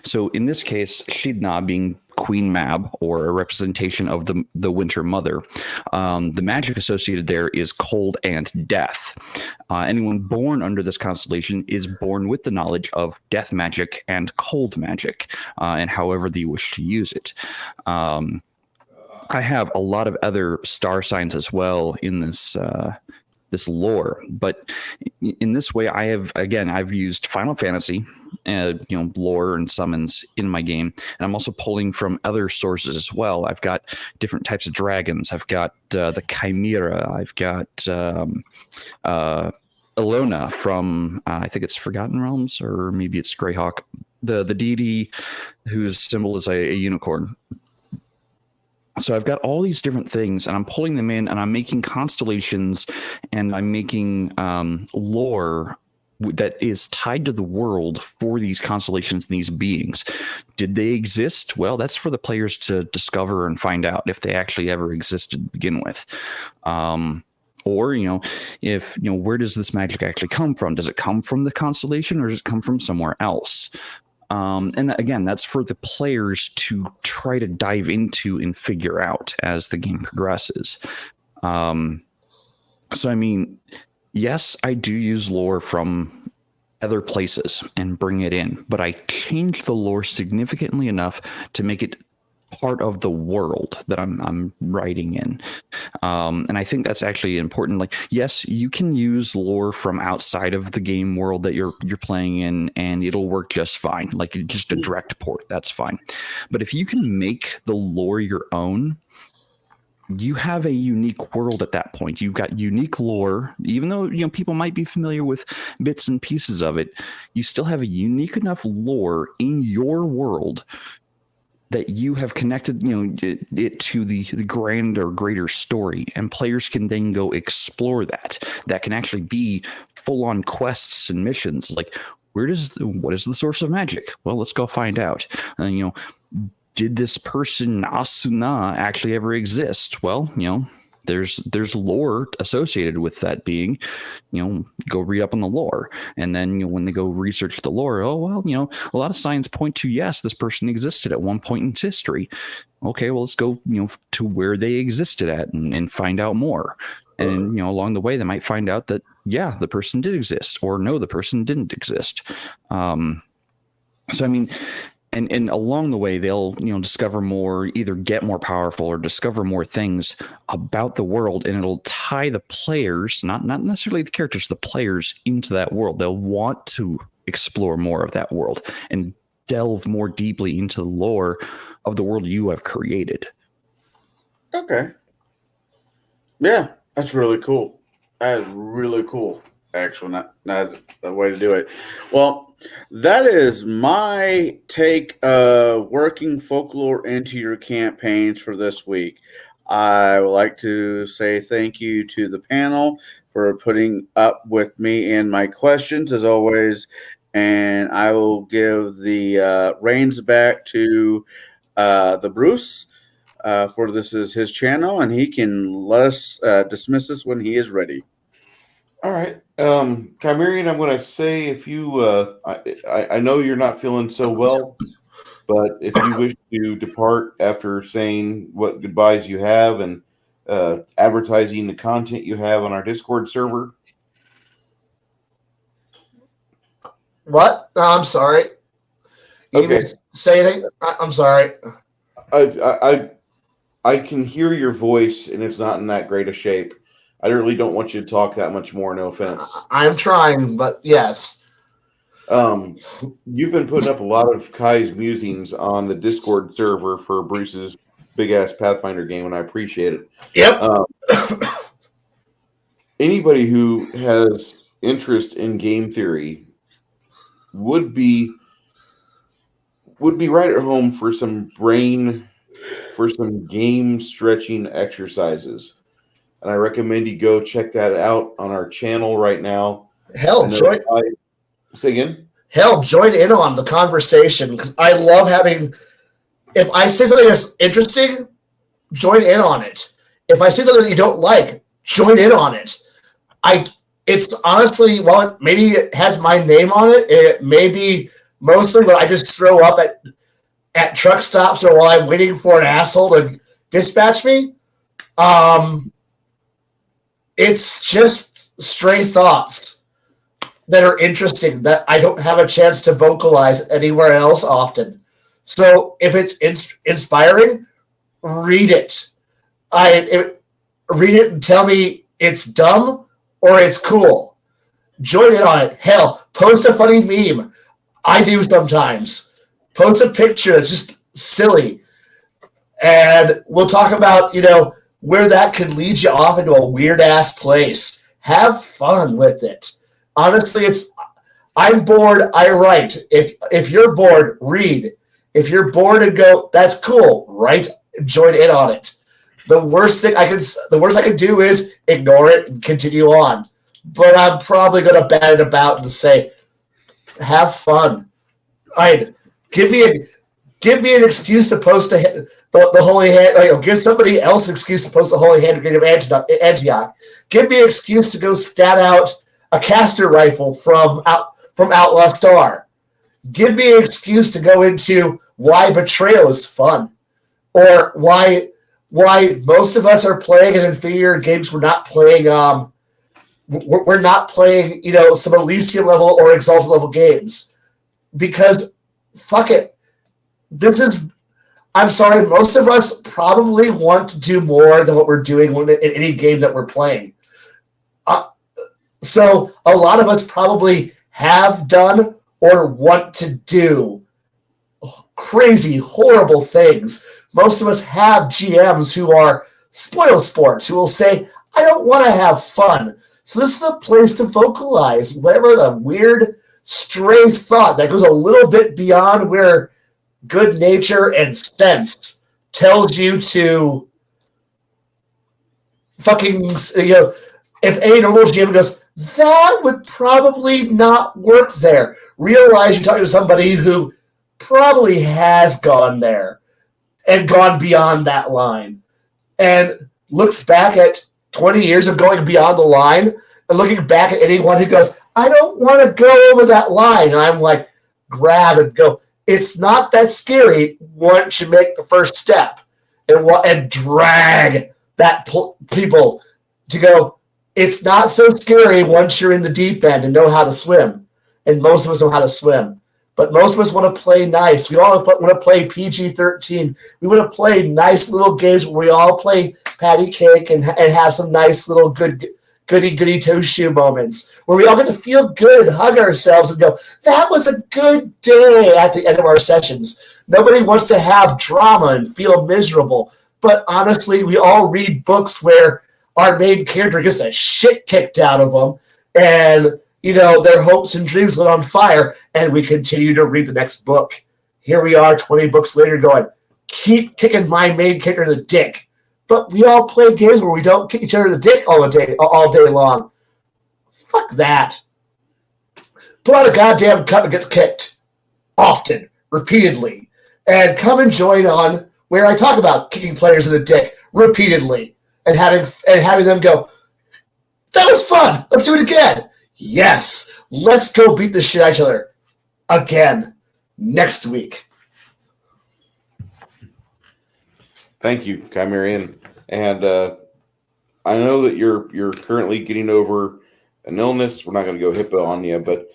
So in this case, Shidna being Queen Mab, or a representation of the Winter Mother. The magic associated there is cold and death. Anyone born under this constellation is born with the knowledge of death magic and cold magic, and however they wish to use it. I have a lot of other star signs as well in this this lore, but in this way, I've used Final Fantasy, lore and summons in my game, and I'm also pulling from other sources as well. I've got different types of dragons. I've got the Chimera. I've got Elona from I think it's Forgotten Realms, or maybe it's Greyhawk, the deity whose symbol is a unicorn. So I've got all these different things, and I'm pulling them in, and I'm making constellations, and I'm making lore that is tied to the world for these constellations and these beings. Did they exist? Well, that's for the players to discover and find out if they actually ever existed to begin with. Or, if, where does this magic actually come from? Does it come from the constellation, or does it come from somewhere else? And again, that's for the players to try to dive into and figure out as the game progresses. So, I mean, yes, I do use lore from other places and bring it in, but I change the lore significantly enough to make it part of the world that I'm writing in. And I think that's actually important. Like, yes, you can use lore from outside of the game world that you're playing in, and it'll work just fine. Like, just a direct port, that's fine. But if you can make the lore your own, you have a unique world at that point. You've got unique lore, even though people might be familiar with bits and pieces of it. You still have a unique enough lore in your world that you have connected, it to the grander, greater story, and players can then go explore that. That can actually be full-on quests and missions. Like, what is the source of magic? Well, let's go find out. Did this person Asuna actually ever exist? Well, there's lore associated with that being. Go read up on the lore, and then when they go research the lore, a lot of signs point to, yes, this person existed at one point in history. Okay, well, let's go to where they existed at and find out more. And along the way, they might find out that, yeah, the person did exist, or no, the person didn't exist. So I mean, and along the way, they'll discover more, either get more powerful or discover more things about the world, and it'll tie the players, not necessarily the characters, the players, into that world. They'll want to explore more of that world and delve more deeply into the lore of the world you have created. Okay. Yeah, that's really cool. That is really cool. Actually, not the way to do it. Well, that is my take of working folklore into your campaigns for this week. I would like to say thank you to the panel for putting up with me and my questions, as always. And I will give the reins back to the Bruce, for this is his channel, and he can let us dismiss us when he is ready. All right. Chimerian, I'm going to say, if you, I know you're not feeling so well, but if you wish to depart after saying what goodbyes you have and advertising the content you have on our Discord server. What? No, I'm sorry. You Okay. even say anything? I'm sorry. I can hear your voice, and it's not in that great a shape. I really don't want you to talk that much more, no offense. I'm trying, but yes. You've been putting up a lot of Kai's musings on the Discord server for Bruce's big-ass Pathfinder game, and I appreciate it. Yep. Anybody who has interest in game theory would be right at home for some game stretching exercises. And I recommend you go check that out on our channel right now. Hell, join in on the conversation, because I love having. If I say something that's interesting, join in on it. If I say something that you don't like, join in on it. It's honestly, well, maybe it has my name on it. It may be mostly what I just throw up at at truck stops or while I'm waiting for an asshole to dispatch me. It's just stray thoughts that are interesting that I don't have a chance to vocalize anywhere else often. So if it's inspiring, read it. Read it and tell me it's dumb or it's cool. Join in on it. Hell, post a funny meme. I do sometimes. Post a picture that's just silly. And we'll talk about, where that could lead you off into a weird-ass place. Have fun with it. Honestly, I'm bored, I write. If you're bored, read. If you're bored and go, that's cool, write, join in on it. The worst I can do is ignore it and continue on. But I'm probably going to bat it about and say, have fun. Give me an excuse to post the Holy Hand. Give somebody else an excuse to post the Holy Hand Grenade of Antioch. Give me an excuse to go stat out a caster rifle from Outlaw Star. Give me an excuse to go into why betrayal is fun, or why most of us are playing an inferior games. We're not playing some Elysium level or Exalted level games, because fuck it. I'm sorry, most of us probably want to do more than what we're doing in any game that we're playing. So a lot of us probably have done or want to do crazy, horrible things. Most of us have GMs who are spoil sports, who will say, I don't want to have fun. So this is a place to vocalize whatever the weird, stray thought that goes a little bit beyond where good nature and sense tells you to fucking, if any normal GM goes, that would probably not work there. Realize you're talking to somebody who probably has gone there and gone beyond that line and looks back at 20 years of going beyond the line and looking back at anyone who goes, I don't want to go over that line. And I'm like, grab and go. It's not that scary once you make the first step and drag that people to go. It's not so scary once you're in the deep end and know how to swim. And most of us know how to swim. But most of us want to play nice. We all want to play PG-13. We want to play nice little games where we all play patty cake and have some nice little goody two-shoe moments where we all get to feel good and hug ourselves and go, that was a good day at the end of our sessions. Nobody wants to have drama and feel miserable. But honestly, we all read books where our main character gets the shit kicked out of them and, their hopes and dreams lit on fire, and we continue to read the next book. Here we are 20 books later going, keep kicking my main character in the dick. But we all play games where we don't kick each other in the dick all day long. Fuck that. Put on a goddamn cut and get kicked. Often. Repeatedly. And come and join on where I talk about kicking players in the dick repeatedly. And having them go, that was fun. Let's do it again. Yes. Let's go beat the shit out of each other. Again. Next week. Thank you, Chimerian. And I know that you're currently getting over an illness. We're not going to go HIPAA on you, but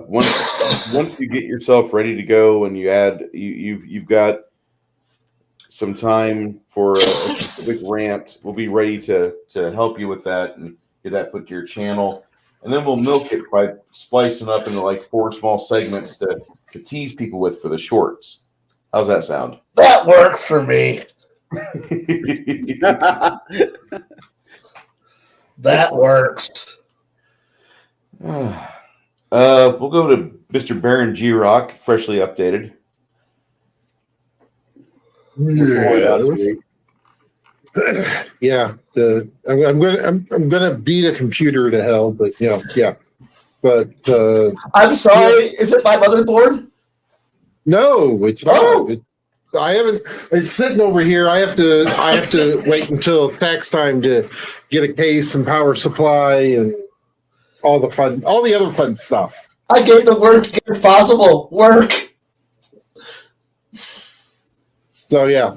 once you get yourself ready to go and you've got some time for a specific rant, we'll be ready to help you with that and get that put to your channel. And then we'll milk it by splicing up into like 4 small segments to tease people with for the shorts. How's that sound? That works for me. That works. We'll go to Mr. Baron G Rock, freshly updated. Yeah, I'm gonna beat a computer to hell, but yeah. But I'm sorry, is it my motherboard? No, it's not. I haven't. It's sitting over here. I have to wait until tax time to get a case and power supply and all the other fun stuff. I gave the worst gift possible. Work. So yeah,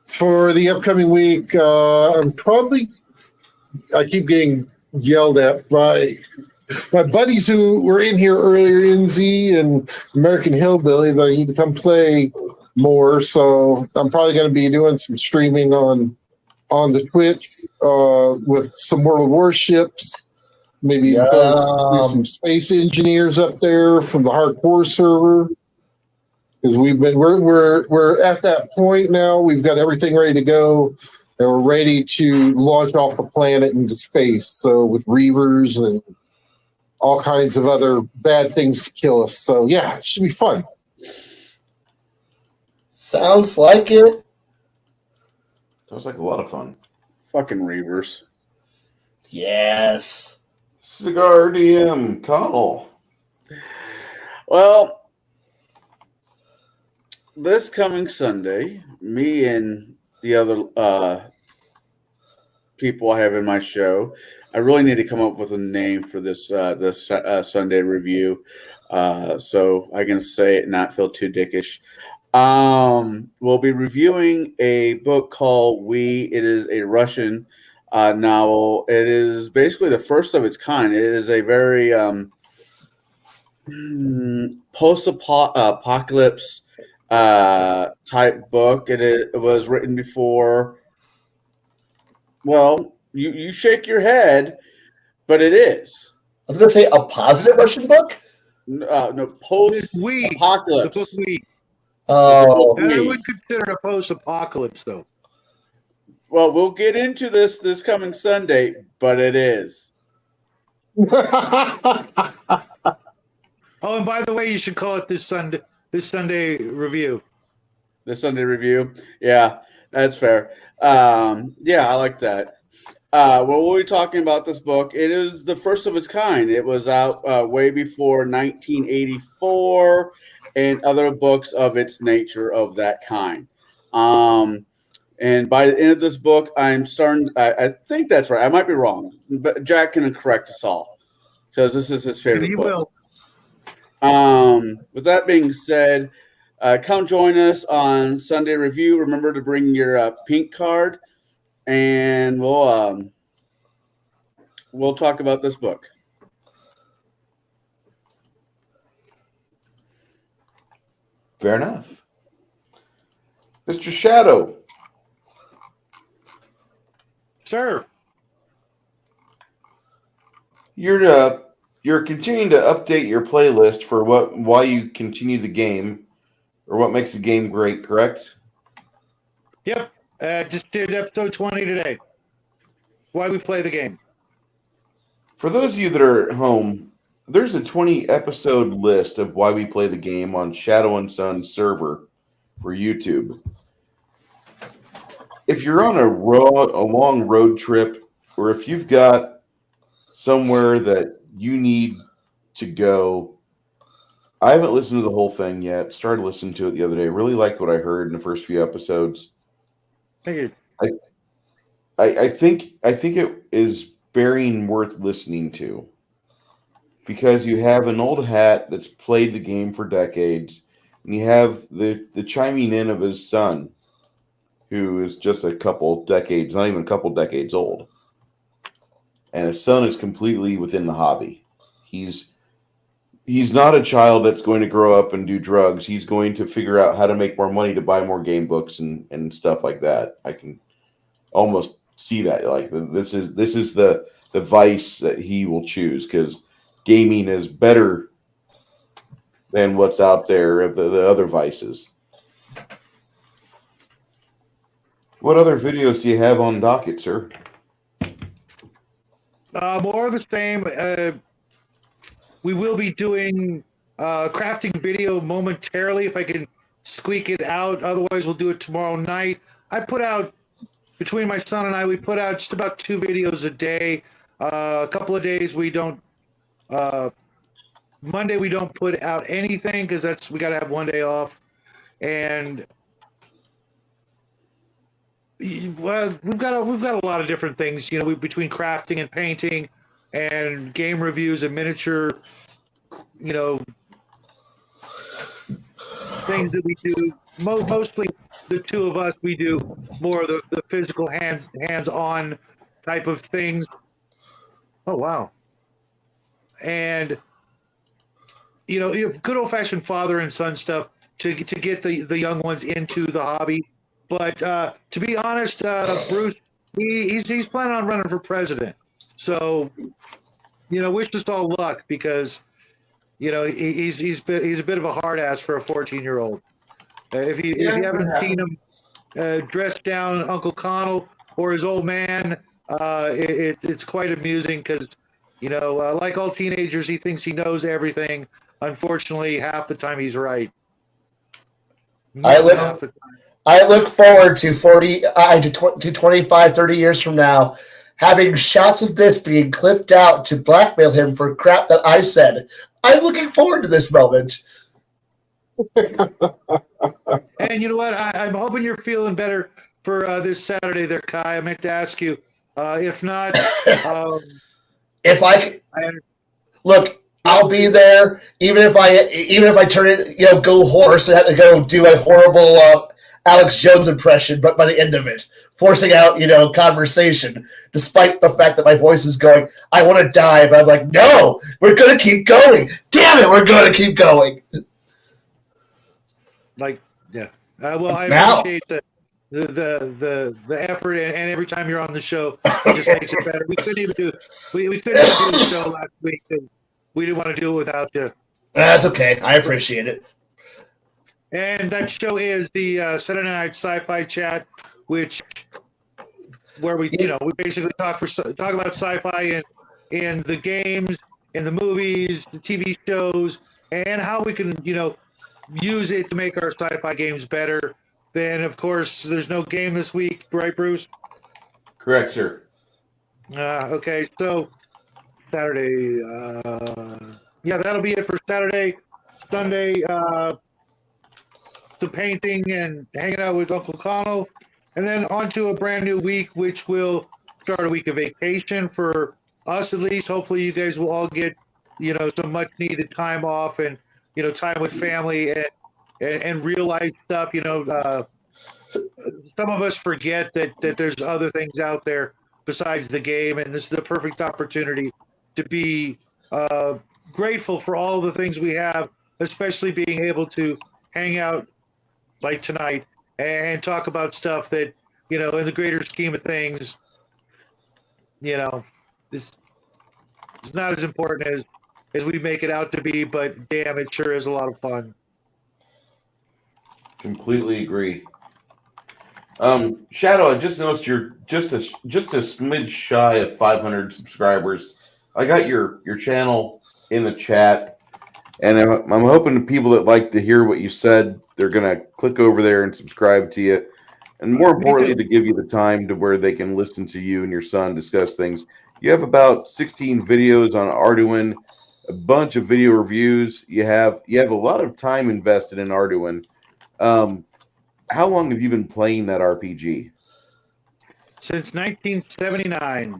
for the upcoming week, I keep getting yelled at by my buddies who were in here earlier, NZ and American Hillbilly, that I need to come play more. So I'm probably going to be doing some streaming on the Twitch with some World of Warships. Maybe do some space engineers up there from the hardcore server. Because we're at that point now. We've got everything ready to go, and we're ready to launch off the planet into space. So with reavers and all kinds of other bad things to kill us. So yeah, it should be fun. Sounds like it. Sounds like a lot of fun. Fucking reavers. Yes. Cigar DM, Connell. Well, this coming Sunday, me and the other people I have in my show, I really need to come up with a name for this Sunday review, so I can say it and not feel too dickish. We'll be reviewing a book called We. It is a Russian novel. It is basically the first of its kind. It is a very post-apocalypse type book. It was written before. Well, you shake your head, but it is. I was going to say a positive Russian book? No, post-apocalypse. The book We. Oh. That I would consider a post-apocalypse, though. Well, we'll get into this coming Sunday, but it is. Oh, and by the way, you should call it this Sunday review. This Sunday review? Yeah, that's fair. Yeah, I like that. Well, we'll be talking about this book. It is the first of its kind. It was out way before 1984 and other books of its nature of that kind. And by the end of this book, I'm starting. I think that's right. I might be wrong, but Jack can correct us all because this is his favorite book. Will. With that being said, come join us on Sunday Review. Remember to bring your pink card, and we'll talk about this book. Fair enough. Mr. Shadow. Sir. You're continuing to update your playlist for why you continue the game, or what makes the game great, correct? Yep. Just did episode 20 today. Why we play the game. For those of you that are at home, there's a 20 episode list of why we play the game on Shadow and Sun server for YouTube. If you're on a long road trip, or if you've got somewhere that you need to go, I haven't listened to the whole thing yet. Started listening to it the other day. Really liked what I heard in the first few episodes. Thank you. I think it is bearing worth listening to, because you have an old hat that's played the game for decades, and you have the chiming in of his son, who is just a couple decades, not even a couple decades old. And his son is completely within the hobby. He's not a child that's going to grow up and do drugs. He's going to figure out how to make more money to buy more game books and stuff like that. I can almost see that. Like, this is the vice that he will choose, because gaming is better than what's out there of the other vices. What other videos do you have on docket, sir? More of the same. We will be doing crafting video momentarily if I can squeak it out. Otherwise, we'll do it tomorrow night. I put out, between my son and I, we put out just about 2 videos a day. A couple of days we don't. Monday we don't put out anything because we got to have one day off, and well, we've got a lot of different things. You know, between crafting and painting, and game reviews and miniature, you know, things that we do. mostly the two of us, we do more of the physical hands-on type of things. Oh wow! And good old-fashioned father and son stuff to get the young ones into the hobby. But to be honest, Bruce, he's planning on running for president. So wish us all luck because he's a bit of a hard ass for a 14-year-old. If you haven't seen him dressed down Uncle Connell or his old man, it's quite amusing because like all teenagers, he thinks he knows everything. Unfortunately, half the time he's right. I look forward to 25, 30 years from now, having shots of this being clipped out to blackmail him for crap that I said. I'm looking forward to this moment. And you know what? I'm hoping you're feeling better for this Saturday there, Kai. I meant to ask you. If not, if I look, I'll be there. Even if I turn it, go hoarse and have to go do a horrible Alex Jones impression, but by the end of it, forcing out conversation, despite the fact that my voice is going, I want to die, but I'm like, no, we're gonna keep going. Damn it, we're gonna keep going. Like, yeah. Well, I appreciate the effort, and every time you're on the show, it just makes it better. We couldn't even do the show last week because we didn't want to do it without you. That's okay. I appreciate it. And that show is the Saturday Night Sci-Fi Chat, where we we basically talk about sci-fi and the games and the movies, the TV shows, and how we can use it to make our sci-fi games better. Then, of course, there's no game this week, right, Bruce? Correct, sir. Okay, so Saturday, that'll be it for Saturday. Sunday, some painting and hanging out with Uncle Connell, and then on to a brand new week, which will start a week of vacation for us at least. Hopefully, you guys will all get some much needed time off and time with family and real life stuff. Some of us forget that there's other things out there besides the game, and this is the perfect opportunity to be grateful for all the things we have, especially being able to hang out like tonight and talk about stuff that in the greater scheme of things, it's not as important as we make it out to be, but damn, it sure is a lot of fun. Completely agree. Shadow, I just noticed you're just a smidge shy of 500 subscribers. I got your channel in the chat, and I'm hoping the people that like to hear what you said, they're gonna click over there and subscribe to you, and more importantly, to give you the time to where they can listen to you and your son discuss things. You have about 16 videos on Arduin, a bunch of video reviews. You have a lot of time invested in Arduin. How long have you been playing that RPG? Since 1979.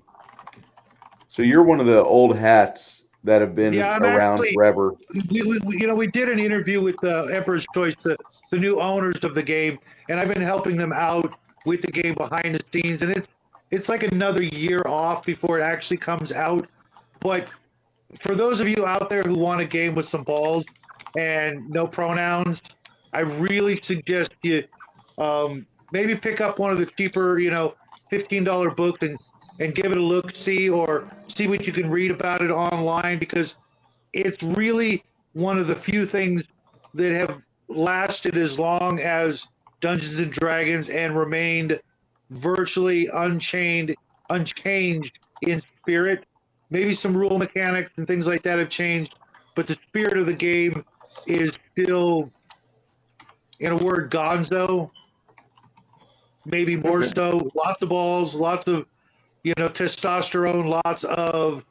So you're one of the old hats that have been around forever. We did an interview with Emperor's Choice, the new owners of the game, and I've been helping them out with the game behind the scenes, and it's like another year off before it actually comes out. But for those of you out there who want a game with some balls and no pronouns, I really suggest you maybe pick up one of the cheaper, $15 books and give it a look, see what you can read about it online, because it's really one of the few things that have lasted as long as Dungeons and Dragons and remained virtually unchanged in spirit. Maybe some rule mechanics and things like that have changed, but the spirit of the game is still, in a word, gonzo. Maybe more so. Lots of balls, lots of testosterone, lots of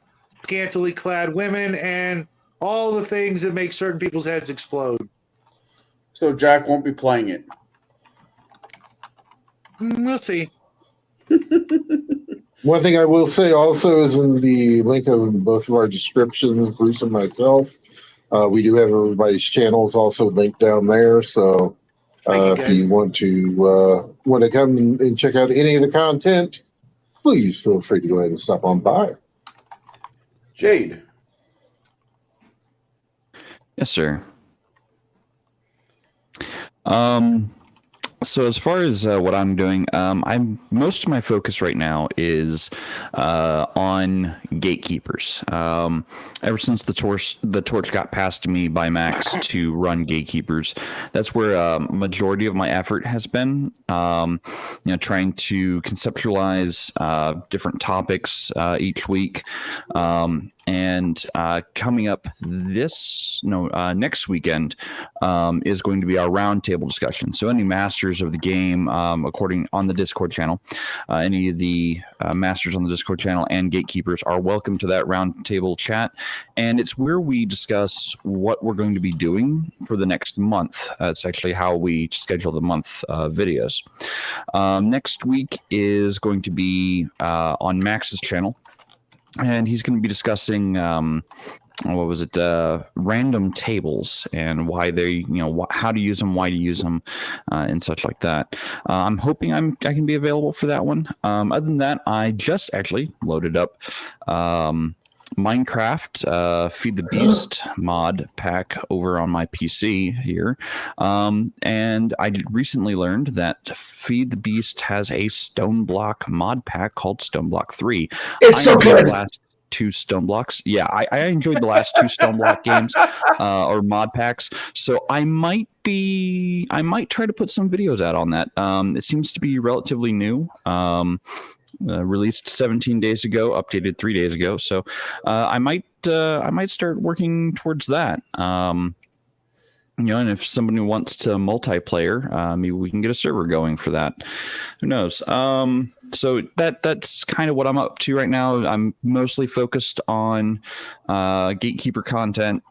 scantily clad women, and all the things that make certain people's heads explode. So Jack won't be playing it. We'll see. One thing I will say also is in the link of both of our descriptions, Bruce and myself, we do have everybody's channels also linked down there. So If you want to come and check out any of the content, please feel free to go ahead and stop on by. Jade. Yes, sir. So as far as what I'm doing, most of my focus right now is on gatekeepers. Ever since the torch got passed to me by Max to run gatekeepers, that's where majority of my effort has been. Trying to conceptualize different topics each week. And coming up next weekend is going to be our roundtable discussion. So any masters of the game, according on the Discord channel, any of the masters on the Discord channel and gatekeepers are welcome to that roundtable chat. And it's where we discuss what we're going to be doing for the next month. It's actually how we schedule the month videos. Next week is going to be on Max's channel. And he's going to be discussing, random tables and why they, how to use them, why to use them, and such like that. I'm hoping I can be available for that one. Other than that, I just actually loaded up Minecraft Feed the Beast mod pack over on my PC here. And I recently learned that Feed the Beast has a Stone Block mod pack called Stone Block 3. It's so good. The last 2 Stone Blocks. Yeah, I enjoyed the last 2 Stone Block games or mod packs. So I might try to put some videos out on that. It seems to be relatively new. Released 17 days ago, updated 3 days ago. So I might start working towards that. And if somebody wants to multiplayer, maybe we can get a server going for that. Who knows? So that's kind of what I'm up to right now. I'm mostly focused on gatekeeper content,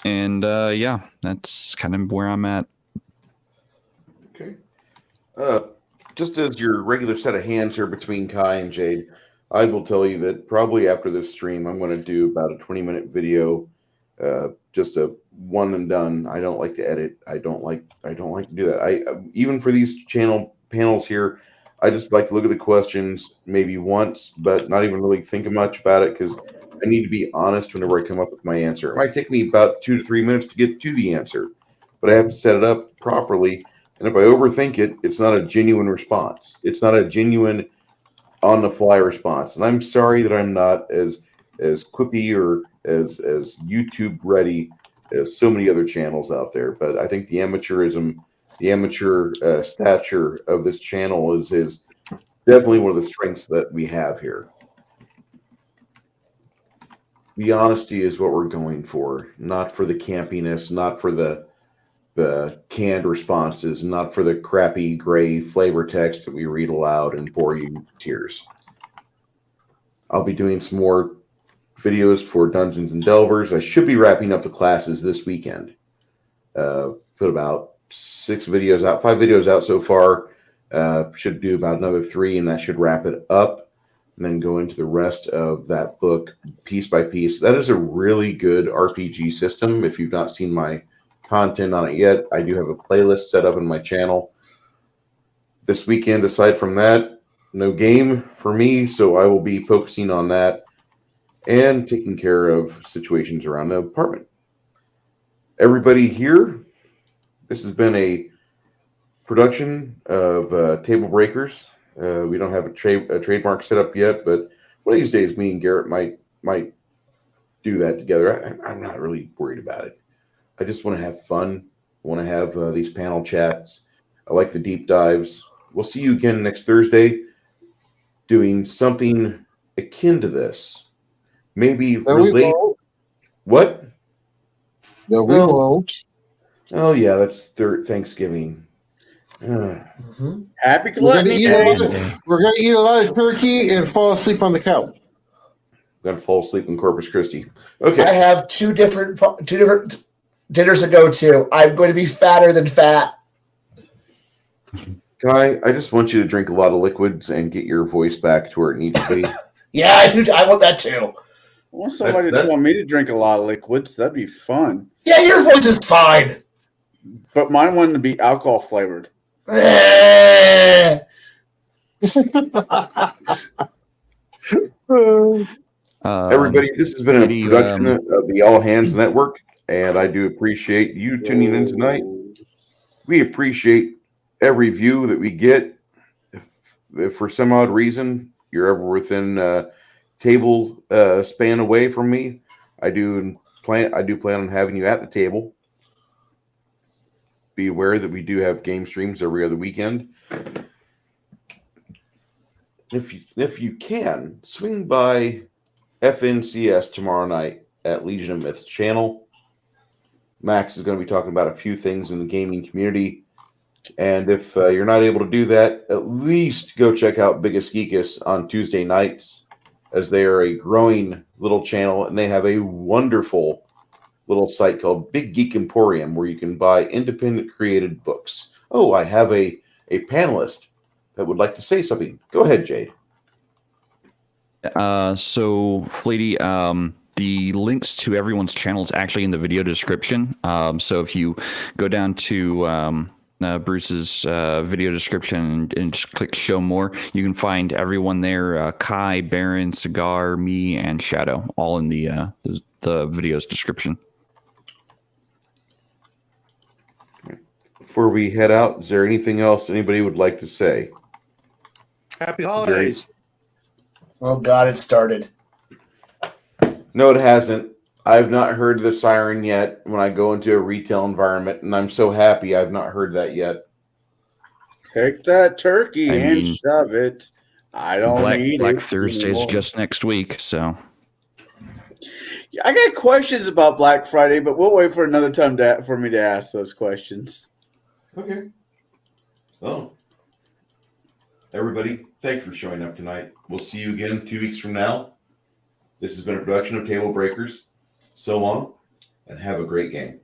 and that's kind of where I'm at. Okay. Just as your regular set of hands here between Kai and Jade, I will tell you that probably after this stream, I'm going to do about a 20-minute video, just a one and done. I don't like to edit. I don't like to do that. Even for these panels here, I just like to look at the questions maybe once, but not even really think much about it because I need to be honest whenever I come up with my answer. It might take me about 2 to 3 minutes to get to the answer, but I have to set it up properly. And if I overthink it, it's not a genuine response. It's not a genuine on-the-fly response. And I'm sorry that I'm not as quippy or as YouTube ready as so many other channels out there. But I think the amateur stature of this channel is definitely one of the strengths that we have here. The honesty is what we're going for, not for the campiness, not for the canned responses, not for the crappy gray flavor text that we read aloud and bore you to tears. I'll be doing some more videos for Dungeons and Delvers. I should be wrapping up the classes this weekend. Put about 5 videos out so far. Should do about another 3, and that should wrap it up, and then go into the rest of that book piece by piece. That is a really good RPG system. If you've not seen my content on it yet, I do have a playlist set up on my channel. This weekend, aside from that, no game for me, so I will be focusing on that and taking care of situations around the apartment. Everybody here, this has been a production of Tablebreakers. We don't have a trademark set up yet, but one of these days, me and Garrett might do that together. I'm not really worried about it. I just want to have fun. I want to have these panel chats. I like the deep dives. We'll see you again next Thursday doing something akin to this. Maybe relate. What? No, we won't. Oh, yeah, that's Thanksgiving. Happy Gluttony Day. We're going to eat a lot of turkey and fall asleep on the couch. I'm going to fall asleep in Corpus Christi. Okay. I have two different dinners to go to. I'm going to be fatter than fat. Kai, I just want you to drink a lot of liquids and get your voice back to where it needs to be. Yeah, I want that too. I want somebody to tell me to drink a lot of liquids. That'd be fun. Yeah, your voice is fine. But mine wanted to be alcohol flavored. Eh. Everybody, this has been a Lady, production of the All Hands Network, and I do appreciate you tuning in tonight. We appreciate every view that we get. If for some odd reason you're ever within table span away from me, I do plan on having you at the table. Be aware that we do have game streams every other weekend. If you can, swing by FNCS tomorrow night at Legion of Myths channel. Max is going to be talking about a few things in the gaming community. And if you're not able to do that, at least go check out Biggest Geekus on Tuesday nights, as they are a growing little channel, and they have a wonderful little site called Big Geek Emporium where you can buy independent created books. Oh, I have a panelist that would like to say something. Go ahead, Jade. So, Fleety, the links to everyone's channel is actually in the video description. So if you go down to Bruce's video description and just click show more, you can find everyone there. Kai, Baron, Cigar, me, and Shadow, all in the video's description. Before we head out, is there anything else anybody would like to say? Happy holidays. Oh God, it started. No, it hasn't. I've not heard the siren yet when I go into a retail environment, and I'm so happy I've not heard that yet. Take that turkey I and mean, shove it. I don't need Black it Thursday's anymore. just next week, so. Yeah, I got questions about Black Friday, but we'll wait for another time for me to ask those questions. Okay. Well, everybody, thanks for showing up tonight. We'll see you again 2 weeks from now. This has been a production of Tablebreakers. So long, and have a great game.